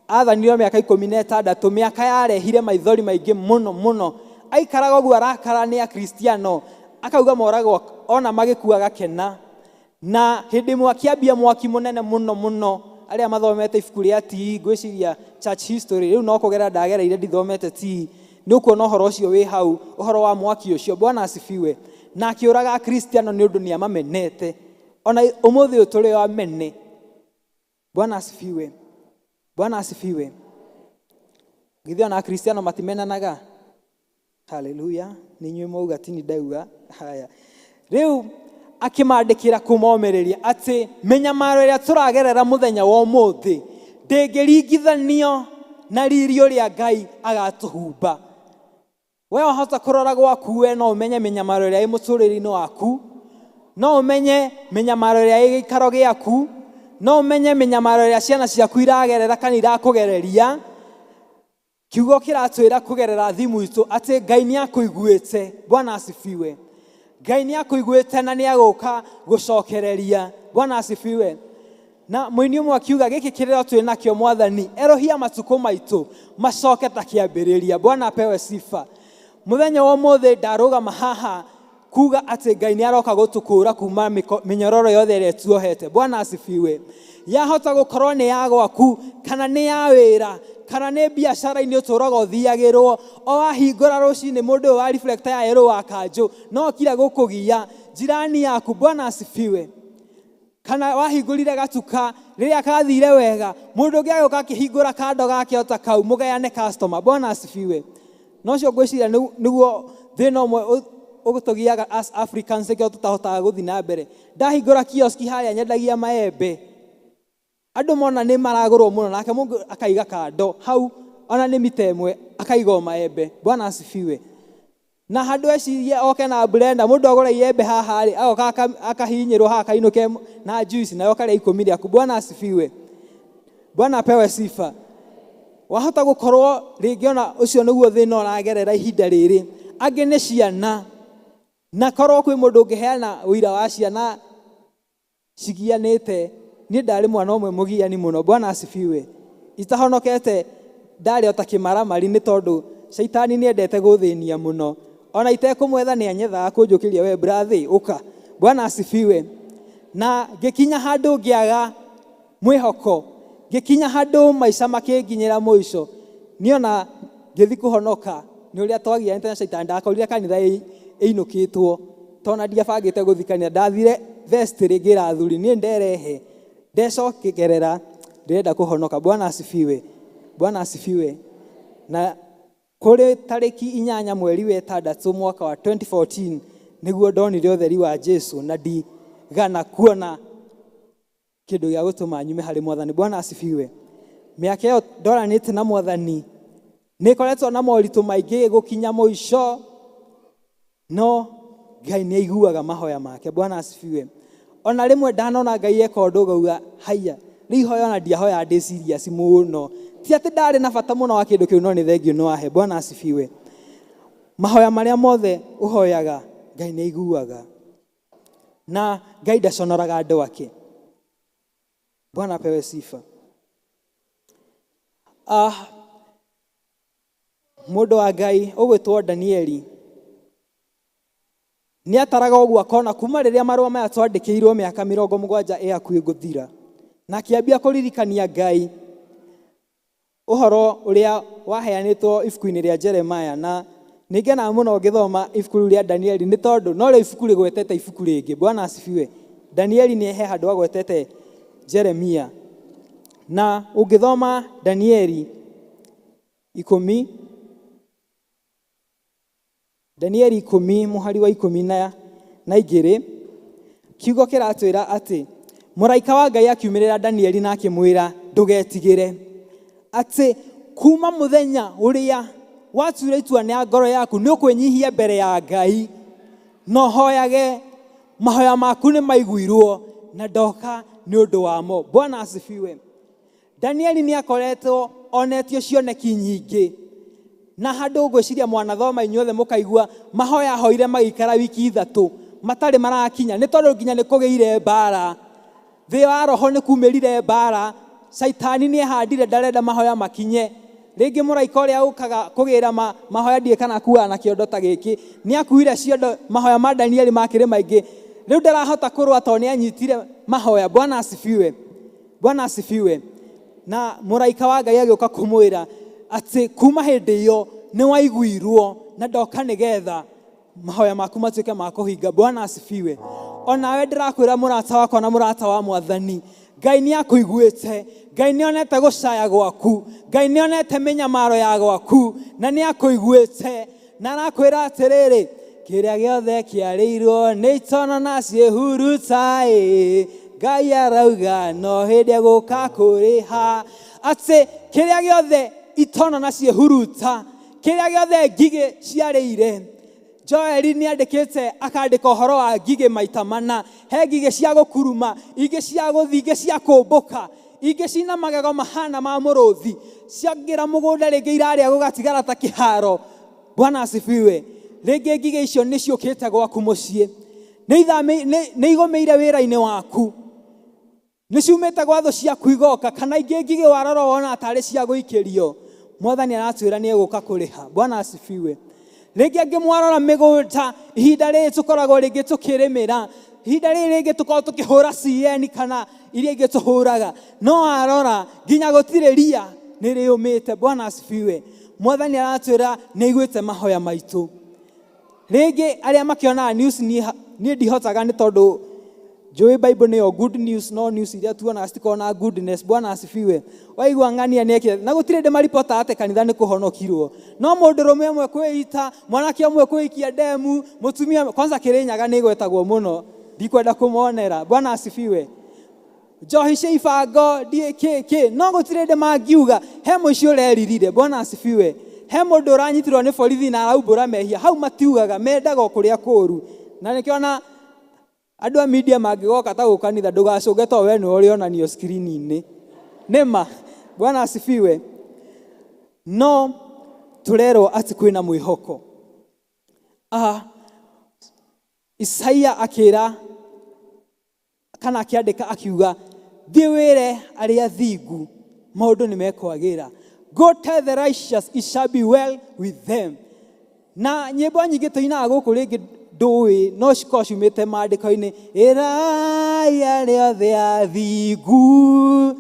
Athanirwo mĩaka 16, mĩaka yarehire maithori maingĩ mũno. Aikaraga ũguo arakara nĩ akristiano, akauga moragwo ona magĩkuaga kena. Na hĩndĩ ĩmwe akĩambia mwaki mũnene mũno. Arĩa mathomete ibuku rĩa TE, ngwĩciria church history, rĩu no kũgera ndagereire ndithomete TE, nĩ ũkuona ũhoro ũcio wĩ hau, ũhoro wa mwaki ũcio. Bwana asifiwe. na akĩũraga akristiano nĩ ũndũ nĩ amamenete. Ona ũmũthĩ ũyũ tũrĩ o amene. Bwana asifiwe. Bwana asifiwe. Githĩ ona akristiano matimenanaga? Haleluya. Nĩ inyuĩ mauga tini ndauga. Haya. Rĩu akĩmandĩkĩra kũmomereria atĩ mĩnyamaro ĩrĩa tũragerera mũthenya wa ũmũthĩ ndĩngĩringithanio na riri ũrĩa Ngai agatũhumba. We wahota kũrora gwaku we no ũmenye mĩnyamaro ĩrĩa ĩ mũtũrĩre-inĩ waku, no ũmenye mĩnyamaro ĩrĩa ĩ gĩikaro gĩaku, no ũmenye mĩnyamaro ĩrĩa ciana ciaku iragerera kana irakũgereria. Kiugo kĩratwĩra kũgerera thimũ itũ atĩ Ngai nĩakũiguĩte. Bwana asifiwe. Ngai nĩakũiguĩte na nĩagũka gũcokereria. Bwana asifiwe. Na mũini ũmwe akiuga gĩkĩ kĩrĩa twĩ nakĩo Mwathani erohia matukũ maitũ macoke ta kĩambĩrĩria. Bwana apewe sifa. Mũthenya wa ũmũthĩ ndarũgama haha kuga atĩ Ngai nĩaroka gũtũkũra kuma mĩnyororo yothe ĩrĩa tuohete. Bwana asifiwe. Yahota gũkorwo nĩ ya gwaku kana nĩ ya wĩra kana nĩ biacara-inĩ ũtũraga ũthiagĩrwo, o wahingũra rũcinĩ mũndũ ũyũ wa reflector ya yellow wa kanjũ no kira gũkũgia jirani yaku. Bwana asifiwe. Kana wahingũrire gatuka rĩrĩa kathire wega mũndũ ũngĩ agĩũka akĩhingũra kando gake ota kau mũgayane customer. Bwana asifiwe. No cio ngwĩciria nĩguo thĩna ũmwe ũgũtũgiaga as Africans ĩkĩo tũtahotaga gũthiĩ na mbere. Ndahingũra kioski harĩa nyendagia maembe, andũ mona nĩ maragũrwo mũno nake mũndũ akaiga kando hau, ona nĩ mita ĩmwe akaiga maembe. Bwana asifiwe. Na handũ ecirie oke na blender mũndũ agũra iembe haha rĩ agoka akahinyĩrwo haha kainũke na juice nayo karĩa 10 rĩaku. Bwana asifiwe. Bwana apewe sifa. Wahota gũkorwo rĩngĩ ona ũcio nĩguo thĩna ũragerera ihinda rĩrĩ. Angĩ nĩ ciana, na korwo kwĩ mũndũ ũngĩheana ũira wa ciana cigianĩte. Niĩ ndarĩ mwana ũmwe mũgiani mũno. Bwana asifiwe. Itahonokete ndarĩ ota kĩmaramari nĩ tondũ Shaitani nĩendete gũthĩnia mũno. Ona itekũmwetha nĩ anyethaga kũnjũkĩria we brother ũka. Bwana asifiwe. Na ngĩkinya handũ ngĩaga mwĩhoko, ngĩkinya handũ maica makĩnginyĩra mũico, niona ngĩthi kũhonoka nĩ ũrĩa twagianĩte na Shaitani. Ndakorire kanitha ĩinũkĩtwo tona ndiabangĩte gũthikania. Ndathire vestry ngĩrathuri niĩ nderehe ndecokerera ndĩrenda kũhonoka. Bwana asifiwe. Bwana asifiwe. Na kũrĩ tarĩki 8 mweri wa 6 mwaka wa 2014 nĩguo ndonire ũtheri wa Jesu na ndigana kuona kĩndũ gĩa gũtũma nyume harĩ Mwathani. Bwana asifiwe. Mĩaka ĩyo ndoranĩte na Mwathani nĩkoretwo na moritũ maingĩ gũkinya mũico, no Ngai nĩaiguaga mahoya make. Bwana asifiwe. Ona rĩmwe ndanona Ngai eka ũndũ ngauga haya rĩu ihoya ona ndiahoya ndĩ serious mũno, ti atĩ ndarĩ na bata mũno wa kĩndũ kĩu no nĩ thengio nĩ wahe. Bwana asifiwe. Mahoya marĩa mothe ũhoyaga Ngai nĩaiguaga na Ngai ndaconoraga andũ ake. Bwana apewe sifa. Mũndũ wa Ngai ũgwĩtwo Danieli nĩ ataraga ũguo akona kuma rĩrĩa marũa maya twandĩkĩirwo mĩaka 70 ĩ hakuhĩ gũthira, na akĩambia kũririkania Ngai ũhoro ũrĩa waheanĩtwo ibuku-inĩ rĩa Jeremia. Na nĩngenaga mũno ngĩthoma ibuku rĩa Danieli nĩ tondũ no rĩo ibuku rĩgwetete ibuku rĩngĩ. Bwana asifiwe. Danieli nĩ he handũ agwetete Jeremia. Na ũngĩthoma Danieli 10 mũhari wa 12 kiugo kĩratwĩra atĩ mũraika wa Ngai akiumĩrĩra Danieli na akĩmwĩra ndũgetigĩre, atĩ kuma mũthenya ũrĩa watuire itua na ngoro yaku nĩ ũkwĩnyihia mbere ya Ngai no hoyage mahoya maku nĩ maiguirwo na ndoka nĩ ũndũ wamo. Bwana asifiwe. Danieli nĩ akoretwo onetio cioneki nyingĩ, na handũ ngwĩciria mwanathoma inyuothe mũkaigua mahoya hoire magĩikara wiki 3 matarĩ marakinya nĩ tondũ nginya nĩ kũgĩire mbara. Thĩ wa roho nĩ kumĩrire mbara. Shaitani nĩ ehandire ndarenda mahoya makinye. Rĩngĩ mũraika ũrĩa ũkaga kũgĩra mahoya ndiĩ kana kuua na kĩondo ta gĩkĩ nĩ akuire ciondo. Mahoya ma Danieli makĩrĩ maingĩ, rĩu ndarahota kũrũa tondũ nĩ anyitire mahoya. Bwana asifiwe. Bwana asifiwe. Na mũraika wa Ngai agĩũka kũmwĩra atĩ kuma hĩndĩ ĩyo nĩ waiguirwo na ndoka nĩgetha mahoya maku matuĩke ma kũhinga. Bwana asifiwe. Onawe ndĩrakwĩra mũrata wakwa na mũrata wa Mwathani, Ngai nĩ akũiguĩte, Ngai nĩ onete gũcaya gwaku, Ngai nĩ onete mĩnyamaro ya gwaku, na nĩ akũiguĩte, na arakwĩra atĩrĩrĩ, kĩrĩa gĩothe kĩarĩirwo nĩ itono na ciĩhuruta, Ngai arauga no hĩndĩ egũka kũrĩha. Atĩ kĩrĩa gĩothe itono na ciĩhuruta, kĩrĩa gĩothe ngigĩ ciarĩire. Joeli nĩ andĩkĩte akandĩka ũhoro wa ngigĩ maita mana. He ngigĩ cia gũkuruma, ingĩ cia gũthi, ingĩ cia kũmbũka, ingĩ cina magego mahana ma mũrũthi, ciangĩra mũgũnda rĩngĩ irarĩa gũgatigara ta kĩharo. Bwana asifiwe. Rĩngĩ ngigĩ icio nĩ ciũkĩte gwaku mũciĩ, nĩ igũmĩire wĩra-inĩ waku, nĩ ciumĩte gwa thũ ciaku igoka, kana ingĩ ngigĩ warora wona tarĩ cia gũikĩrio. Mwathani aratwĩra nĩ egũka kũrĩha. Bwana asifiwe. Rĩngĩ angĩ mwarora mĩgũnda, ihinda rĩrĩ tũkoragwo rĩngĩ tũkĩrĩmĩra, ihinda rĩrĩ rĩngĩ tũkoragwo tũkĩhũra CN kana iria ingĩ tũhũraga, no arora nginya gũtirĩ ria nĩ rĩũmĩte. Bwana asifiwe. Mwathani aratwĩra nĩ aiguĩte mahoya maitũ. Rĩngĩ arĩa makĩonaga news niĩ ndihotaga nĩ tondũ njũĩ Bible nĩyo good news, no news iria tuonaga citikoragwo na goodness. Bwana asifiwe. Waigua ng'ania nĩekire, na gũtirĩ ndĩmaripota atĩ kanitha nĩ kũhonokirwo, no mũndũrũme ũmwe kwĩita, mwanake ũmwe kwĩikia ndemu, mũtumia kwanza Kĩrĩnyaga nĩ gwetagwo mũno, ndikwenda kũmonera. Bwana asifiwe. Njohi cia ibango kĩ no gũtirĩ ndĩmangiuga, he mũici ũreririre. Bwana asifiwe. He mũndũ ũranyitirwo nĩ borithi na araumbũra mehia, hau matiugaga, mendaga kũrĩa kũũru. Na nĩkĩona andũ a media mangĩgoka ta gũkanitha, ndũgacũnge to we nĩ ũrĩonanio screen-inĩ. Nĩma. Bwana asifiwe. No tũrerwo atĩ kwĩna mwĩhoko. Isaia akĩra kana akĩandĩka akiuga, thiĩ wĩre arĩa athingu maũndũ nĩ mekwagĩra. Go tell the righteous it shall be well with them. Na nyĩmbo nyingĩ tũinaga gũkũ rĩngĩ ndũĩ, no cikorwo ciumĩte maandĩko-inĩ, ĩrai arĩa athingu.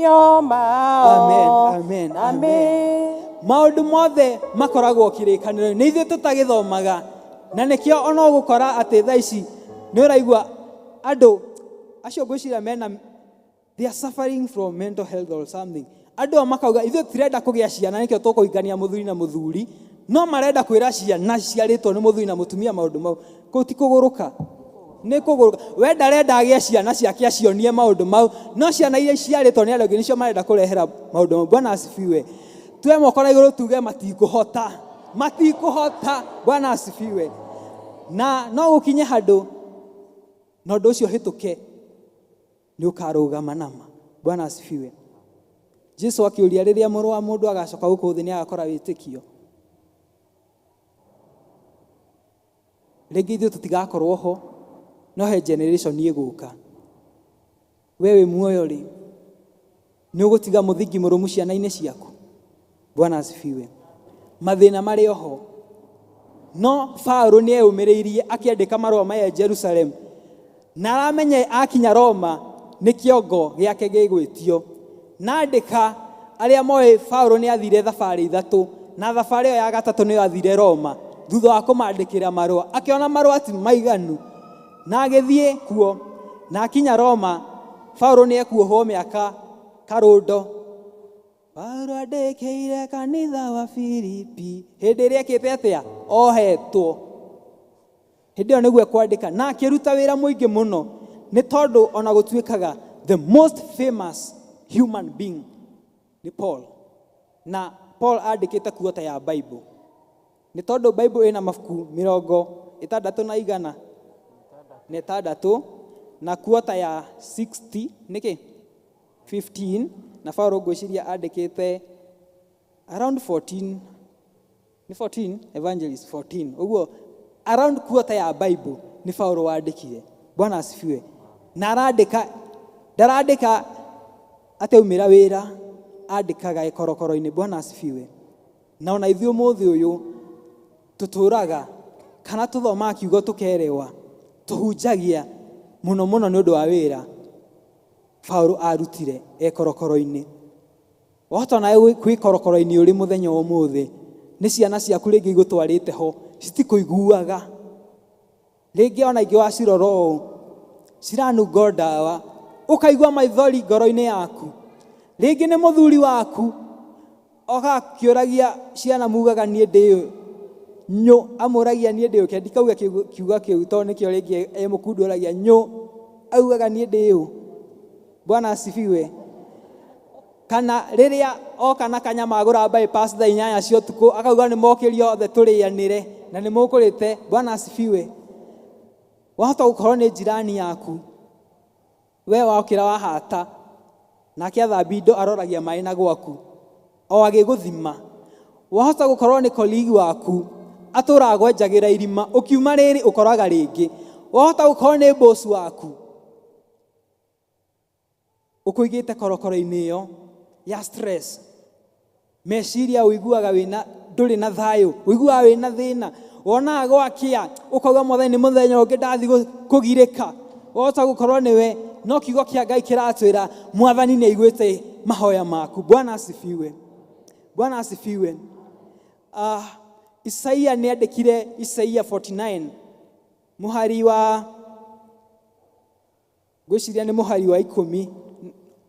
Amen, amen, amen. Maũndũ mothe makoragwo kĩrĩkanĩro-inĩ, nĩ ithuĩ tũtagĩthomaga, na nĩkĩo ona ũgũkora atĩ thaa ici nĩ ũraigua andũ acio ngwĩciria mena, they are suffering from mental health or something. Andũ ao makauga ithuĩ tirenda kũgĩa ciana, nĩkĩo tũkũingania mũthuri na mũthuri, no marenda kwĩra ciana ciarĩtwo nĩ mũthuri na mũtumia maũndũ mau. Kũu ti kũgũrũka, nĩ kũgũrũka. We ndarenda agĩe ciana ciake acionie maũndũ mau, no ciana iria ciarĩtwo nĩ andũ angĩ nĩcio marenda kũrehera maũndũ mau. Bwana asifiwe. Tuwe moko na igũrũ tuge matikũhota, matikũhota. Bwana asifiwe. Na no gũkinye handũ na ũndũ ũcio hĩtũke nĩ ũkarũgama nama. Bwana asifiwe. Jesu akĩũria rĩrĩa mũrũ wa mũndũ agacoka gũkũ thĩ nĩ agakora wĩtĩkio. Rĩngĩ ithuĩ tũtigakorwo ho, no he generation ĩgũka. We wĩ muoyo rĩ, nĩ ũgũtiga mũthingi mũrũmu ciana-inĩ ciaku. Bwana asifiwe. Mathĩna marĩ oho, no Paulo nĩ eyũmĩrĩirie akĩandĩka marũa maya Jerusalem, na aramenya akinya Roma nĩ kĩongo gĩake gĩgwĩtio. Na andĩka arĩa moĩ Paulo nĩ athire thabarĩ ithatũ, na thabarĩ ĩyo ya gatatũ nĩ athire Roma. Thutha wa kũmaandĩkĩra marũa, akĩona marũa ti maiganu, na agĩthiĩ kuo, na akinya Roma, Paulo nĩ ekuohwo mĩaka karũndo. Paulo andĩkĩire kanitha wa Filipi, hĩndĩ ĩrĩa ekĩte atĩa? Ohetwo. Hĩndĩ ĩyo nĩguo ekwandĩka, na akĩruta wĩra mũingĩ mũno, nĩ tondũ ona gũtuĩkaga the most famous human being nĩ Paul. Na Paul andĩkĩte kuota ya Bible. Nĩ tondũ Bible ĩna mabuku 66 na kuota ya 60 nĩkĩ 15, na Paulo ngwĩciria andĩkĩte around 14, nĩ 14 evangelist 14. Ũguo around kuota ya Bible nĩ Paulo wandĩkire. Bwana asifiwe. Na ndarandĩka ateumĩra wĩra, andĩkaga korokoro-inĩ. Bwana asifiwe. Na ona ithuĩ ũmũthĩ ũyũ tũtũraga kana tũthoma kiugo tũkerewa, tũhunjagia mũno mũno nĩ ũndũ wa wĩra Paulo arutire korokoro-inĩ. Wahota nawe kwĩ korokoro-inĩ ũrĩ mũthenya ũmũthĩ, nĩ ciana ciaku rĩngĩ igũtwarĩte ho citikũiguaga rĩngĩ ona ingĩ wacirora ũũ ciranunga ndawa ũkaigua maithori ngoro-inĩ yaku rĩngĩ nĩ mũthuri waku ogakĩũragia ciana mugaga niĩ ndĩ nyũ amũragia niĩ ndĩ ũke ndikauga kiuga kĩu tondũ nĩkĩo rĩngĩ mũkundu oragia nyũ augaga niĩ ndĩ Bwana asifiwe kana rĩrĩa oka na kanyama agũra bypass thaa 8 cia ũtukũ akauga nĩ mokĩrio othe tũrĩanĩre na nĩ mũkũrĩte Bwana asifiwe wahota gũkorwo nĩ jirani yaku we wakĩra wahata nake athambi indo aroragia maĩ na gwaku o agĩgũthima wahota gũkorwo nĩ colleague waku atũraga gwenjagĩra irima ũkiuma rĩrĩ ũkoraga rĩngĩ wahota gũkorwo nĩ boss waku ũkũigĩte korokoro-inĩ ĩyo ya stress meciria ũiguaga wĩna ndũrĩ na thayũ ũiguaga wĩna thĩna wonaga gwakĩa ũkauga mũthenya nĩ mũthenya ũngĩ ndathi kũgirĩka wahota gũkorwo nĩwe no kiugo kĩa Ngai kĩratwĩra Mwathani nĩ aiguĩte mahoya maku Bwana asifiwe Bwana asifiwe Isaia nĩ andĩkire Isaia 49 mũhari wa gwĩciria nĩ mũhari wa 10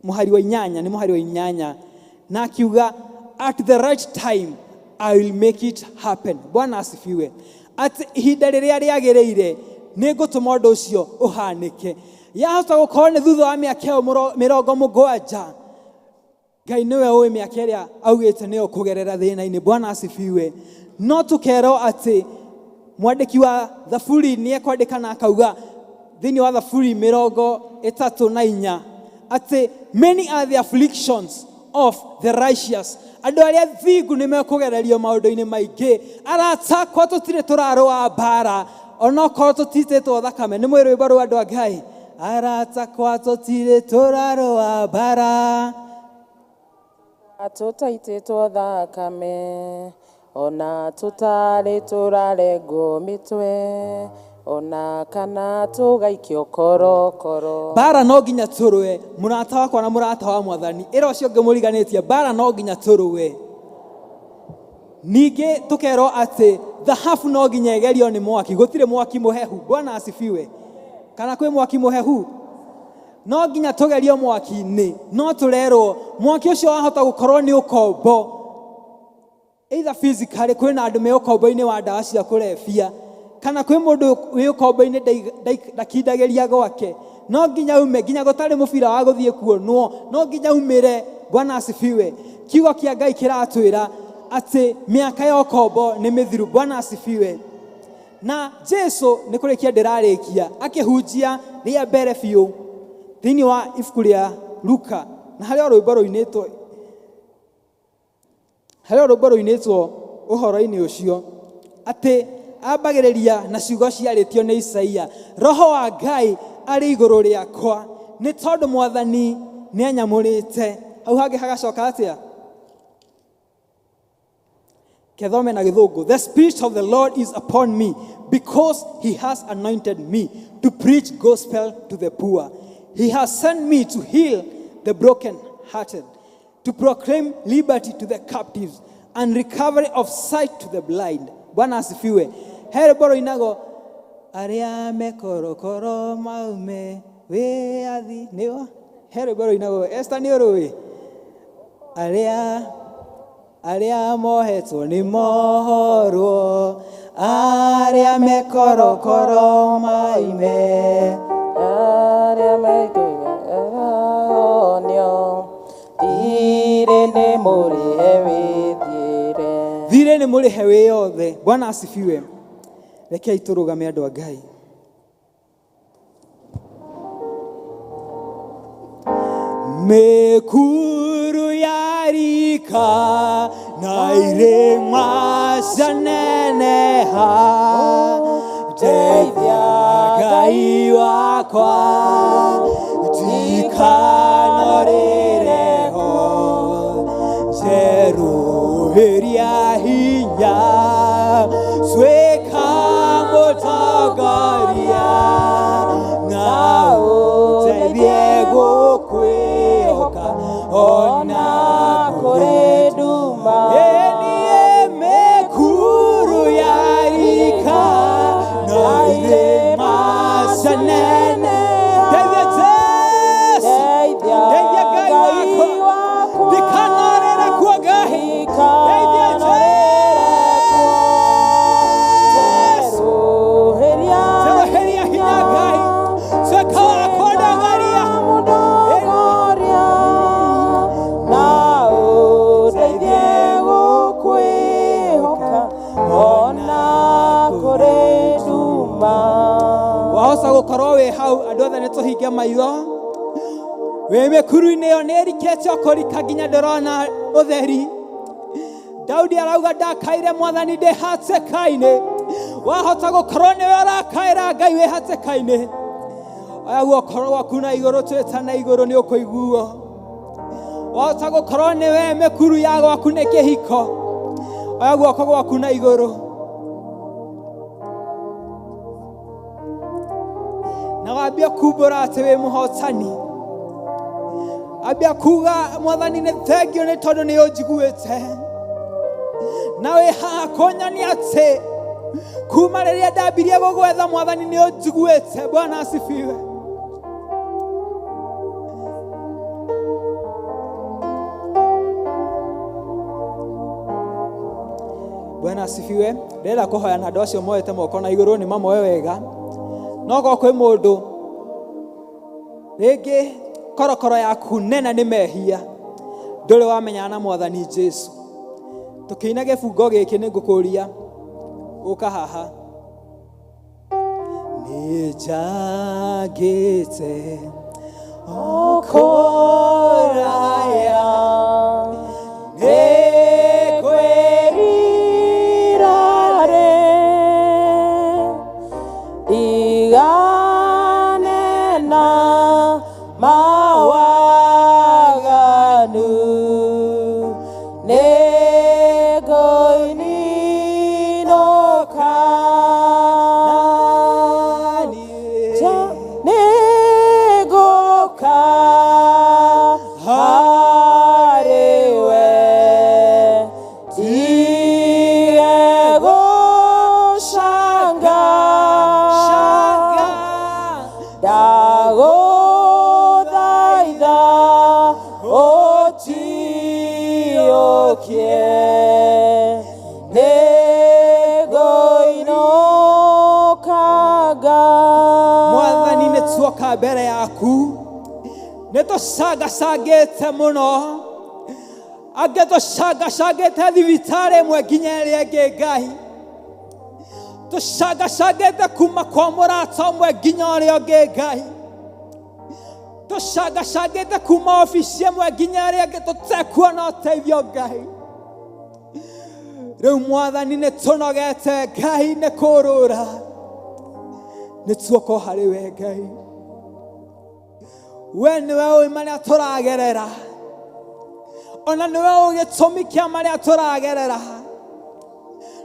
mũhari wa 8 nĩ mũhari wa 8 na akiuga at the right time I will make it happen Bwana asifiwe at ihinda rĩrĩa rĩagĩrĩire nĩ ngũtũma ũndũ ũcio ũhanĩke yahota gũkorwo nĩ thutha wa mĩaka ĩyo 70 Ngai nĩwe ũĩ mĩaka ĩrĩa augĩte nĩyo kũgerera thĩna-inĩ Bwana asifiwe no tũkerwo atĩ mwandĩki wa Thaburi nĩ ekwandĩka na akauga thĩinĩ wa Thaburi 34 atĩ many are the afflictions of the righteous andũ arĩa thingu nĩ mekũgererio maũndũ-inĩ maingĩ aratakwa tũtirĩ tũrarũa mbara onokorwo tũtitĩtwo thakame nĩ mwĩ rwĩmbo rwa andũ a Ngai aratakwa tũtirĩ tũrarũa mbara tũtaitĩtwo thakame ona tũtarĩ tũrarengwo mĩtwe ona kana tũgaikio korokoro bara no nginya tũrũe mũrata wakwa na mũrata wa Mwathani ĩra ũcio ngĩmũriganĩtie bara no nginya tũrũe ningĩ tũkerwo atĩ thahabu no nginya egerio nĩ mwaki gũtirĩ mwaki mũhehu Bwana asifiwe kana kwĩ mwaki mũhehu no nginya tũgerio mwaki-inĩ no tũrerwo mwaki ũcio wahota gũkorwo nĩ ũkombo either physically kwĩna andũ me ũkombo-inĩ wa ndawa cia kũrebia kana kwĩ mũndũ wĩ ũkombo-inĩ ndakindagĩria gwake no nginya ume nginya gũtarĩ mũbira wa gũthiĩ kuonwo no nginya umĩre Bwana asifiwe kiugo kĩa Ngai kĩratwĩra atĩ mĩaka ya ũkombo nĩ mĩthiru Bwana asifiwe na Jesu nĩ kũrĩkia ndĩrarĩkia akĩhunjia rĩa mbere biũ thĩinĩ wa ibuku rĩa Luka na harĩa rwĩmbo rũinĩtwo ũhoro-inĩ ũcio atĩ ambagĩrĩria na ciugo ciarĩtio nĩ Isaia roho wa Ngai arĩ igũrũ rĩakwa nĩ tondũ Mwathani nĩ anyamũrĩte hau hangĩ hagacoka atĩa kethome na gĩthũngũ the spirit of the Lord is upon me because he has anointed me to preach gospel to the poor he has sent me to heal the broken hearted to proclaim liberty to the captives and recovery of sight to the blind Bwana asifiwe here boro inago arĩa mekorokoro maume wĩathi nĩwa here boro inago Esther nĩ ũrũĩ arĩa mohetwo nĩ mohorwo arĩa mekorokoro maume arĩa mekorokoro thire nĩ mũrĩhe wĩthiĩre thire nĩ mũrĩhe wĩyothe Bwana asifiwe rekei tũrũgame andũ a Ngai mĩkuru yarika na irĩma cianeneha teithia Ngai wakwa tikanorĩre ho cerũhĩria hinya swĩka mũtongoria na ũteithie gũkwĩhoka ona kũrĩ nduma niĩ we hau andu othe ni tuhinge maitho we mĩkuru-inĩ ĩyo nĩ ĩrikĩte ũkũrika nginya ndĩrona ũtheri. Daudi arauga ndakaire Mwathani ndĩ hatĩka-inĩ. Wahota gũkorwo nĩwe ũrakaĩra Ngai wĩ hatĩka-inĩ. Oya guoko gwaku na igũrũ twĩta na igũrũ nĩ ũkũiguo. Wahota gũkorwo nĩwe mĩkuru ya gwaku nĩ kĩhiko. Oya guoko gwaku na igũrũ. Na wambia kumbũra atĩ wĩ mũhotani. Ambia kuga Mwathani nĩ thengio nĩ tondũ nĩ ũnjiguĩte. Na wĩ haha kũnyonia atĩ kuma rĩrĩa ndambirie gũgwetha Mwathani nĩ ũnjiguĩte. Bwana asifiwe. Bwana asifiwe. Ndĩrenda kũhoya na andũ acio moete moko na igũrũ nĩ mamoe wega. No gwa kwĩ mũndũ rĩngĩ korokoro yaku nena nĩ mehia ndũrĩ wamenyana na Mwathani Jesu. Tukĩina gĩbungo gĩkĩ nĩ ngũkũria ũka haha. Nĩ njagĩte o kũraya nĩ kwĩrira igane na mawaganu mbere yaku nĩ tũcangacangĩte mũno. Angĩ tũcangacangĩte thibitarĩ ĩmwe nginya ĩrĩa ĩngĩ Ngai. Tũcangacangĩte kuma kwa mũrata ũmwe nginya ũrĩa ũngĩ Ngai. Tũcangacangĩte kuma obici ĩmwe nginya ĩrĩa ĩngĩ tũtekuona ũteithio Ngai. Rĩu Mwathani nĩ tũnogete Ngai nĩ kũrũra. Nĩ tuoko harĩ we Ngai. We niwe ũĩ marĩa tũragerera. Ona niwe ũĩ gĩtũmi kĩa marĩa tũragerera.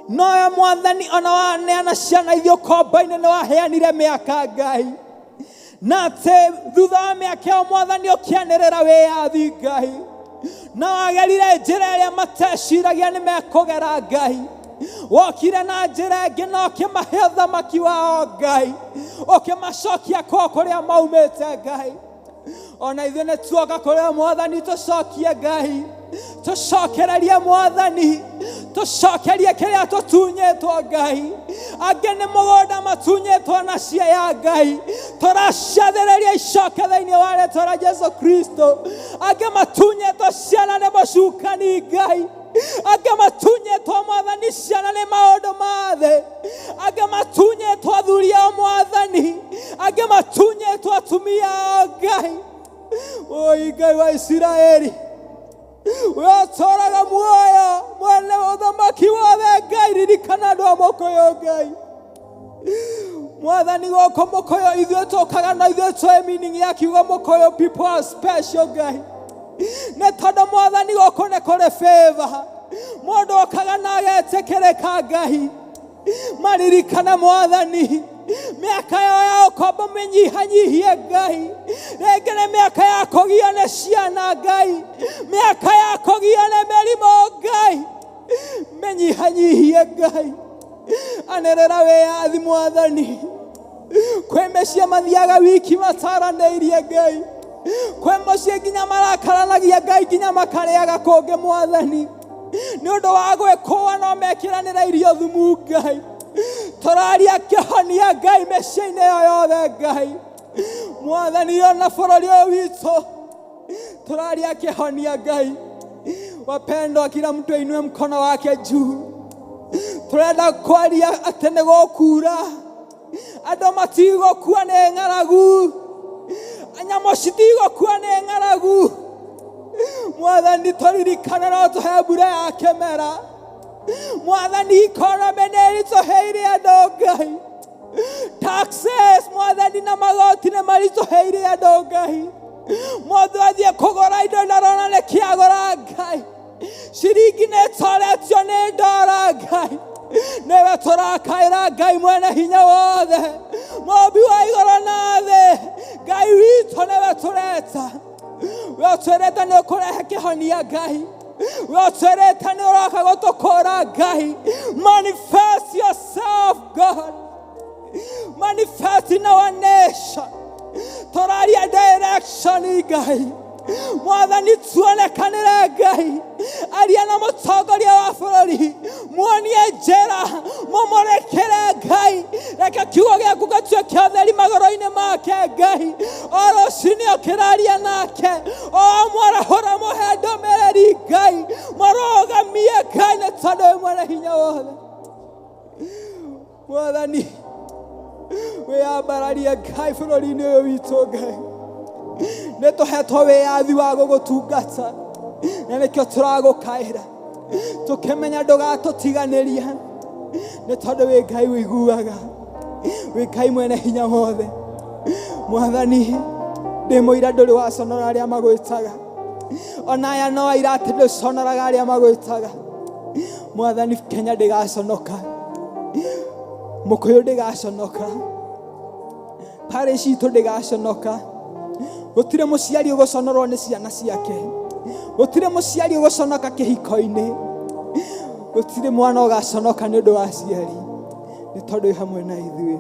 Nowe Mwathani ona waneana ciana ithuĩ ũkombo-inĩ nĩ waheanire mĩaka Ngai. Na atĩ thutha wa mĩaka ĩyo Mwathani ũkĩanĩrĩra wĩyathi Ngai. Na wagerire njĩra ĩrĩa mateciragia nĩ mekũgera Ngai. Wokire na njĩra ĩngĩ na ũkĩmahe ũthamaki wao Ngai. Ũkĩmacokia kwa kũrĩa maumĩte Ngai. Ona ithuĩ nĩ tuoka kũrĩa Mwathani tũcokie Ngai. Tũcokererie Mwathani. Tũcokerie kĩrĩa tũtunyĩtwo Ngai. Angĩ nĩ mũgũnda matunyĩtwo na cia ya Ngai. Tũraciathĩrĩria icoke thĩinĩ wa rĩĩtwa rĩa Jesũ Kristo. Angĩ matunyĩtwo ciana nĩ mũcukani Ngai. Angĩ matunyĩtwo Mwathani ciana nĩ maũndũ ma thĩ. Angĩ matunyĩtwo athuri ao Mwathani. Angĩ matunyĩtwo atumia ao Ngai. Oi Ngai wa Isiraeli. We ũtũũraga muoyo mwene ũthamaki wothe Ngai. Ririkana andũ a Mũkũyũ Ngai. Mwathani gũkũ Mũkũyũ ithuĩ tũkaga na ithuĩ tũĩ meaning ya kiugo Mũkũyũ people are special Ngai. Nĩ tondũ Mwathani gũkũ nĩ kũrĩ favor. Mũndũ okaga na agetĩkĩrĩka Ngai. Maririkana Mwathani. Mĩaka yao ya ũkombo mĩnyihanyihie Ngai. Rĩngĩ nĩ mĩaka ya kũgĩa nĩ ciana Ngai. Mĩaka ya kũgĩa nĩ mĩrimũ Ngai. Mĩnyihanyihie Ngai. Anĩrĩra wĩyathi Mwathani. Kwĩ mĩciĩ mathiaga wiki mataranĩirie Ngai. Kwĩ mũciĩ nginya marakaranagia Ngai nginya makarĩaga kũngĩ Mwathani. Nĩ ũndũ wa gwĩkũa no mekĩranĩra irio thumu Ngai. Tũraria kĩhonia Ngai mĩciĩ-inĩ ĩyo yothe Ngai. Mwathani ona bũrũri ũyũ witũ tũraria kĩhonia Ngai. Wapendwa, kila mtu ainue mkono wake juu. Turenda kwaria atĩ nĩ gũkura. andũ matigũkua nĩ ng'aragu, nyamũ citigũkua nĩ ng'aragu. Mwathani tũririkane no tũhe mbura ya kĩmera. Mwathani economy nĩ ĩritũhĩire andũ Ngai. Taxes Mwathani na magoti nĩ maritũhĩire andũ Ngai. Mũndũ athiĩ kũgũra indo ndarona nĩ kĩagũra Ngai. Ciringi nĩ ĩtoretio nĩ ndora Ngai. Nĩwe tũrakaĩra Ngai mwene hinya wothe, mũmbi wa igũrũ na thĩ. Ngai witũ nĩwe tũreta. We ũtwĩrĩte nĩ ũkũrehe kĩhonia Ngai. We ũtwĩrĩte nĩ ũroka gũtũkũũra Ngai. Manifest yourself God. Manifest in our nation. Tũraria direction Ngai. Mwathani tuonekanĩre Ngai. Aria na mũtongoria wa bũrũri, muonie njĩra, mũmũrekere Ngai. Reke kiugo gĩaku gĩtuĩke ũtheri magũrũ-inĩ make Ngai. O rũciinĩ ũkĩraria nake, o mwarahũra mũhe ndũmĩrĩri Ngai. Mũrũgamie Ngai nĩ tondũ wĩ mwene hinya wothe. Mwathani wĩyambararie Ngai bũrũri-inĩ ũyũ witũ Ngai. Nĩ tũhetwo wĩyathi wa gũgũtungata, na nĩkĩo tũragũkaĩra tũkĩmenya ndũgatũtiganĩria, nĩ tondũ wĩ Ngai wĩiguaga, wĩ Ngai mwene hinya wothe. Mwathani ndĩ mũira ndũrĩ waconora arĩa magwĩtaga, ona aya no aira atĩ ndũconoraga arĩa magwĩtaga. Mwathani Kenya ndĩgaconoka, Mũkũyũ ndĩgaconoka, parish itũ ndĩgaconoka. Gũtirĩ mũciari ũgũconorwo nĩ ciana ciake, gũtirĩ mũciari ũgũconoka kĩhiko-inĩ, gũtirĩ mwana ũgaconoka nĩ ũndũ wa aciari, nĩ tondũ wĩ hamwe na ithuĩ.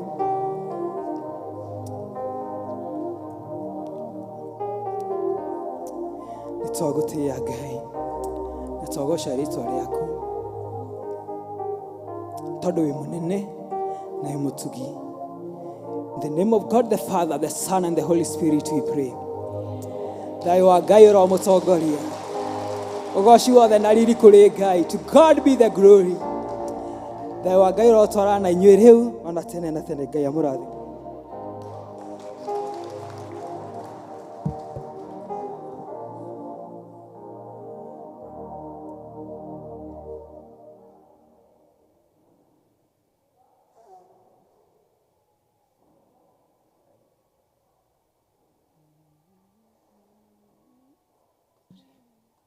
Nĩ twagũtĩĩa Ngai, na twagũca rĩĩtwa rĩaku, tondũ wĩ mũnene na wĩ mũtugi. In the name of God the Father, the Son, and the Holy Spirit we pray. Thayũ wa Ngai ũrĩa mũtongoria, ũgooci wothe na riri kũrĩ Ngai. To God be the glory. Thayũ wa Ngai ũrĩa ũtwarana na inyuĩ rĩu ona tene na tene. Ngai amũrathime.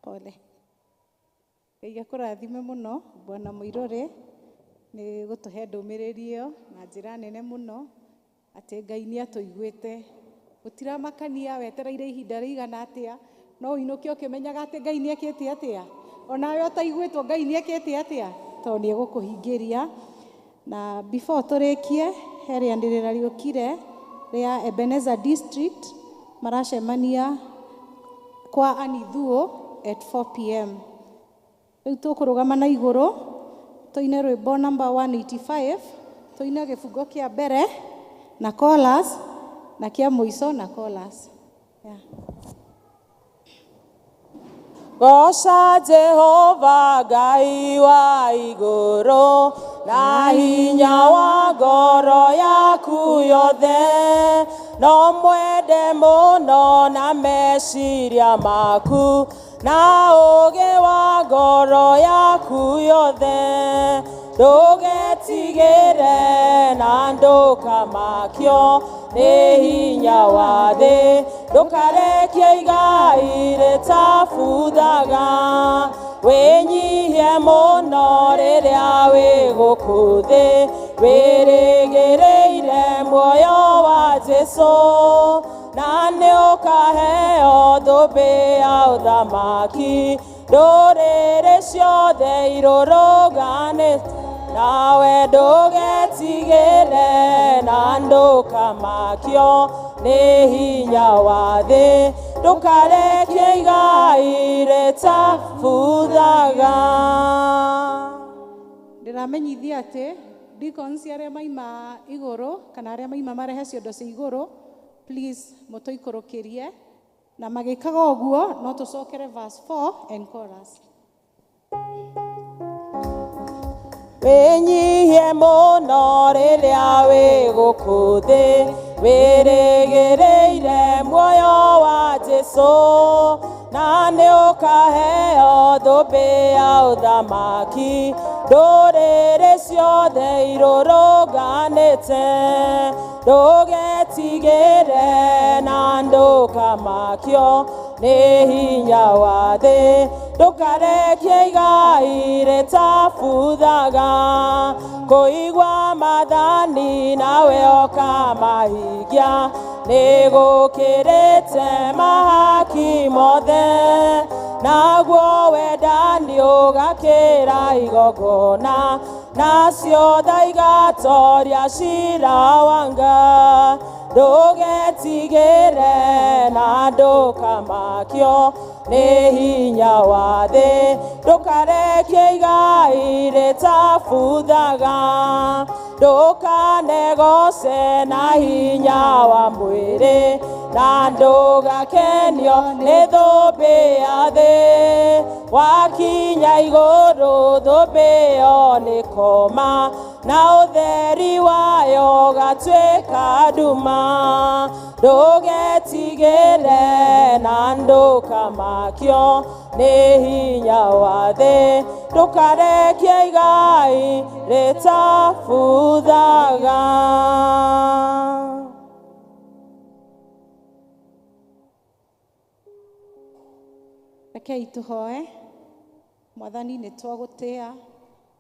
Pole. Ngai akũrathime mũno Bwana Mũirũrĩ nĩ gũtũhe ndũmĩrĩri ĩyo na njĩra nene mũno atĩ Ngai nĩ atũiguĩte. Gũtiramakania wetereire ihinda rĩigana atĩa, no ũinũke ũkĩmenyaga atĩ Ngai nĩ ekĩte atĩa, onawe ũtaiguĩtwo Ngai nĩ ekĩte atĩa, tondũ nĩ egũkũhingĩria. Na before tũrĩkie, he rĩanĩrĩra rĩũkire rĩa Ebenezer District maracemania kwa Anithuo at 4 p.m. Rĩu tũkũrũgama na igũrũ tũine rwĩmbo number 185, tũine gĩbungo kĩa mbere na chorus na kĩa mũico na chorus. Yeah. Goca Jehova Ngai wa igũrũ na hinya wa ngoro yaku yothe, no mwende mũno na meciria maku na ũũgĩ wa ngoro yaku yothe. Ndũgetigĩre na ndũkamakio nĩ hinya wa thĩ, ndũkarekie igai rĩtabuthaga. Wĩnyihie mũno rĩrĩa wĩ gũkũ thĩ, wĩrĩgĩrĩire muoyo wa Jesũ, na nĩ ũkaheo thũmbĩ ya ũthamaki. Ndũrĩrĩ ciothe irũrũnganĩte nawe, ndũgetigĩre na ndũkamakio nĩ hinya wa thĩ, ndũkarekie igai rĩtabuthaga. Ndĩramenyithia atĩ deacons arĩa maima igũrũ kana arĩa maima marehe ciondo cia igũrũ, please mũtũikũrũkĩrie, na magĩkaga ũguo no tũcokere verse 4 and chorus. wĩnyihie mũno rĩrĩa wĩ gũkũ thĩ wĩrĩgĩrĩire muoyo wa Jesũ na nĩ ũkaheo thũmbĩ ya ũthamaki ndũrĩrĩ ciothe irũrũnganĩte ndũgetigĩre na ndũkamakio nĩ hinya wa thĩ ndũkarekie igai rĩtabuthaga kũigua maathani nawe ũkamahingia nĩ gũkĩrĩte mahaki mothe naguo wendani ũgakĩra igongona nacio tha igatoria cira wa Ngai ndũgetigĩre na ndũkamakio nĩ hinya wa thĩ ndũkarekie igai rĩtabuthaga ndũkanegoce na hinya wa mwĩrĩ na ndũgakenio nĩ thũmbĩ ya thĩ wakinya igũrũ thũmbĩ ĩyo nĩ koma na ũtheri wayo ũgatuĩka nduma ndũgetigĩre na ndũkamakio nĩ hinya wa thĩ ndũkarekie igai rĩtabuthaga. Rekei tũhoe. Mwathani nĩ twagũtĩa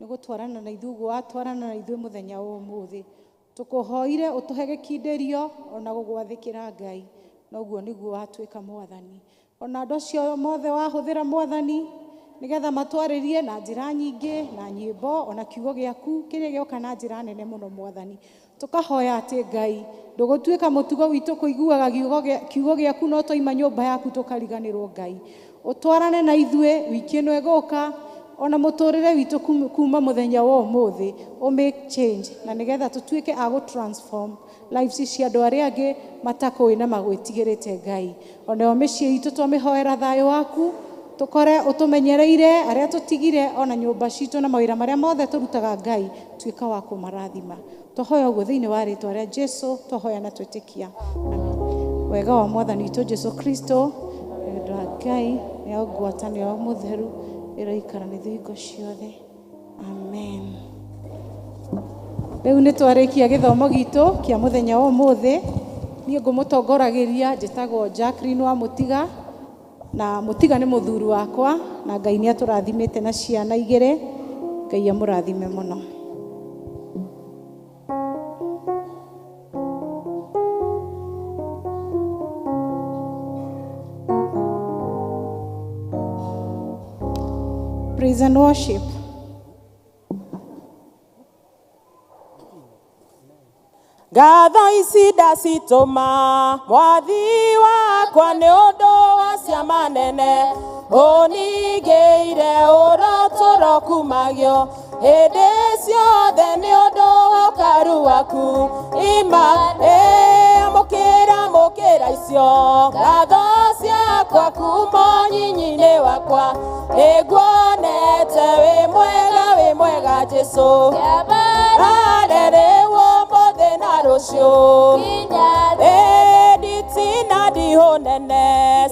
nĩ gũtwarana na ithuĩ ũguo watwarana na ithuĩ mũthenya wa ũmũthĩ tũkũhoire ũtũhe gĩkindĩrio ona gũgwathĩkĩra Ngai na ũguo nĩguo watuĩka Mwathani ona andũ acio mothe wahũthĩra Mwathani nĩgetha matwarĩrie na njĩra nyingĩ na nyĩmbo ona kiugo gĩaku kĩrĩa gĩoka na njĩra nene mũno Mwathani tũkahoya atĩ Ngai ndũgũtuĩka mũtugo witũ kũiguaga kiugo gĩaku no twaima nyũmba yaku tũkariganĩrwo Ngai ũtwarane na ithuĩ wiki ĩno ĩgũka ona mũtũrĩre witũ kuma mũthenya wa ũmũthĩ make change na nĩgetha tũtuĩke a gũ-transform lives cia andũ arĩa angĩ matakũĩ na magwĩtigĩrĩte Ngai onao mĩciĩ itũ twamĩhoera thayũ waku tũkore ũtũmenyereire arĩa tũtigire ona nyũmba citũ na mawĩra marĩa mothe tũrutaga Ngai tuĩka wa kũmarathima tũhoya ũguo thĩinĩ wa rĩtwa rĩa Jesũ tũhoya na twĩtĩkia wega wa Mwathani witũ Jesũ Kristo wendo wa Ngai nĩ ngwatanĩro ya mũtheru ĩroikara nĩ hingo ciothe amen. Rĩu nĩ twarĩkia gĩthomo gitũ kĩa mũthenya wa ũmũthĩ niĩ ngũmũtongoragĩria njĩtagwo Jacqueline wa Mũtiga na Mũtiga nĩ mũthuri wakwa na Ngai nĩ atũrathimĩte na ciana igĩrĩ Ngai amũrathime mũno. Praise and worship. Ngatho ici ndacitũma mwathi wakwa nĩ ũndũ wa ciama nene ũningĩire ũrotũro kumagio hĩndĩ ciothe nĩ ũndũ wa ũkaru waku mũkĩra icio ngatho ciakwa kuma nyinyi-inĩ wakwa nĩnguonete wĩ mwega Jesũ rarerĩwo mũthĩ na rũciũ nditina ndihũ nene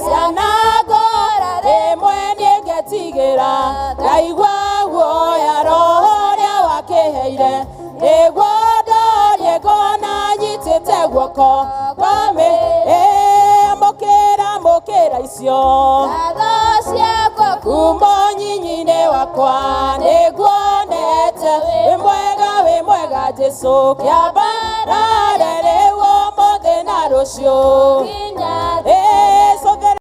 ciana ngora rĩmwe nĩngetigĩra ngaigua guoya roho ũrĩa wakĩheire nĩguo ndorie ngona nyitĩte guoko mũkĩra icio ngatho ciakwa kuma nyinyi-inĩ wakwa nĩnguonete wĩ mwega Jesũ kĩamba rarerĩwo mũthĩ na rũciũ